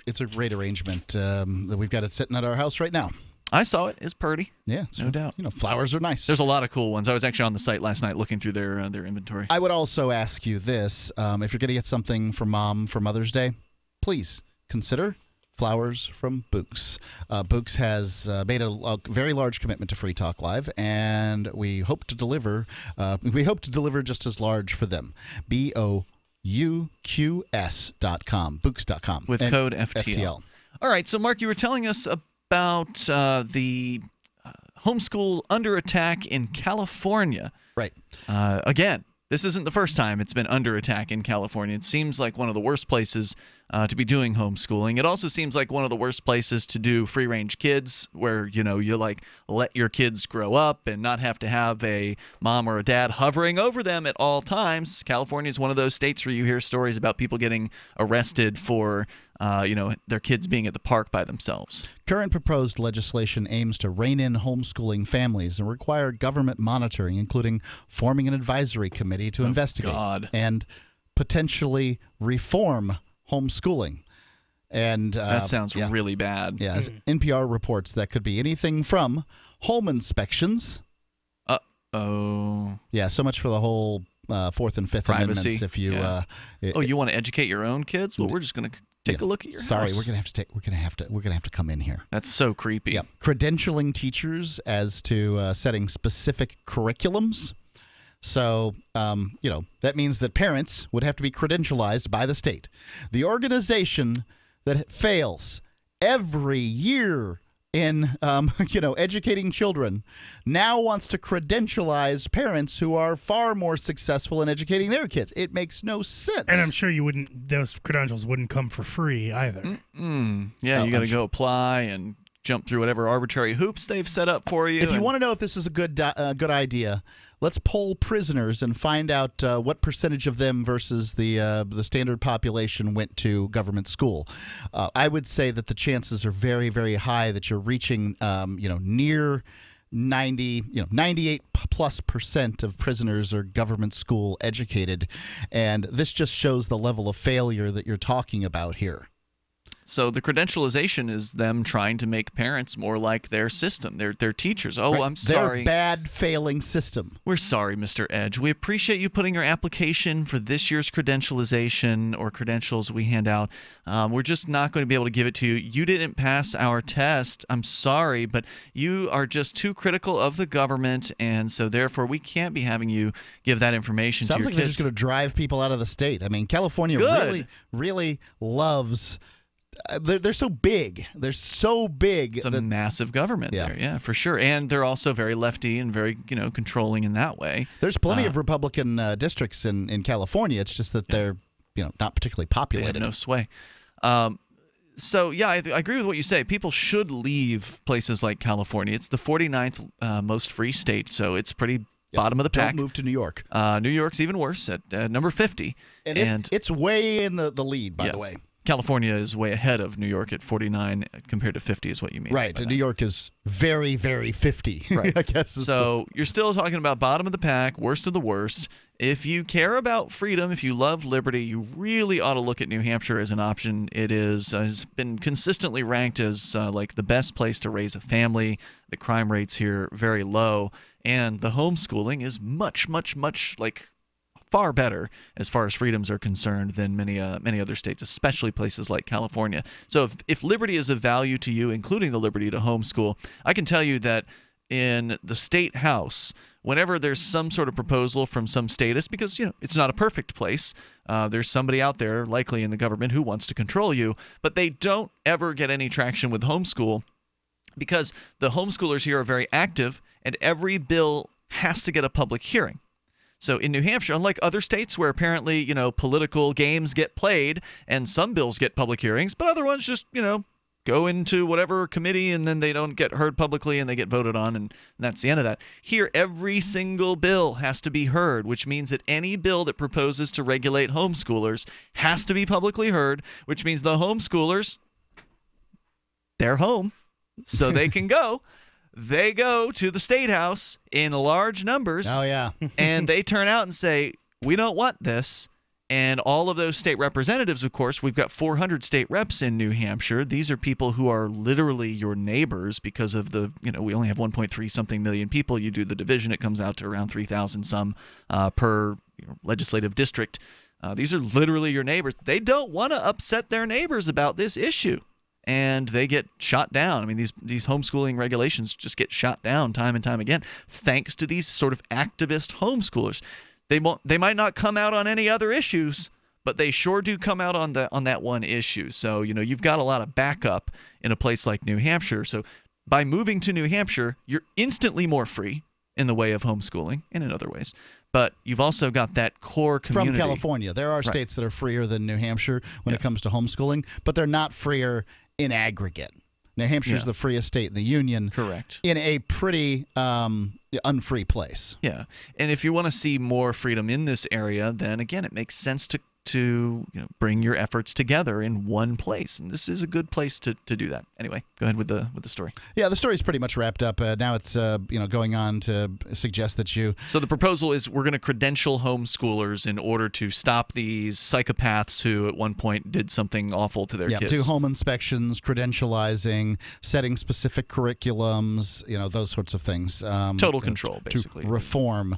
it's a great arrangement that we've got it sitting at our house right now. I saw it. It's pretty. Yeah, no doubt. You know, flowers are nice. There's a lot of cool ones. I was actually on the site last night looking through their inventory. I would also ask you this: if you're going to get something for Mom for Mother's Day, please consider flowers from Bouquets. Bouquets has made a very large commitment to Free Talk Live, and we hope to deliver. Just as large for them. BOUQS.com. Bouquets.com with code FTL. All right. So, Mark, you were telling us about the homeschool under attack in California. Right. Again. This isn't the first time it's been under attack in California. It seems like one of the worst places to be doing homeschooling. It also seems like one of the worst places to do free-range kids, where you like let your kids grow up and not have to have a mom or a dad hovering over them at all times. California is one of those states where you hear stories about people getting arrested for their kids being at the park by themselves. Current proposed legislation aims to rein in homeschooling families and require government monitoring, including forming an advisory committee to investigate and potentially reform homeschooling. And that sounds really bad. Yeah, as NPR reports, that could be anything from home inspections. Yeah, so much for the whole Fourth and Fifth Privacy. Amendments. If you you want to educate your own kids? Well, we're just going to take a look at your house. Sorry, we're gonna have to come in here. That's so creepy. Yeah, credentialing teachers as to setting specific curriculums. So, that means that parents would have to be credentialized by the state. The organization that fails every year in, educating children now wants to credentialize parents who are far more successful in educating their kids. It makes no sense. And I'm sure those credentials wouldn't come for free either. Yeah, you got to go apply and jump through whatever arbitrary hoops they've set up for you. If you want to know if this is a good idea, let's poll prisoners and find out what percentage of them versus the standard population went to government school. I would say that the chances are very, very high that you're reaching, near 98+% of prisoners are government school educated, and this just shows the level of failure that you're talking about here. So the credentialization is them trying to make parents more like their system, their teachers. Oh, Right. I'm sorry. Their bad, failing system. We're sorry, Mr. Edge. We appreciate you putting your application for this year's credentialization or credentials we hand out. We're just not going to be able to give it to you. You didn't pass our test. I'm sorry, but you are just too critical of the government, and so therefore we can't be having you give that information Sounds to your like they're kids. just going to drive people out of the state. I mean, California Good. really loves. They're so big. They're so big. It's a massive government there, yeah, for sure. And they're also very lefty and very, controlling in that way. There's plenty of Republican districts in California. It's just that they're, not particularly populated. They have no sway. So, yeah, I agree with what you say. People should leave places like California. It's the 49th most free state, so it's pretty bottom of the pack. Don't move to New York. New York's even worse at number 50. And it's way in the lead, by the way. California is way ahead of New York at 49 compared to 50 is what you mean. Right. And New York is very, very 50. Right. I guess. So you're still talking about bottom of the pack, worst of the worst. If you care about freedom, if you love liberty, you really ought to look at New Hampshire as an option. It has been consistently ranked as like the best place to raise a family. The crime rates here very low, and the homeschooling is much, much, much far better as far as freedoms are concerned than many other states, especially places like California. So if liberty is of value to you, including the liberty to homeschool, I can tell you that in the state house, whenever there's some sort of proposal from some statist, because it's not a perfect place, there's somebody out there likely in the government who wants to control you, but they don't ever get any traction with homeschool because the homeschoolers here are very active, and every bill has to get a public hearing. So in New Hampshire, unlike other states where apparently, political games get played and some bills get public hearings, but other ones just, go into whatever committee and then they don't get heard publicly and they get voted on, and that's the end of that. Here, every single bill has to be heard, which means that any bill that proposes to regulate homeschoolers has to be publicly heard, which means the homeschoolers, they're home, so they can go. They go to the State House in large numbers. Oh, yeah. And they turn out and say, we don't want this. And all of those state representatives, of course, we've got 400 state reps in New Hampshire. These are people who are literally your neighbors because of we only have 1.3 something million people. You do the division, it comes out to around 3,000 some per legislative district. These are literally your neighbors. They don't want to upset their neighbors about this issue. And they get shot down. I mean, these homeschooling regulations just get shot down time and time again, thanks to these sort of activist homeschoolers. They might not come out on any other issues, but they sure do come out on that one issue. So you've got a lot of backup in a place like New Hampshire. So by moving to New Hampshire, you're instantly more free in the way of homeschooling and in other ways. But you've also got that core community. From California. There are states that are freer than New Hampshire when it comes to homeschooling, but they're not freer in aggregate. New Hampshire's the freest state in the union. Correct. In a pretty unfree place. Yeah. And if you want to see more freedom in this area, then again, it makes sense to bring your efforts together in one place. And this is a good place to do that. Anyway, go ahead with the story. Yeah, the story's pretty much wrapped up. Now it's going on to suggest that you... So the proposal is we're going to credential homeschoolers in order to stop these psychopaths who at one point did something awful to their kids. Do home inspections, credentializing, setting specific curriculums, those sorts of things. Total control, basically. To reform.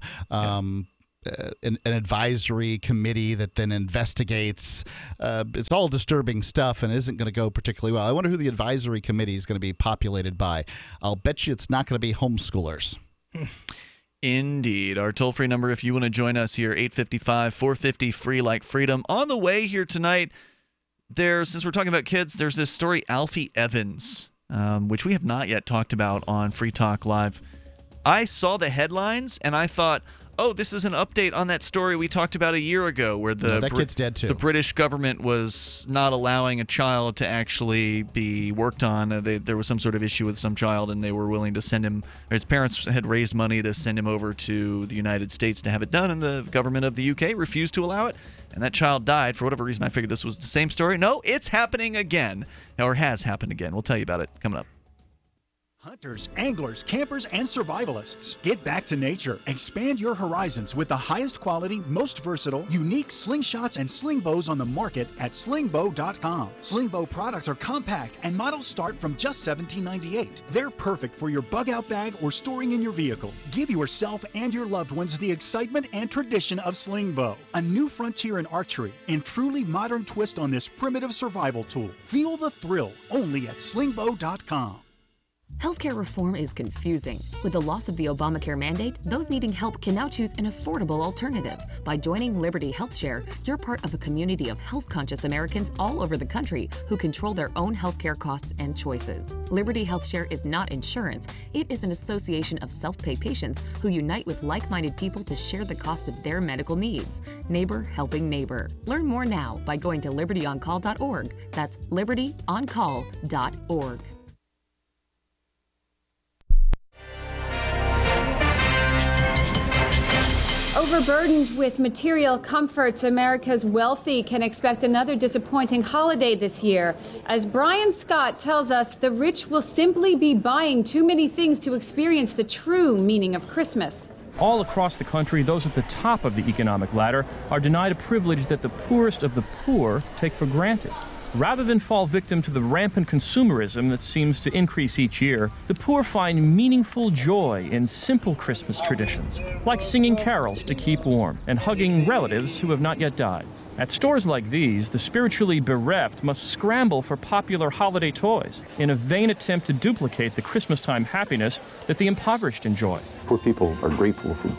An advisory committee that then investigates. It's all disturbing stuff and isn't going to go particularly well. I wonder who the advisory committee is going to be populated by. I'll bet you it's not going to be homeschoolers. Indeed. Our toll-free number, if you want to join us here, 855-450-FREE like freedom. On the way here tonight, since we're talking about kids, there's this story, Alfie Evans, which we have not yet talked about on Free Talk Live. I saw the headlines and I thought, oh, this is an update on that story we talked about a year ago where that kid's dead too. The British government was not allowing a child to actually be worked on. There was some sort of issue with some child, and they were willing to send him, or his parents had raised money to send him over to the United States to have it done, and the government of the UK refused to allow it, and that child died. For whatever reason, I figured this was the same story. No, it's happening again, or has happened again. We'll tell you about it coming up. Hunters, anglers, campers, and survivalists. Get back to nature. Expand your horizons with the highest quality, most versatile, unique slingshots and sling bows on the market at slingbow.com. Sling bow products are compact and models start from just $17.98. They're perfect for your bug out bag or storing in your vehicle. Give yourself and your loved ones the excitement and tradition of sling bow. A new frontier in archery and truly modern twist on this primitive survival tool. Feel the thrill only at slingbow.com. Healthcare reform is confusing. With the loss of the Obamacare mandate, those needing help can now choose an affordable alternative. By joining Liberty HealthShare, you're part of a community of health-conscious Americans all over the country who control their own healthcare costs and choices. Liberty HealthShare is not insurance. It is an association of self-pay patients who unite with like-minded people to share the cost of their medical needs. Neighbor helping neighbor. Learn more now by going to libertyoncall.org. That's libertyoncall.org. Overburdened with material comforts, America's wealthy can expect another disappointing holiday this year. As Brian Scott tells us, the rich will simply be buying too many things to experience the true meaning of Christmas. All across the country, those at the top of the economic ladder are denied a privilege that the poorest of the poor take for granted. Rather than fall victim to the rampant consumerism that seems to increase each year, the poor find meaningful joy in simple Christmas traditions, like singing carols to keep warm and hugging relatives who have not yet died. At stores like these, the spiritually bereft must scramble for popular holiday toys in a vain attempt to duplicate the Christmastime happiness that the impoverished enjoy. Poor people are grateful for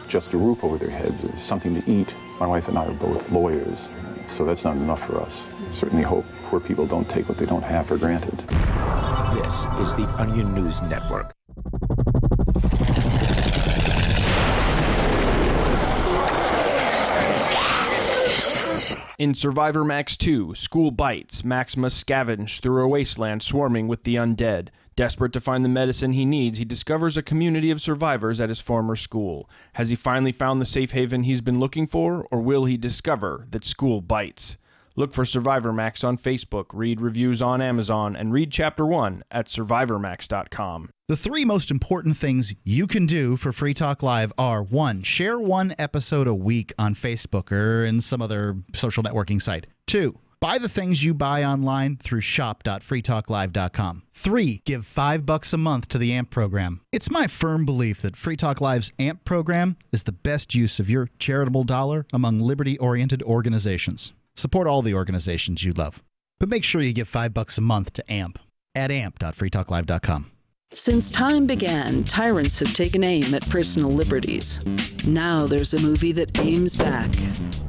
just a roof over their heads or something to eat. My wife and I are both lawyers, so that's not enough for us. Certainly hope poor people don't take what they don't have for granted. This is the Onion News Network. In Survivor Max 2, School Bites, Max must scavenge through a wasteland swarming with the undead. Desperate to find the medicine he needs, he discovers a community of survivors at his former school. Has he finally found the safe haven he's been looking for, or will he discover that school bites? Look for Survivor Max on Facebook, read reviews on Amazon, and read Chapter 1 at survivormax.com. The three most important things you can do for Free Talk Live are: 1. Share one episode a week on Facebook or in some other social networking site. 2. Buy the things you buy online through shop.freetalklive.com. 3. Give $5 a month to the AMP program. It's my firm belief that Free Talk Live's AMP program is the best use of your charitable dollar among liberty-oriented organizations. Support all the organizations you love, but make sure you give $5 a month to AMP at amp.freetalklive.com. Since time began, tyrants have taken aim at personal liberties. Now there's a movie that aims back.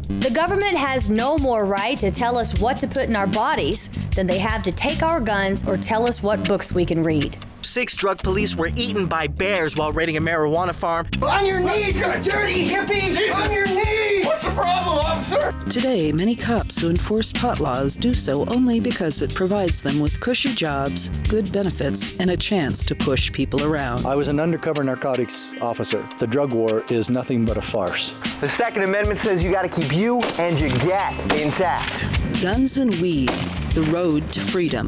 The government has no more right to tell us what to put in our bodies than they have to take our guns or tell us what books we can read. 6 drug police were eaten by bears while raiding a marijuana farm. On your knees, you dirty hippie! Jesus. On your knees! What's the problem, officer? Today, many cops who enforce pot laws do so only because it provides them with cushy jobs, good benefits, and a chance to push people around. I was an undercover narcotics officer. The drug war is nothing but a farce. The Second Amendment says you gotta keep you and your gat intact. Guns and Weed, The Road to Freedom.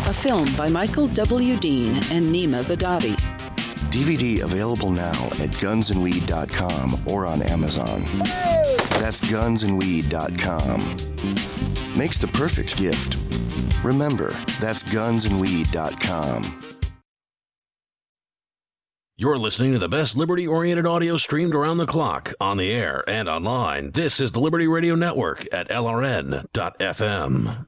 A film by Michael W. Dean and Nima Vadadi. DVD available now at gunsandweed.com or on Amazon. That's gunsandweed.com. Makes the perfect gift. Remember, that's gunsandweed.com. You're listening to the best liberty-oriented audio streamed around the clock, on the air and online. This is the Liberty Radio Network at LRN.FM.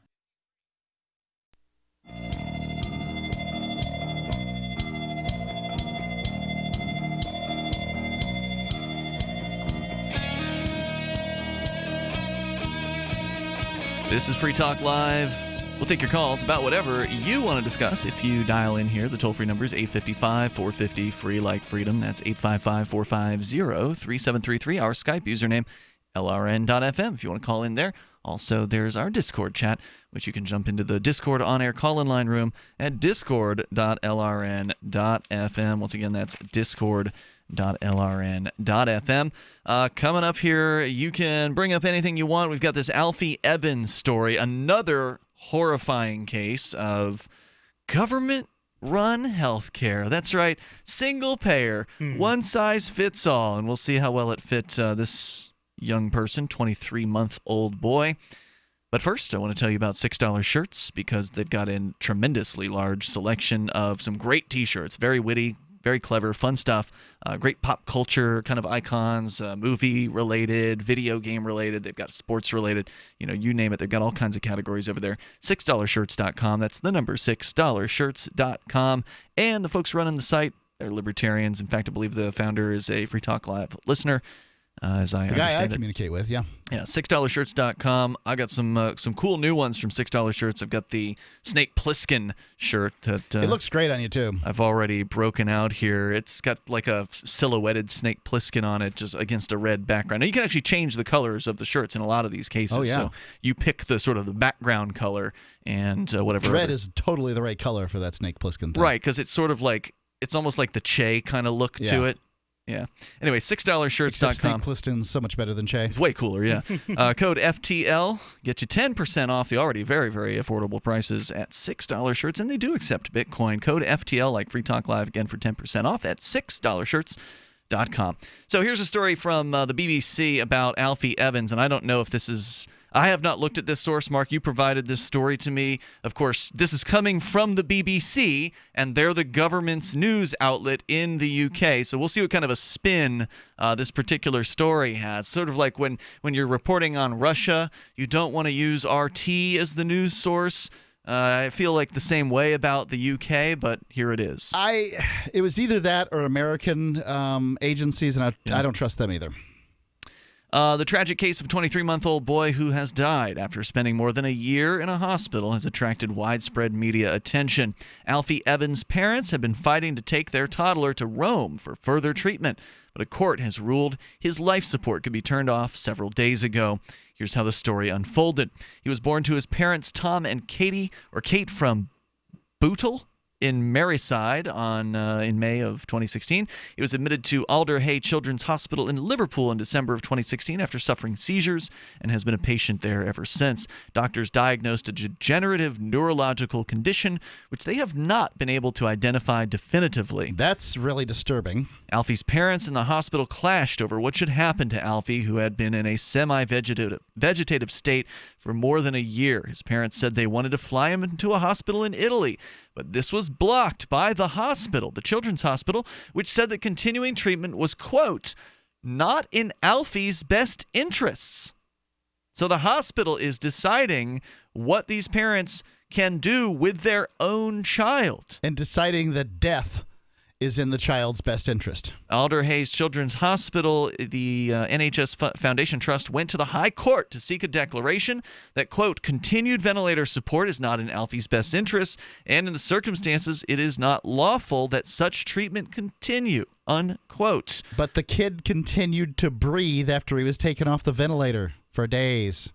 This is Free Talk Live. We'll take your calls about whatever you want to discuss. If you dial in here, the toll-free number is 855-450, free like freedom. That's 855-450-3733. Our Skype username, LRN.FM, if you want to call in there. Also, there's our Discord chat, which you can jump into the Discord on-air call-in line room at discord.lrn.fm. Once again, that's discord.lrn.fm. Coming up here, you can bring up anything you want. We've got this Alfie Evans story, another horrifying case of government run healthcare. That's right, single payer, one size fits all. And we'll see how well it fits this young person, 23-month-old boy. But first, I want to tell you about $6 shirts because they've got a tremendously large selection of some great T-shirts. Very witty, very clever, fun stuff. Great pop culture kind of icons, movie-related, video game-related. They've got sports-related. You name it. They've got all kinds of categories over there. $6shirts.com. That's the number, $6shirts.com. And the folks running the site, they're libertarians. In fact, I believe the founder is a Free Talk Live listener. As I the guy I understand it. communicate with, yeah. Yeah, $6shirts.com. I got some cool new ones from $6 shirts. I've got the Snake Plissken shirt that it looks great on you too. I've already broken out here. It's got like a silhouetted Snake Plissken on it, just against a red background. Now you can actually change the colors of the shirts in a lot of these cases. Oh, yeah. So you pick the sort of the background color and whatever. Red is totally the right color for that Snake Plissken thing. Right, because it's sort of like it's almost like the Che kind of look to it. Yeah. Anyway, $6shirts.com. Snake Plissken's so much better than Che. It's way cooler, yeah. Code FTL, get you 10% off the already very, very affordable prices at $6 shirts, and they do accept Bitcoin. Code FTL, like Free Talk Live, again for 10% off at $6shirts.com. So here's a story from the BBC about Alfie Evans, and I don't know if this is... I have not looked at this source. Mark, you provided this story to me. Of course, this is coming from the BBC, and they're the government's news outlet in the UK. So we'll see what kind of a spin this particular story has. Sort of like when you're reporting on Russia, you don't want to use RT as the news source. I feel like the same way about the UK, but here it is. It was either that or American agencies, and I don't trust them either. The tragic case of a 23-month-old boy who has died after spending more than a year in a hospital has attracted widespread media attention. Alfie Evans' parents have been fighting to take their toddler to Rome for further treatment, but a court has ruled his life support could be turned off several days ago. Here's how the story unfolded. He was born to his parents, Tom and Kate from Bootle in Merseyside in May of 2016. He was admitted to Alder Hey Children's Hospital in Liverpool in December of 2016 after suffering seizures and has been a patient there ever since. Doctors diagnosed a degenerative neurological condition, which they have not been able to identify definitively. That's really disturbing. Alfie's parents in the hospital clashed over what should happen to Alfie, who had been in a semi-vegetative state for more than a year. His parents said they wanted to fly him into a hospital in Italy, but this was blocked by the hospital, the Children's Hospital, which said that continuing treatment was, quote, not in Alfie's best interests. So the hospital is deciding what these parents can do with their own child. And deciding that death is in the child's best interest. Alder Hey Children's Hospital, the NHS Foundation Trust, went to the High Court to seek a declaration that, quote, continued ventilator support is not in Alfie's best interests, and in the circumstances, it is not lawful that such treatment continue, unquote. But the kid continued to breathe after he was taken off the ventilator for days.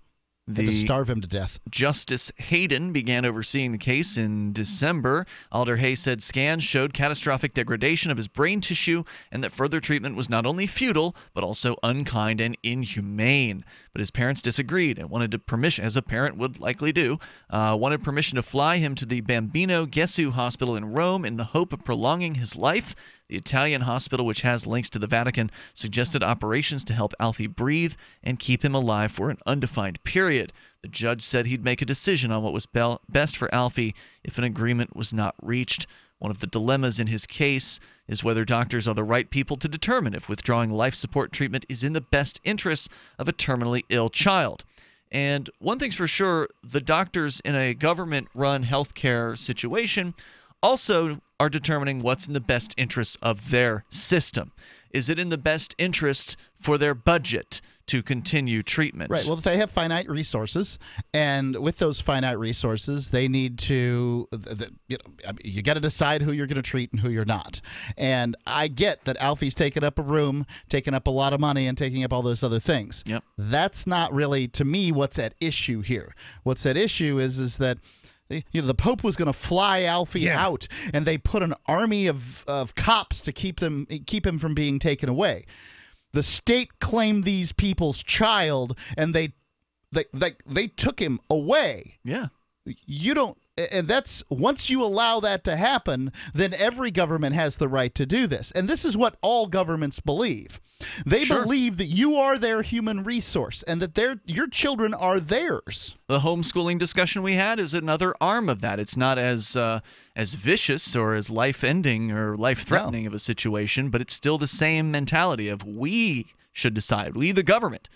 Had to starve him to death. Justice Hayden began overseeing the case in December. Alder Hey said scans showed catastrophic degradation of his brain tissue and that further treatment was not only futile, but also unkind and inhumane. But his parents disagreed and wanted permission, as a parent would likely do, wanted permission to fly him to the Bambino Gesù Hospital in Rome in the hope of prolonging his life. The Italian hospital, which has links to the Vatican, suggested operations to help Alfie breathe and keep him alive for an undefined period. The judge said he'd make a decision on what was best for Alfie if an agreement was not reached. One of the dilemmas in his case is whether doctors are the right people to determine if withdrawing life support treatment is in the best interests of a terminally ill child. And one thing's for sure, the doctors in a government-run healthcare situation also are determining what's in the best interests of their system. Is it in the best interest for their budget to continue treatment? Right. Well, they have finite resources, and with those finite resources, they need to, you got to decide who you're going to treat and who you're not. And I get that Alfie's taking up a room, taking up a lot of money, and taking up all those other things. Yep. That's not really, to me, what's at issue here. What's at issue is that the Pope was going to fly Alfie out, and they put an army of cops to keep him from being taken away. The state claimed these people's child, and they took him away. Yeah. You don't And that's once you allow that to happen, then every government has the right to do this. And this is what all governments believe. They believe that you are their human resource and that your children are theirs. The homeschooling discussion we had is another arm of that. It's not as vicious or as life-ending or life-threatening of a situation, but it's still the same mentality of we should decide. We, the government,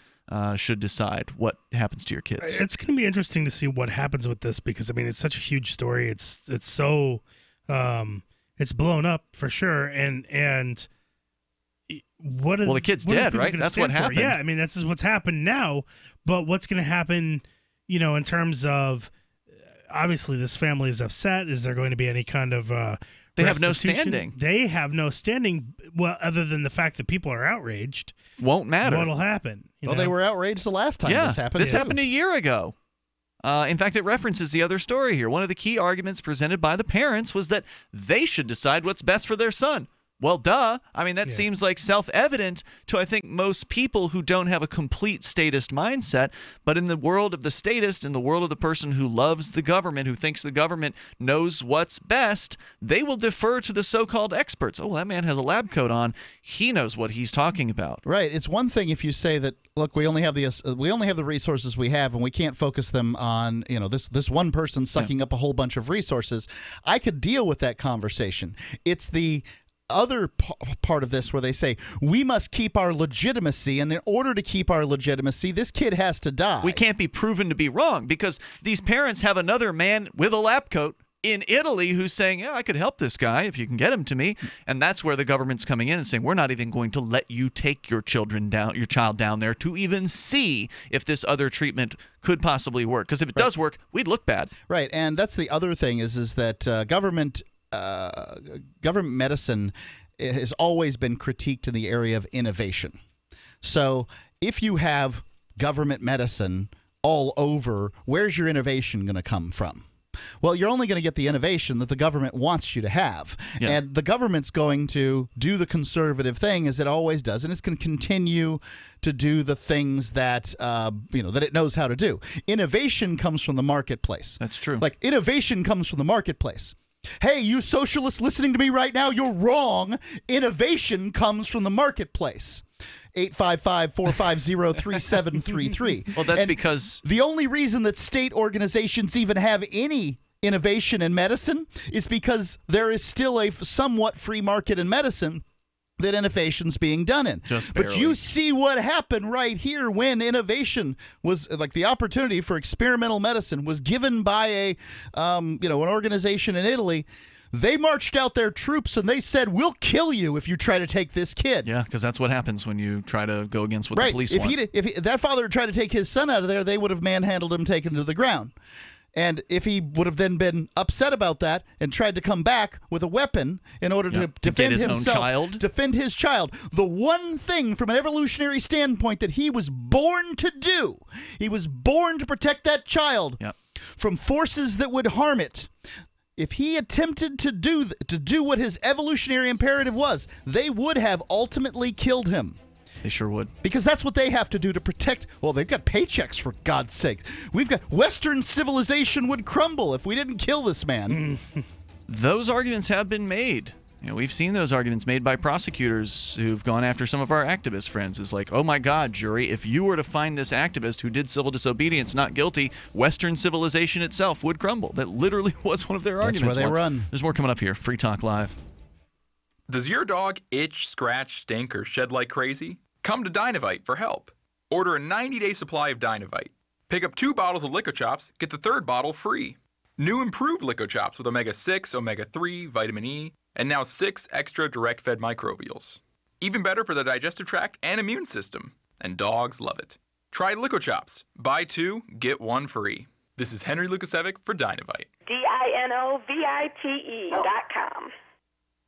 should decide what happens to your kids. It's going to be interesting to see what happens with this because, I mean, it's such a huge story. It's so it's blown up for sure. And what is, well, the kid's dead, right? That's what happened. Yeah, I mean, that's just what's happened now. But what's going to happen, in terms of obviously this family is upset. Is there going to be any kind of they have no standing. They have no standing, well, other than the fact that people are outraged. Won't matter. What'll happen? Well, they were outraged the last time this happened. This happened a year ago. In fact, it references the other story here. One of the key arguments presented by the parents was that they should decide what's best for their son. Well, duh. I mean, that seems like self-evident to, I think, most people who don't have a complete statist mindset. But in the world of the statist, in the world of the person who loves the government, who thinks the government knows what's best, they will defer to the so-called experts. Oh, that man has a lab coat on. He knows what he's talking about. Right. It's one thing if you say that, look, we only have the resources we have, and we can't focus them on this one person sucking up a whole bunch of resources. I could deal with that conversation. It's the other part of this where they say we must keep our legitimacy, and in order to keep our legitimacy, this kid has to die. We can't be proven to be wrong because these parents have another man with a lab coat in Italy who's saying, yeah, I could help this guy if you can get him to me. And that's where the government's coming in and saying, we're not even going to let you take your child down there to even see if this other treatment could possibly work. Because if it does work, we'd look bad. Right. And that's the other thing is that government medicine has always been critiqued in the area of innovation. So if you have government medicine all over, where's your innovation going to come from? Well, you're only going to get the innovation that the government wants you to have. Yeah. And the government's going to do the conservative thing as it always does, and it's going to continue to do the things that that it knows how to do. Innovation comes from the marketplace. That's true. Like, innovation comes from the marketplace. Hey, you socialists listening to me right now, you're wrong. Innovation comes from the marketplace. 855-450-3733. Well, that's because the only reason that state organizations even have any innovation in medicine is because there is still a somewhat free market in medicine that innovation's being done in. Just barely. But you see what happened right here when innovation was, like, the opportunity for experimental medicine was given by an organization in Italy. They marched out their troops and they said, we'll kill you if you try to take this kid. Yeah, because that's what happens when you try to go against what the police want. If that father had tried to take his son out of there, they would have manhandled him, taken him to the ground. And if he would have then been upset about that and tried to come back with a weapon in order to defend himself, defend his child, the one thing from an evolutionary standpoint that he was born to do, he was born to protect that child from forces that would harm it. If he attempted to do what his evolutionary imperative was, they would have ultimately killed him. They sure would. Because that's what they have to do to protect. Well, they've got paychecks, for God's sake. We've got Western civilization would crumble if we didn't kill this man. Those arguments have been made. We've seen those arguments made by prosecutors who've gone after some of our activist friends. It's like, oh my God, jury, if you were to find this activist who did civil disobedience not guilty, Western civilization itself would crumble. That literally was one of their arguments. That's where they run. There's more coming up here. Free Talk Live. Does your dog itch, scratch, stink, or shed like crazy? Come to Dynavite for help. Order a 90-day supply of Dynavite. Pick up 2 bottles of Lico Chops, get the 3rd bottle free. New improved Lico Chops with omega-6, omega-3, vitamin E, and now 6 extra direct-fed microbials. Even better for the digestive tract and immune system. And dogs love it. Try Lico Chops. Buy 2, get 1 free. This is Henry Lukasevic for Dynavite. DINOVITE.com.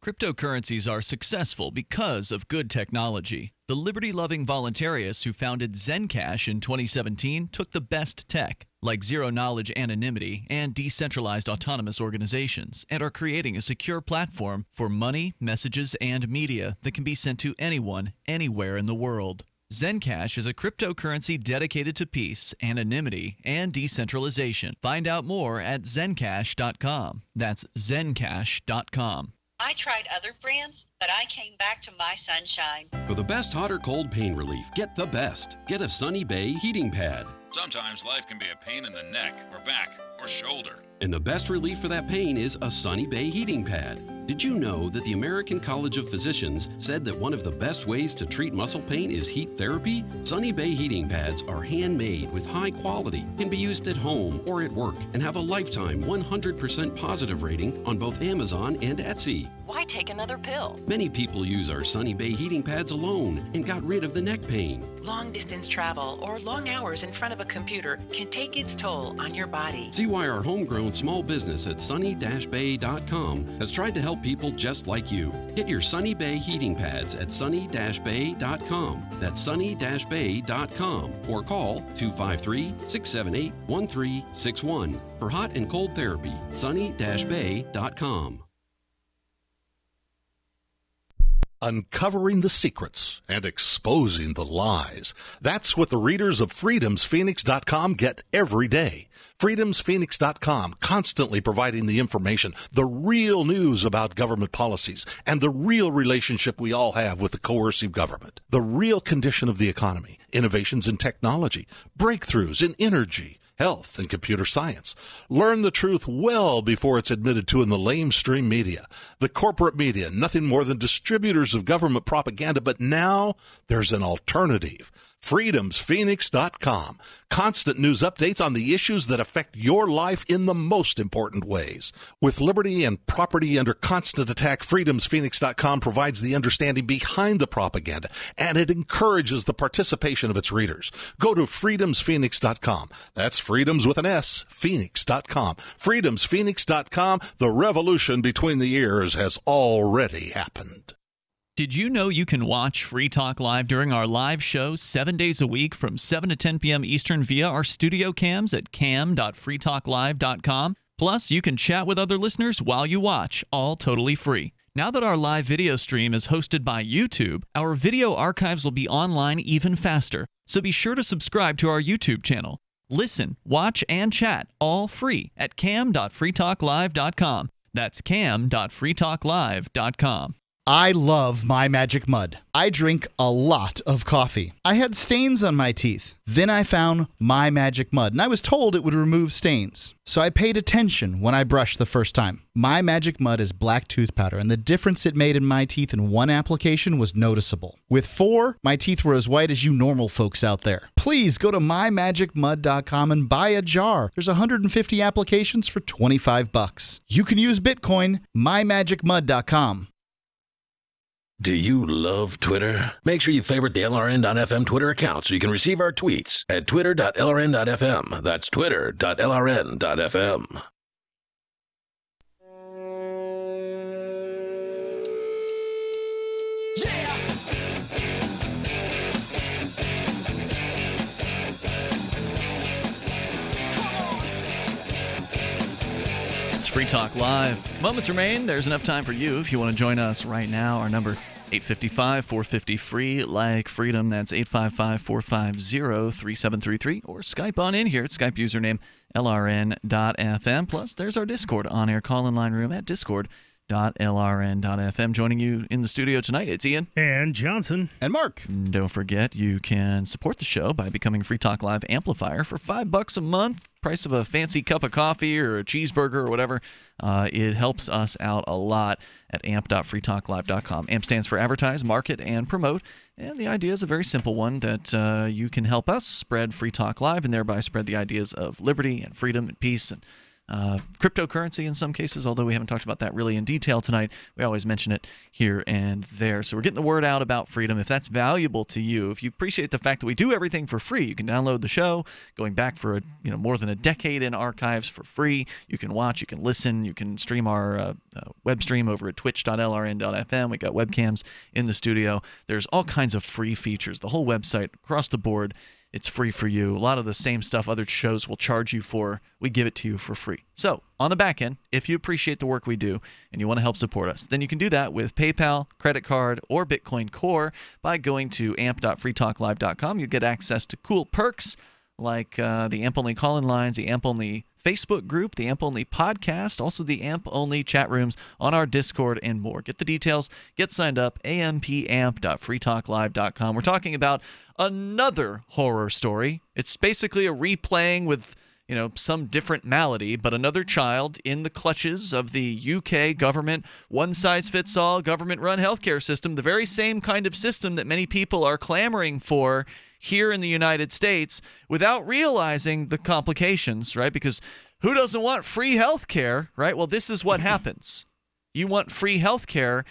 Cryptocurrencies are successful because of good technology. The liberty-loving voluntarists who founded Zencash in 2017 took the best tech, like zero-knowledge anonymity and decentralized autonomous organizations, and are creating a secure platform for money, messages, and media that can be sent to anyone, anywhere in the world. Zencash is a cryptocurrency dedicated to peace, anonymity, and decentralization. Find out more at zencash.com. That's zencash.com. I tried other brands, but I came back to my Sunshine. For the best hot or cold pain relief, get the best. Get a Sunny Bay heating pad. Sometimes life can be a pain in the neck or back or shoulder. And the best relief for that pain is a Sunny Bay heating pad. Did you know that the American College of Physicians said that one of the best ways to treat muscle pain is heat therapy? Sunny Bay heating pads are handmade with high quality, can be used at home or at work, and have a lifetime 100% positive rating on both Amazon and Etsy. Why take another pill? Many people use our Sunny Bay heating pads alone and got rid of the neck pain. Long distance travel or long hours in front of a computer can take its toll on your body. See why our homegrown small business at sunny-bay.com has tried to help people just like you. Get your Sunny Bay heating pads at sunny-bay.com. That's sunny-bay.com or call 253-678-1361 for hot and cold therapy. sunny-bay.com. Uncovering the secrets and exposing the lies. That's what the readers of freedomsphoenix.com get every day. freedomsphoenix.com, constantly providing the information, the real news about government policies, and the real relationship we all have with the coercive government, the real condition of the economy, innovations in technology, breakthroughs in energy, health, and computer science. Learn the truth well before it's admitted to in the lamestream media. The corporate media, nothing more than distributors of government propaganda, but now there's an alternative. freedomsphoenix.com. Constant news updates on the issues that affect your life in the most important ways. With liberty and property under constant attack, freedomsphoenix.com provides the understanding behind the propaganda, and it encourages the participation of its readers. Go to freedomsphoenix.com. That's freedoms with an S, phoenix.com. freedomsphoenix.com. The revolution between the ears has already happened. Did you know you can watch Free Talk Live during our live show 7 days a week from 7 to 10 p.m. Eastern via our studio cams at cam.freetalklive.com? Plus, you can chat with other listeners while you watch, all totally free. Now that our live video stream is hosted by YouTube, our video archives will be online even faster, so be sure to subscribe to our YouTube channel. Listen, watch, and chat all free at cam.freetalklive.com. That's cam.freetalklive.com. I love My Magic Mud. I drink a lot of coffee. I had stains on my teeth. Then I found My Magic Mud, and I was told it would remove stains. So I paid attention when I brushed the first time. My Magic Mud is black tooth powder, and the difference it made in my teeth in one application was noticeable. With 4, my teeth were as white as you normal folks out there. Please go to mymagicmud.com and buy a jar. There's 150 applications for $25. You can use Bitcoin. mymagicmud.com. Do you love Twitter? Make sure you favorite the LRN.FM Twitter account so you can receive our tweets at twitter.lrn.fm. That's twitter.lrn.fm. It's Free Talk Live. Moments remain. There's enough time for you if you want to join us right now. Our number 855-450-FREE, like freedom. That's 855-450-3733. Or Skype on in here at Skype username LRN.FM. Plus, there's our Discord on-air call-in line room at discord.lrn.fm. Joining you in the studio tonight, it's Ian. And Johnson. And Mark. And don't forget, you can support the show by becoming a Free Talk Live amplifier for $5 a month. Price of a fancy cup of coffee or a cheeseburger or whatever. It helps us out a lot at amp.freetalklive.com. AMP stands for advertise, market, and promote. And the idea is a very simple one, that you can help us spread Free Talk Live and thereby spread the ideas of liberty and freedom and peace and cryptocurrency in some cases, although we haven't talked about that really in detail tonight. We always mention it here and there. So we're getting the word out about freedom. If that's valuable to you, if you appreciate the fact that we do everything for free, you can download the show, going back for more than a decade in archives for free. You can watch, you can listen, you can stream our web stream over at twitch.lrn.fm. We got webcams in the studio. There's all kinds of free features. The whole website across the board It's free for you. A lot of the same stuff other shows will charge you for, we give it to you for free. So on the back end, if you appreciate the work we do and you want to help support us, then you can do that with PayPal, credit card, or Bitcoin Core by going to amp.freetalklive.com. You get access to cool perks like the AMP-only call-in lines, the AMP-only Facebook group, the AMP-only podcast, also the AMP-only chat rooms on our Discord, and more. Get the details. Get signed up. ampamp.freetalklive.com. We're talking about another horror story. It's basically a replaying with, some different malady, but another child in the clutches of the UK government, one-size-fits-all government-run healthcare system, the very same kind of system that many people are clamoring for here in the United States without realizing the complications, right? Because who doesn't want free health care, right? Well, this is what happens. You want free health care.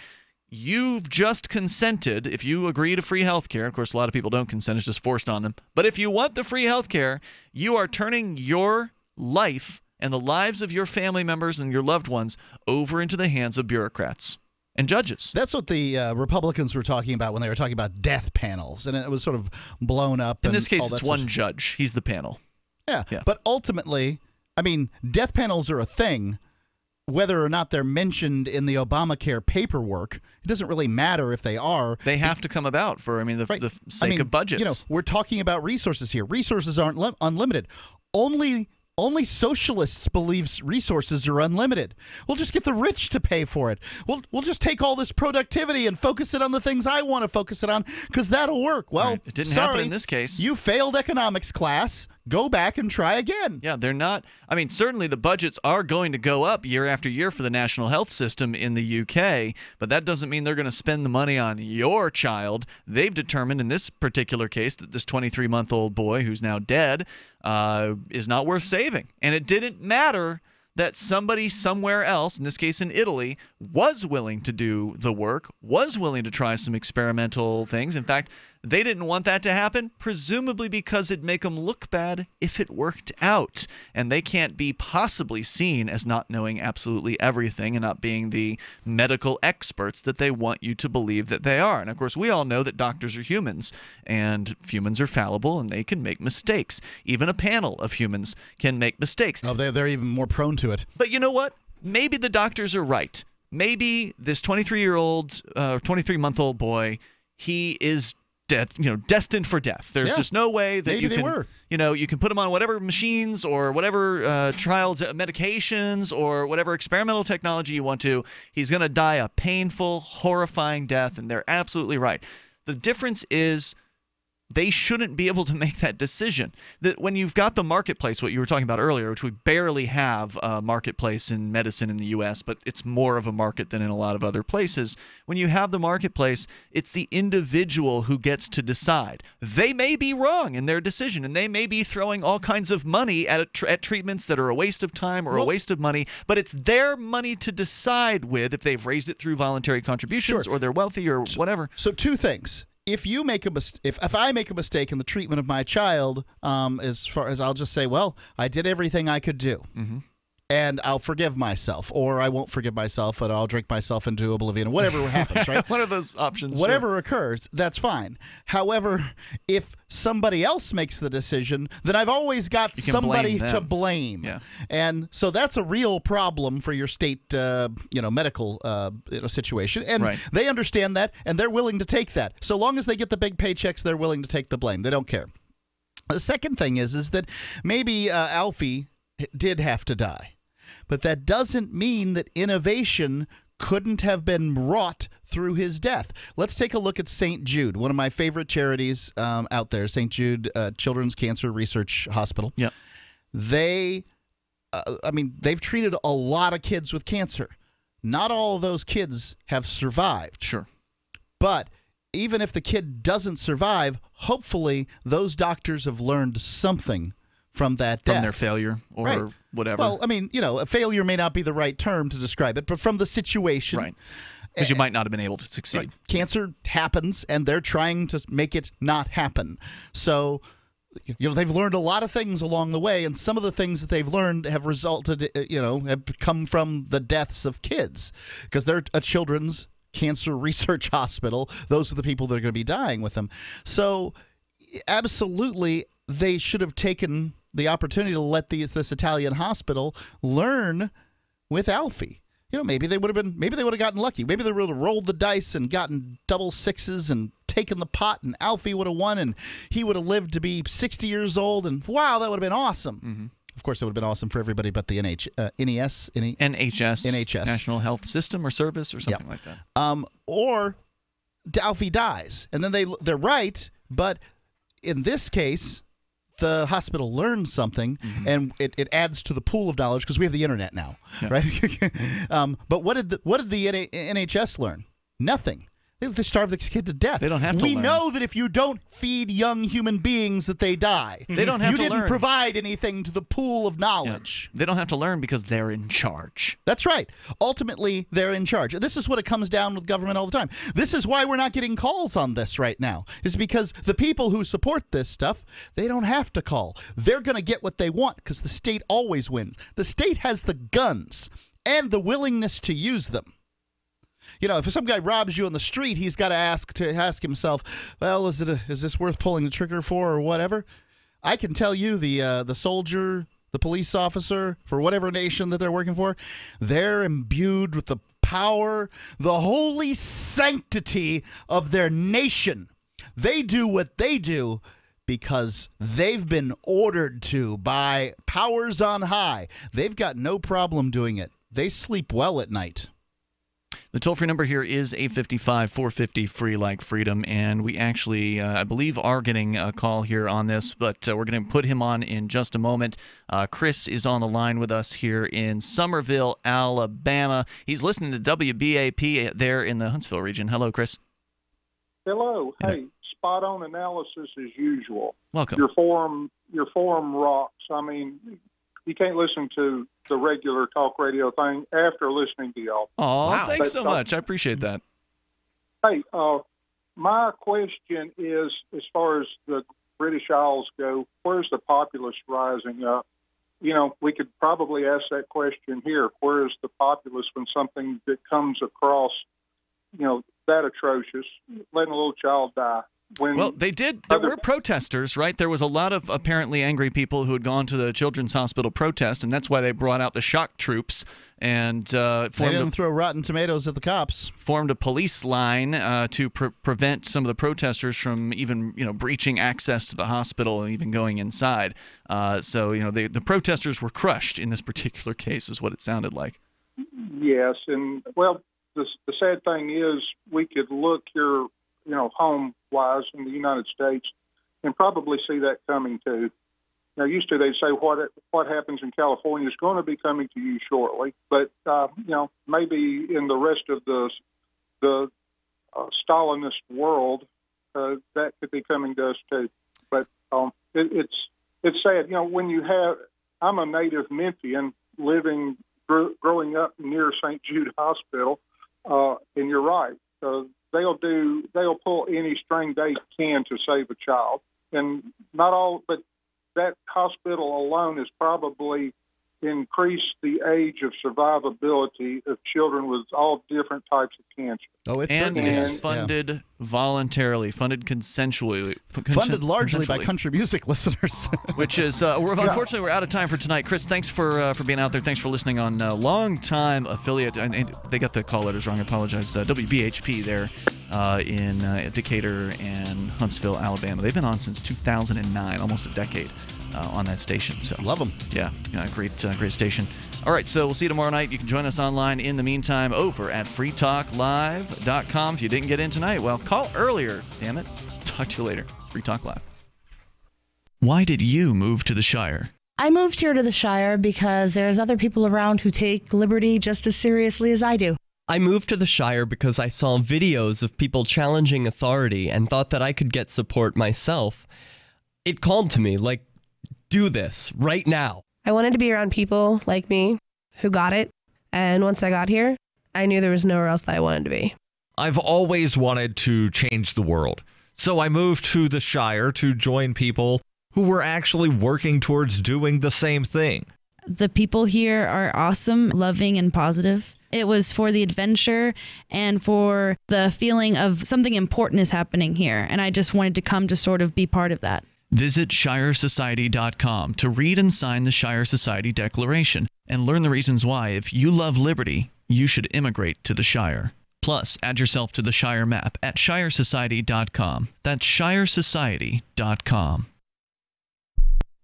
You've just consented. If you agree to free health care, of course, a lot of people don't consent. It's just forced on them. But if you want the free health care, you are turning your life and the lives of your family members and your loved ones over into the hands of bureaucrats and judges. That's what the Republicans were talking about when they were talking about death panels, and it was sort of blown up. In this case, it's one judge. He's the panel. Yeah, but ultimately, death panels are a thing. Whether or not they're mentioned in the Obamacare paperwork, it doesn't really matter if they are. They have to come about for, the sake of budgets. We're talking about resources here. Resources aren't unlimited. Only socialists believe resources are unlimited. We'll just get the rich to pay for it. We'll just take all this productivity and focus it on the things I want to focus it on because that'll work. Well, it didn't happen in this case. You failed economics class. Go back and try again. Yeah, they're not. Certainly the budgets are going to go up year after year for the national health system in the UK, but that doesn't mean they're going to spend the money on your child. They've determined in this particular case that this 23-month-old boy who's now dead is not worth saving. And it didn't matter that somebody somewhere else, in this case in Italy, was willing to do the work, was willing to try some experimental things. In fact, they didn't want that to happen, presumably because it'd make them look bad if it worked out. And they can't be possibly seen as not knowing absolutely everything and not being the medical experts that they want you to believe that they are. And of course, we all know that doctors are humans, and humans are fallible, and they can make mistakes. Even a panel of humans can make mistakes. Oh, they're even more prone to it. But you know what? Maybe the doctors are right. Maybe this 23-month-old boy, he is destined for death. There's just no way that you can put him on whatever machines or whatever trial medications or whatever experimental technology you want to. He's going to die a painful, horrifying death, and they're absolutely right. The difference is they shouldn't be able to make that decision. That when you've got the marketplace, what you were talking about earlier, which we barely have a marketplace in medicine in the U.S., but it's more of a market than in a lot of other places. When you have the marketplace, it's the individual who gets to decide. They may be wrong in their decision, and they may be throwing all kinds of money at treatments that are a waste of time or a waste of money, but it's their money to decide with if they've raised it through voluntary contributions or they're wealthy or whatever. So two things. If you make a if I make a mistake in the treatment of my child, as far as I'll just say, well, I did everything I could do, and I'll forgive myself, or I won't forgive myself, and I'll drink myself into oblivion, whatever happens, right? One of those options. Whatever occurs, that's fine. However, if somebody else makes the decision, then I've always got somebody to blame. Yeah. And so that's a real problem for your state, medical situation. And they understand that, and they're willing to take that. So long as they get the big paychecks, they're willing to take the blame. They don't care. The second thing is that maybe Alfie did have to die. But that doesn't mean that innovation couldn't have been wrought through his death. Let's take a look at St. Jude, one of my favorite charities out there, St. Jude Children's Cancer Research Hospital. Yeah. They've treated a lot of kids with cancer. Not all of those kids have survived. Sure. But even if the kid doesn't survive, hopefully those doctors have learned something from that death. From their failure or whatever. Well, a failure may not be the right term to describe it, but from the situation. Right. Because you might not have been able to succeed. Right. Cancer happens, and they're trying to make it not happen. So, they've learned a lot of things along the way, and some of the things that they've learned have resulted, have come from the deaths of kids. Because they're a children's cancer research hospital. Those are the people that are going to be dying with them. So absolutely, they should have taken the opportunity to let this Italian hospital learn with Alfie. Maybe they would have gotten lucky. Maybe they would have rolled the dice and gotten double sixes and taken the pot, and Alfie would have won, and he would have lived to be 60 years old, and wow, that would have been awesome. Mm-hmm. Of course, it would have been awesome for everybody but the NHS, National Health System or Service or something like that. Or Alfie dies, and then they're right, but in this case, the hospital learns something, and it adds to the pool of knowledge because we have the internet now, right? But what did the NHS learn? Nothing. They starve this kid to death. They don't have to We learn. know that if you don't feed young human beings that they die. They don't have you to didn't learn. provide anything to the pool of knowledge. They don't have to learn because they're in charge. That's right. Ultimately, they're in charge. This is what it comes down with government all the time. This is why we're not getting calls on this right now, is because the people who support this stuff, they don't have to call. They're going to get what they want because the state always wins. The state has the guns and the willingness to use them. If some guy robs you on the street, he's got to ask himself, well, is this worth pulling the trigger for or whatever? I can tell you the soldier, the police officer, for whatever nation that they're working for, they're imbued with the power, the holy sanctity of their nation. They do what they do because they've been ordered to by powers on high. They've got no problem doing it. They sleep well at night. The toll-free number here is 855-450-FREE like freedom, and we actually, I believe, are getting a call here on this, but we're going to put him on in just a moment. Chris is on the line with us here in Somerville, Alabama. He's listening to WBAP there in the Huntsville region. Hello, Chris. Hello. Hey, spot-on analysis as usual. Welcome. Your forum rocks. I mean, you can't listen to the regular talk radio thing after listening to y'all. Oh, wow. Thanks so much. I appreciate that. Hey, my question is, as far as the British Isles go, where's the populace rising up? We could probably ask that question here. Where is the populace when something that comes across, that atrocious, letting a little child die? Well, they did. There were protesters, right? There was a lot of apparently angry people who had gone to the Children's Hospital protest, and that's why they brought out the shock troops and they didn't throw rotten tomatoes at the cops. Formed a police line to prevent some of the protesters from even, breaching access to the hospital and even going inside. So the protesters were crushed in this particular case, is what it sounded like. Yes, and well, the sad thing is we could look here, home-wise in the United States, and probably see that coming too. Now, used to they'd say what happens in California is going to be coming to you shortly, but maybe in the rest of the Stalinist world, that could be coming to us too. But it's sad, when I'm a native Memphian growing up near St. Jude Hospital, and you're right. They'll pull any string they can to save a child, and not all, but that hospital alone has probably increased the age of survivability of children with all different types of cancer. Oh, it's funded voluntarily, funded consensually. Funded largely by country music listeners. Which is, unfortunately, we're out of time for tonight. Chris, thanks for being out there. Thanks for listening on long-time affiliate. And they got the call letters wrong. I apologize. WBHP there in Decatur and Huntsville, Alabama. They've been on since 2009, almost a decade. On that station. So love them. Yeah, great station. All right, so we'll see you tomorrow night. You can join us online in the meantime over at freetalklive.com. If you didn't get in tonight, well, call earlier, damn it. Talk to you later. Free Talk Live. Why did you move to the Shire? I moved here to the Shire because there's other people around who take liberty just as seriously as I do. I moved to the Shire because I saw videos of people challenging authority and thought that I could get support myself. It called to me, like, do this right now. I wanted to be around people like me who got it. And once I got here, I knew there was nowhere else that I wanted to be. I've always wanted to change the world. So I moved to the Shire to join people who were actually working towards doing the same thing. The people here are awesome, loving, and positive. It was for the adventure and for the feeling of something important is happening here. And I just wanted to come to sort of be part of that. Visit ShireSociety.com to read and sign the Shire Society Declaration and learn the reasons why, if you love liberty, you should immigrate to the Shire. Plus, add yourself to the Shire map at ShireSociety.com. That's ShireSociety.com.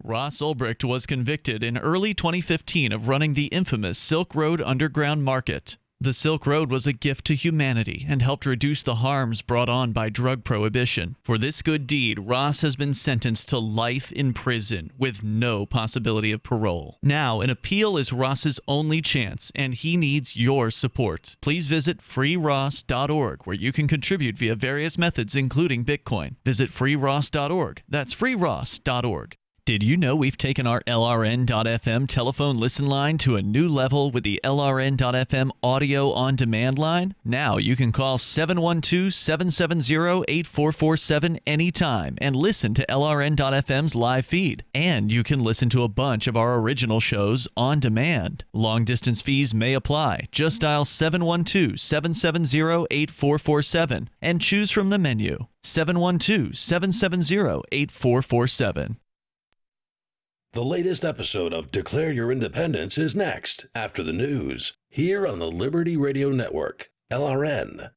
Ross Ulbricht was convicted in early 2015 of running the infamous Silk Road Underground Market. The Silk Road was a gift to humanity and helped reduce the harms brought on by drug prohibition. For this good deed, Ross has been sentenced to life in prison with no possibility of parole. Now, an appeal is Ross's only chance, and he needs your support. Please visit freeross.org, where you can contribute via various methods, including Bitcoin. Visit freeross.org. That's freeross.org. Did you know we've taken our LRN.FM telephone listen line to a new level with the LRN.FM audio on demand line? Now you can call 712-770-8447 anytime and listen to LRN.FM's live feed. And you can listen to a bunch of our original shows on demand. Long distance fees may apply. Just dial 712-770-8447 and choose from the menu. 712-770-8447. The latest episode of Declare Your Independence is next, after the news, here on the Liberty Radio Network, LRN.FM.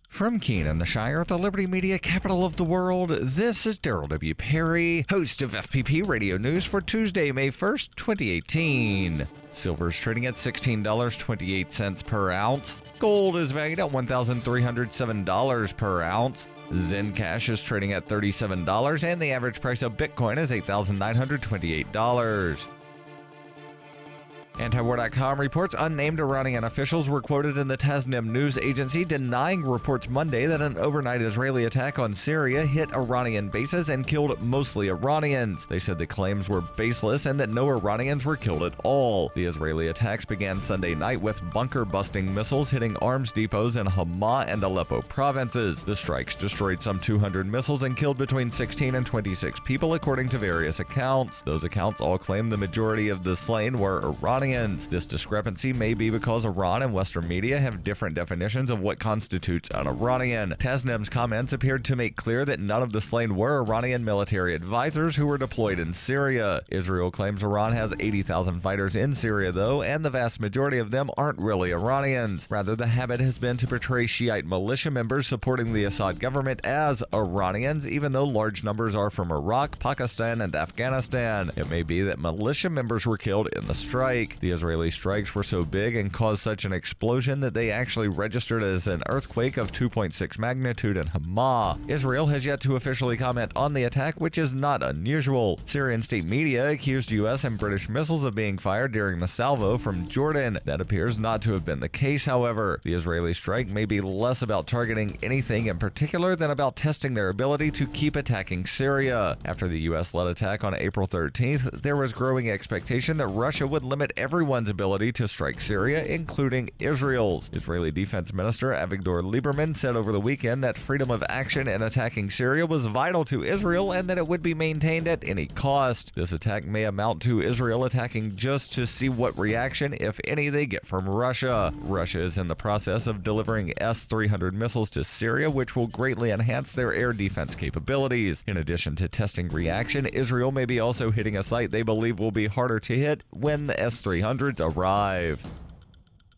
From Keene in the Shire, the Liberty Media capital of the world, this is Daryl W. Perry, host of FPP Radio News for Tuesday, May 1st, 2018. Silver is trading at $16.28 per ounce. Gold is valued at $1,307 per ounce. Zencash is trading at $37, and the average price of Bitcoin is $8,928. Antiwar.com reports unnamed Iranian officials were quoted in the Tasnim news agency denying reports Monday that an overnight Israeli attack on Syria hit Iranian bases and killed mostly Iranians. They said the claims were baseless and that no Iranians were killed at all. The Israeli attacks began Sunday night with bunker-busting missiles hitting arms depots in Hama and Aleppo provinces. The strikes destroyed some 200 missiles and killed between 16 and 26 people, according to various accounts. Those accounts all claim the majority of the slain were Iranians. This discrepancy may be because Iran and Western media have different definitions of what constitutes an Iranian. Tasnim's comments appeared to make clear that none of the slain were Iranian military advisors who were deployed in Syria. Israel claims Iran has 80,000 fighters in Syria, though, and the vast majority of them aren't really Iranians. Rather, the habit has been to portray Shiite militia members supporting the Assad government as Iranians, even though large numbers are from Iraq, Pakistan, and Afghanistan. It may be that militia members were killed in the strike. The Israeli strikes were so big and caused such an explosion that they actually registered as an earthquake of 2.6 magnitude in Hama. Israel has yet to officially comment on the attack, which is not unusual. Syrian state media accused U.S. and British missiles of being fired during the salvo from Jordan. That appears not to have been the case, however. The Israeli strike may be less about targeting anything in particular than about testing their ability to keep attacking Syria. After the U.S.-led attack on April 13th, there was growing expectation that Russia would limit everyone's ability to strike Syria, including Israel's. Israeli Defense Minister Avigdor Lieberman said over the weekend that freedom of action in attacking Syria was vital to Israel and that it would be maintained at any cost. This attack may amount to Israel attacking just to see what reaction, if any, they get from Russia. Russia is in the process of delivering S-300 missiles to Syria, which will greatly enhance their air defense capabilities. In addition to testing reaction, Israel may be also hitting a site they believe will be harder to hit when the S-300s arrive.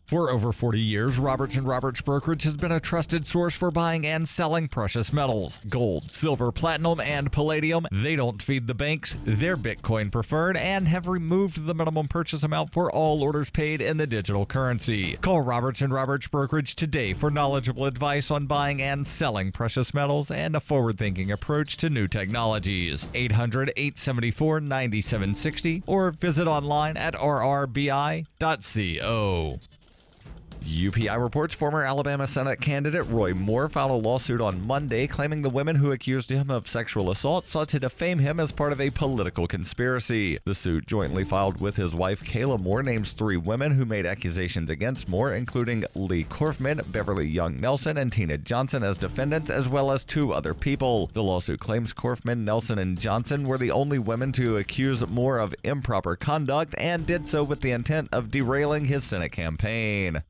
For over 40 years, Roberts & Roberts Brokerage has been a trusted source for buying and selling precious metals. Gold, silver, platinum, and palladium. They don't feed the banks. They're Bitcoin preferred and have removed the minimum purchase amount for all orders paid in the digital currency. Call Roberts & Roberts Brokerage today for knowledgeable advice on buying and selling precious metals and a forward-thinking approach to new technologies. 800-874-9760 or visit online at rrbi.co. UPI reports former Alabama Senate candidate Roy Moore filed a lawsuit on Monday claiming the women who accused him of sexual assault sought to defame him as part of a political conspiracy. The suit, jointly filed with his wife Kayla Moore, names 3 women who made accusations against Moore, including Lee Korfman, Beverly Young Nelson, and Tina Johnson as defendants, as well as 2 other people. The lawsuit claims Korfman, Nelson, and Johnson were the only women to accuse Moore of improper conduct and did so with the intent of derailing his Senate campaign.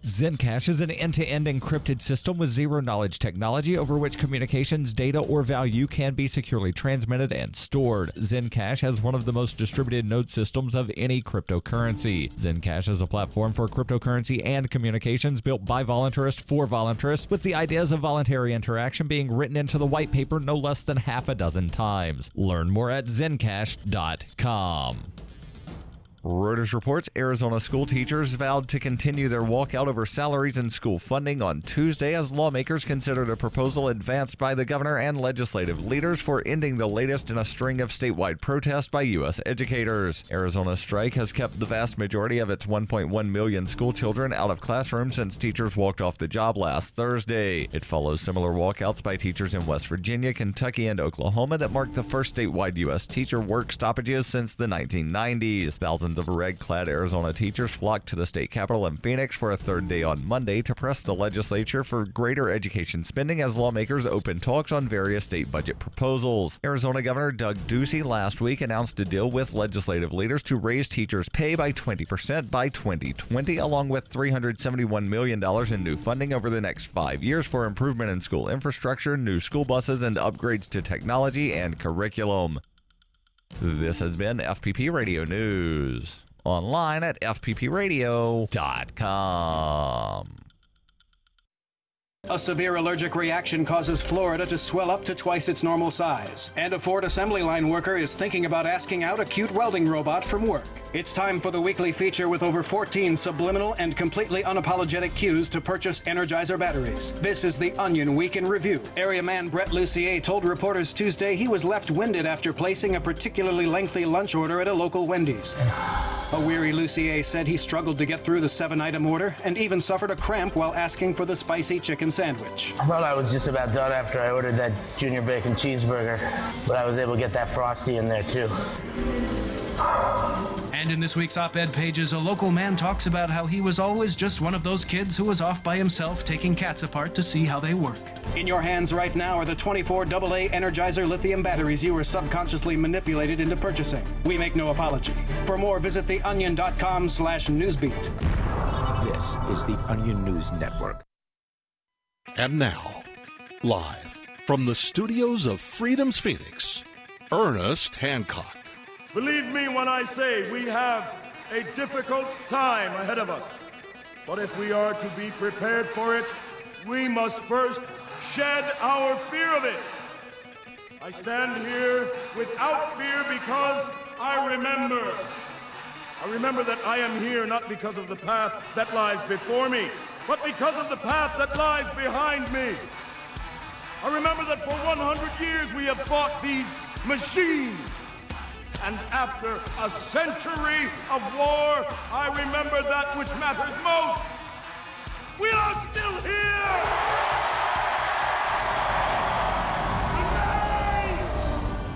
Zencash is an end-to-end encrypted system with zero-knowledge technology over which communications, data, or value can be securely transmitted and stored. Zencash has one of the most distributed node systems of any cryptocurrency. Zencash is a platform for cryptocurrency and communications built by voluntarists for voluntarists, with the ideas of voluntary interaction being written into the white paper no less than half a dozen times. Learn more at zencash.com. Reuters reports Arizona school teachers vowed to continue their walkout over salaries and school funding on Tuesday as lawmakers considered a proposal advanced by the governor and legislative leaders for ending the latest in a string of statewide protests by U.S. educators. Arizona's strike has kept the vast majority of its 1.1 million school children out of classrooms since teachers walked off the job last Thursday. It follows similar walkouts by teachers in West Virginia, Kentucky, and Oklahoma that marked the first statewide U.S. teacher work stoppages since the 1990s. Thousands of red-clad Arizona teachers flocked to the state capitol in Phoenix for a third day on Monday to press the legislature for greater education spending as lawmakers opened talks on various state budget proposals. Arizona Governor Doug Ducey last week announced a deal with legislative leaders to raise teachers' pay by 20% by 2020, along with $371 million in new funding over the next 5 years for improvement in school infrastructure, new school buses, and upgrades to technology and curriculum. This has been FPP Radio News. Online at fppradio.com. A severe allergic reaction causes Florida to swell up to twice its normal size, and a Ford assembly line worker is thinking about asking out a cute welding robot from work. It's time for the weekly feature with over 14 subliminal and completely unapologetic cues to purchase Energizer batteries. This is the Onion Week in Review. Area man Brett Lucier told reporters Tuesday he was left winded after placing a particularly lengthy lunch order at a local Wendy's. A weary Lucier said he struggled to get through the 7-item order and even suffered a cramp while asking for the spicy chicken sandwich. I thought I was just about done after I ordered that junior bacon cheeseburger, but I was able to get that Frosty in there too. And in this week's op-ed pages, a local man talks about how he was always just one of those kids who was off by himself taking cats apart to see how they work. In your hands right now are the 24 AA Energizer lithium batteries you were subconsciously manipulated into purchasing. We make no apology. For more, visit theonion.com/newsbeat. This is the Onion News Network. And now, live from the studios of Freedom's Phoenix, Ernest Hancock. Believe me when I say we have a difficult time ahead of us. But if we are to be prepared for it, we must first shed our fear of it. I stand here without fear because I remember that I am here not because of the path that lies before me, but because of the path that lies behind me. I remember that for 100 years we have fought these machines. And after a century of war, I remember that which matters most. We are still here! Today,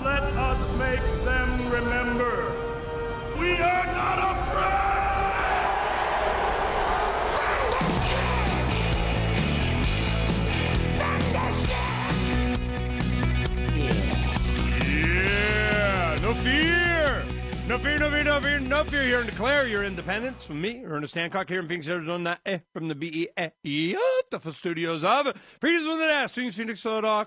let us make them remember. We are not afraid! No fear! No fear, no fear, no fear, no fear. Here and declare your independence from me, Ernest Hancock, here in Phoenix, Arizona, from the beautiful studios of Freedom's with an S, Phoenix.com.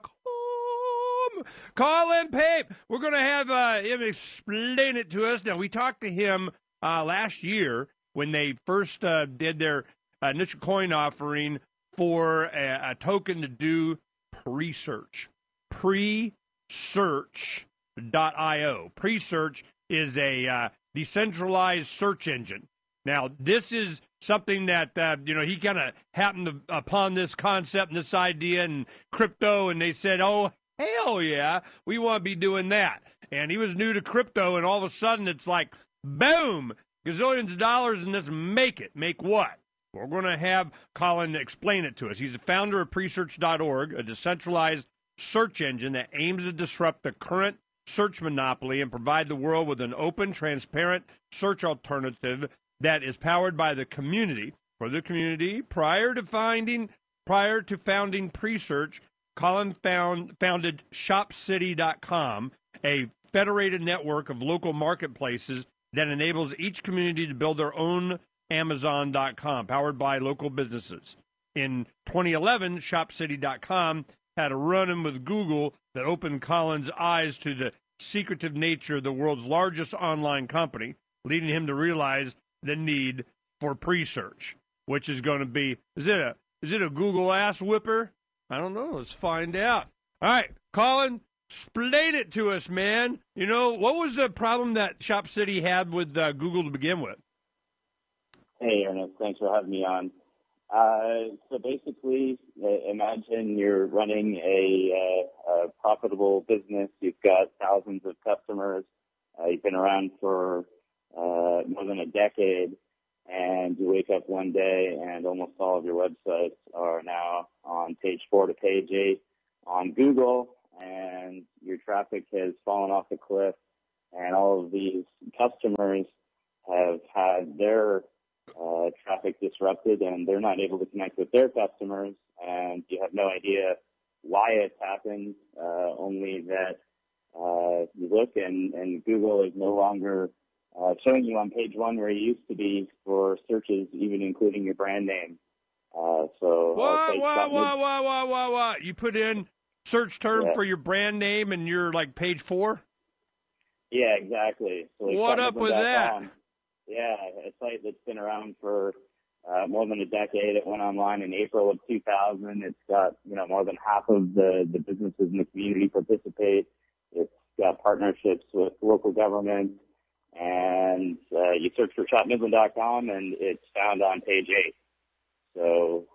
Colin Pape, we're going to have him explain it to us. Now, we talked to him last year when they first did their initial coin offering for a token to do pre-search. Pre-search.io. Pre-search is a decentralized search engine. Now, this is something that, he kind of happened upon this concept and this idea in crypto, and they said, oh, hell yeah, we want to be doing that. And he was new to crypto, and all of a sudden it's like, boom, gazillions of dollars, and let's make it. Make what? We're going to have Colin explain it to us. He's the founder of Presearch.org, a decentralized search engine that aims to disrupt the current search monopoly and provide the world with an open, transparent search alternative that is powered by the community. For the community, prior to founding Presearch, Colin founded ShopCity.com, a federated network of local marketplaces that enables each community to build their own Amazon.com, powered by local businesses. In 2011, ShopCity.com had a run-in with Google that opened Colin's eyes to the secretive nature of the world's largest online company, leading him to realize the need for Presearch, which is going to be, is it a Google ass whipper? I don't know. Let's find out. All right, Colin, explain it to us, man. You know, what was the problem that Shop City had with Google to begin with? Hey, Ernest. Thanks for having me on. So basically, imagine you're running a profitable business. You've got thousands of customers. You've been around for more than a decade, and you wake up one day and almost all of your websites are now on page 4 to page 8 on Google, and your traffic has fallen off the cliff, and all of these customers have had their traffic disrupted, and they're not able to connect with their customers, and you have no idea why it's happened, only that you look and Google is no longer showing you on page 1 where you used to be for searches, even including your brand name. What? You put in search term for your brand name and you're like page 4? Yeah, exactly. So what up with that? Yeah, a site that's been around for more than a decade. It went online in April of 2000. It's got, more than half of the businesses in the community participate. It's got partnerships with local government. And you search for shopmidland.com, and it's found on page 8. So,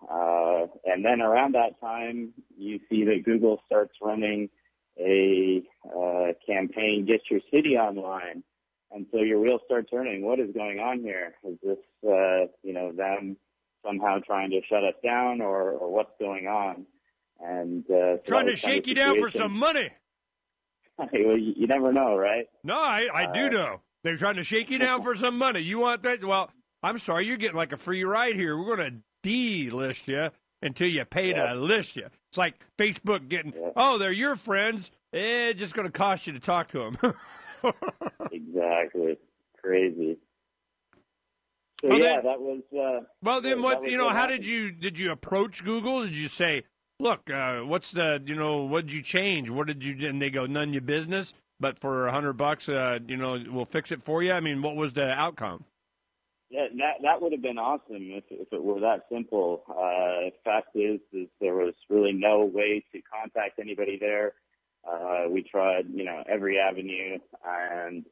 and then around that time, you see that Google starts running a campaign, Get Your City Online. And so your wheels start turning. What is going on here? Is this, them somehow trying to shut us down, or what's going on? And trying to shake you down for some money. Well, you never know, right? No, I do know. They're trying to shake you down for some money. You want that? Well, I'm sorry, you're getting like a free ride here. We're going to delist you until you pay to list you. It's like Facebook getting, they're your friends. It's just going to cost you to talk to them. Exactly. Crazy. So, that was... well, then what, how happened. did you approach Google? Did you say, look, what's the, what did you change? What did you, and they go, none of your business, but for $100, we'll fix it for you? I mean, what was the outcome? Yeah, that would have been awesome if it were that simple. Fact is there was really no way to contact anybody there. We tried, every avenue, and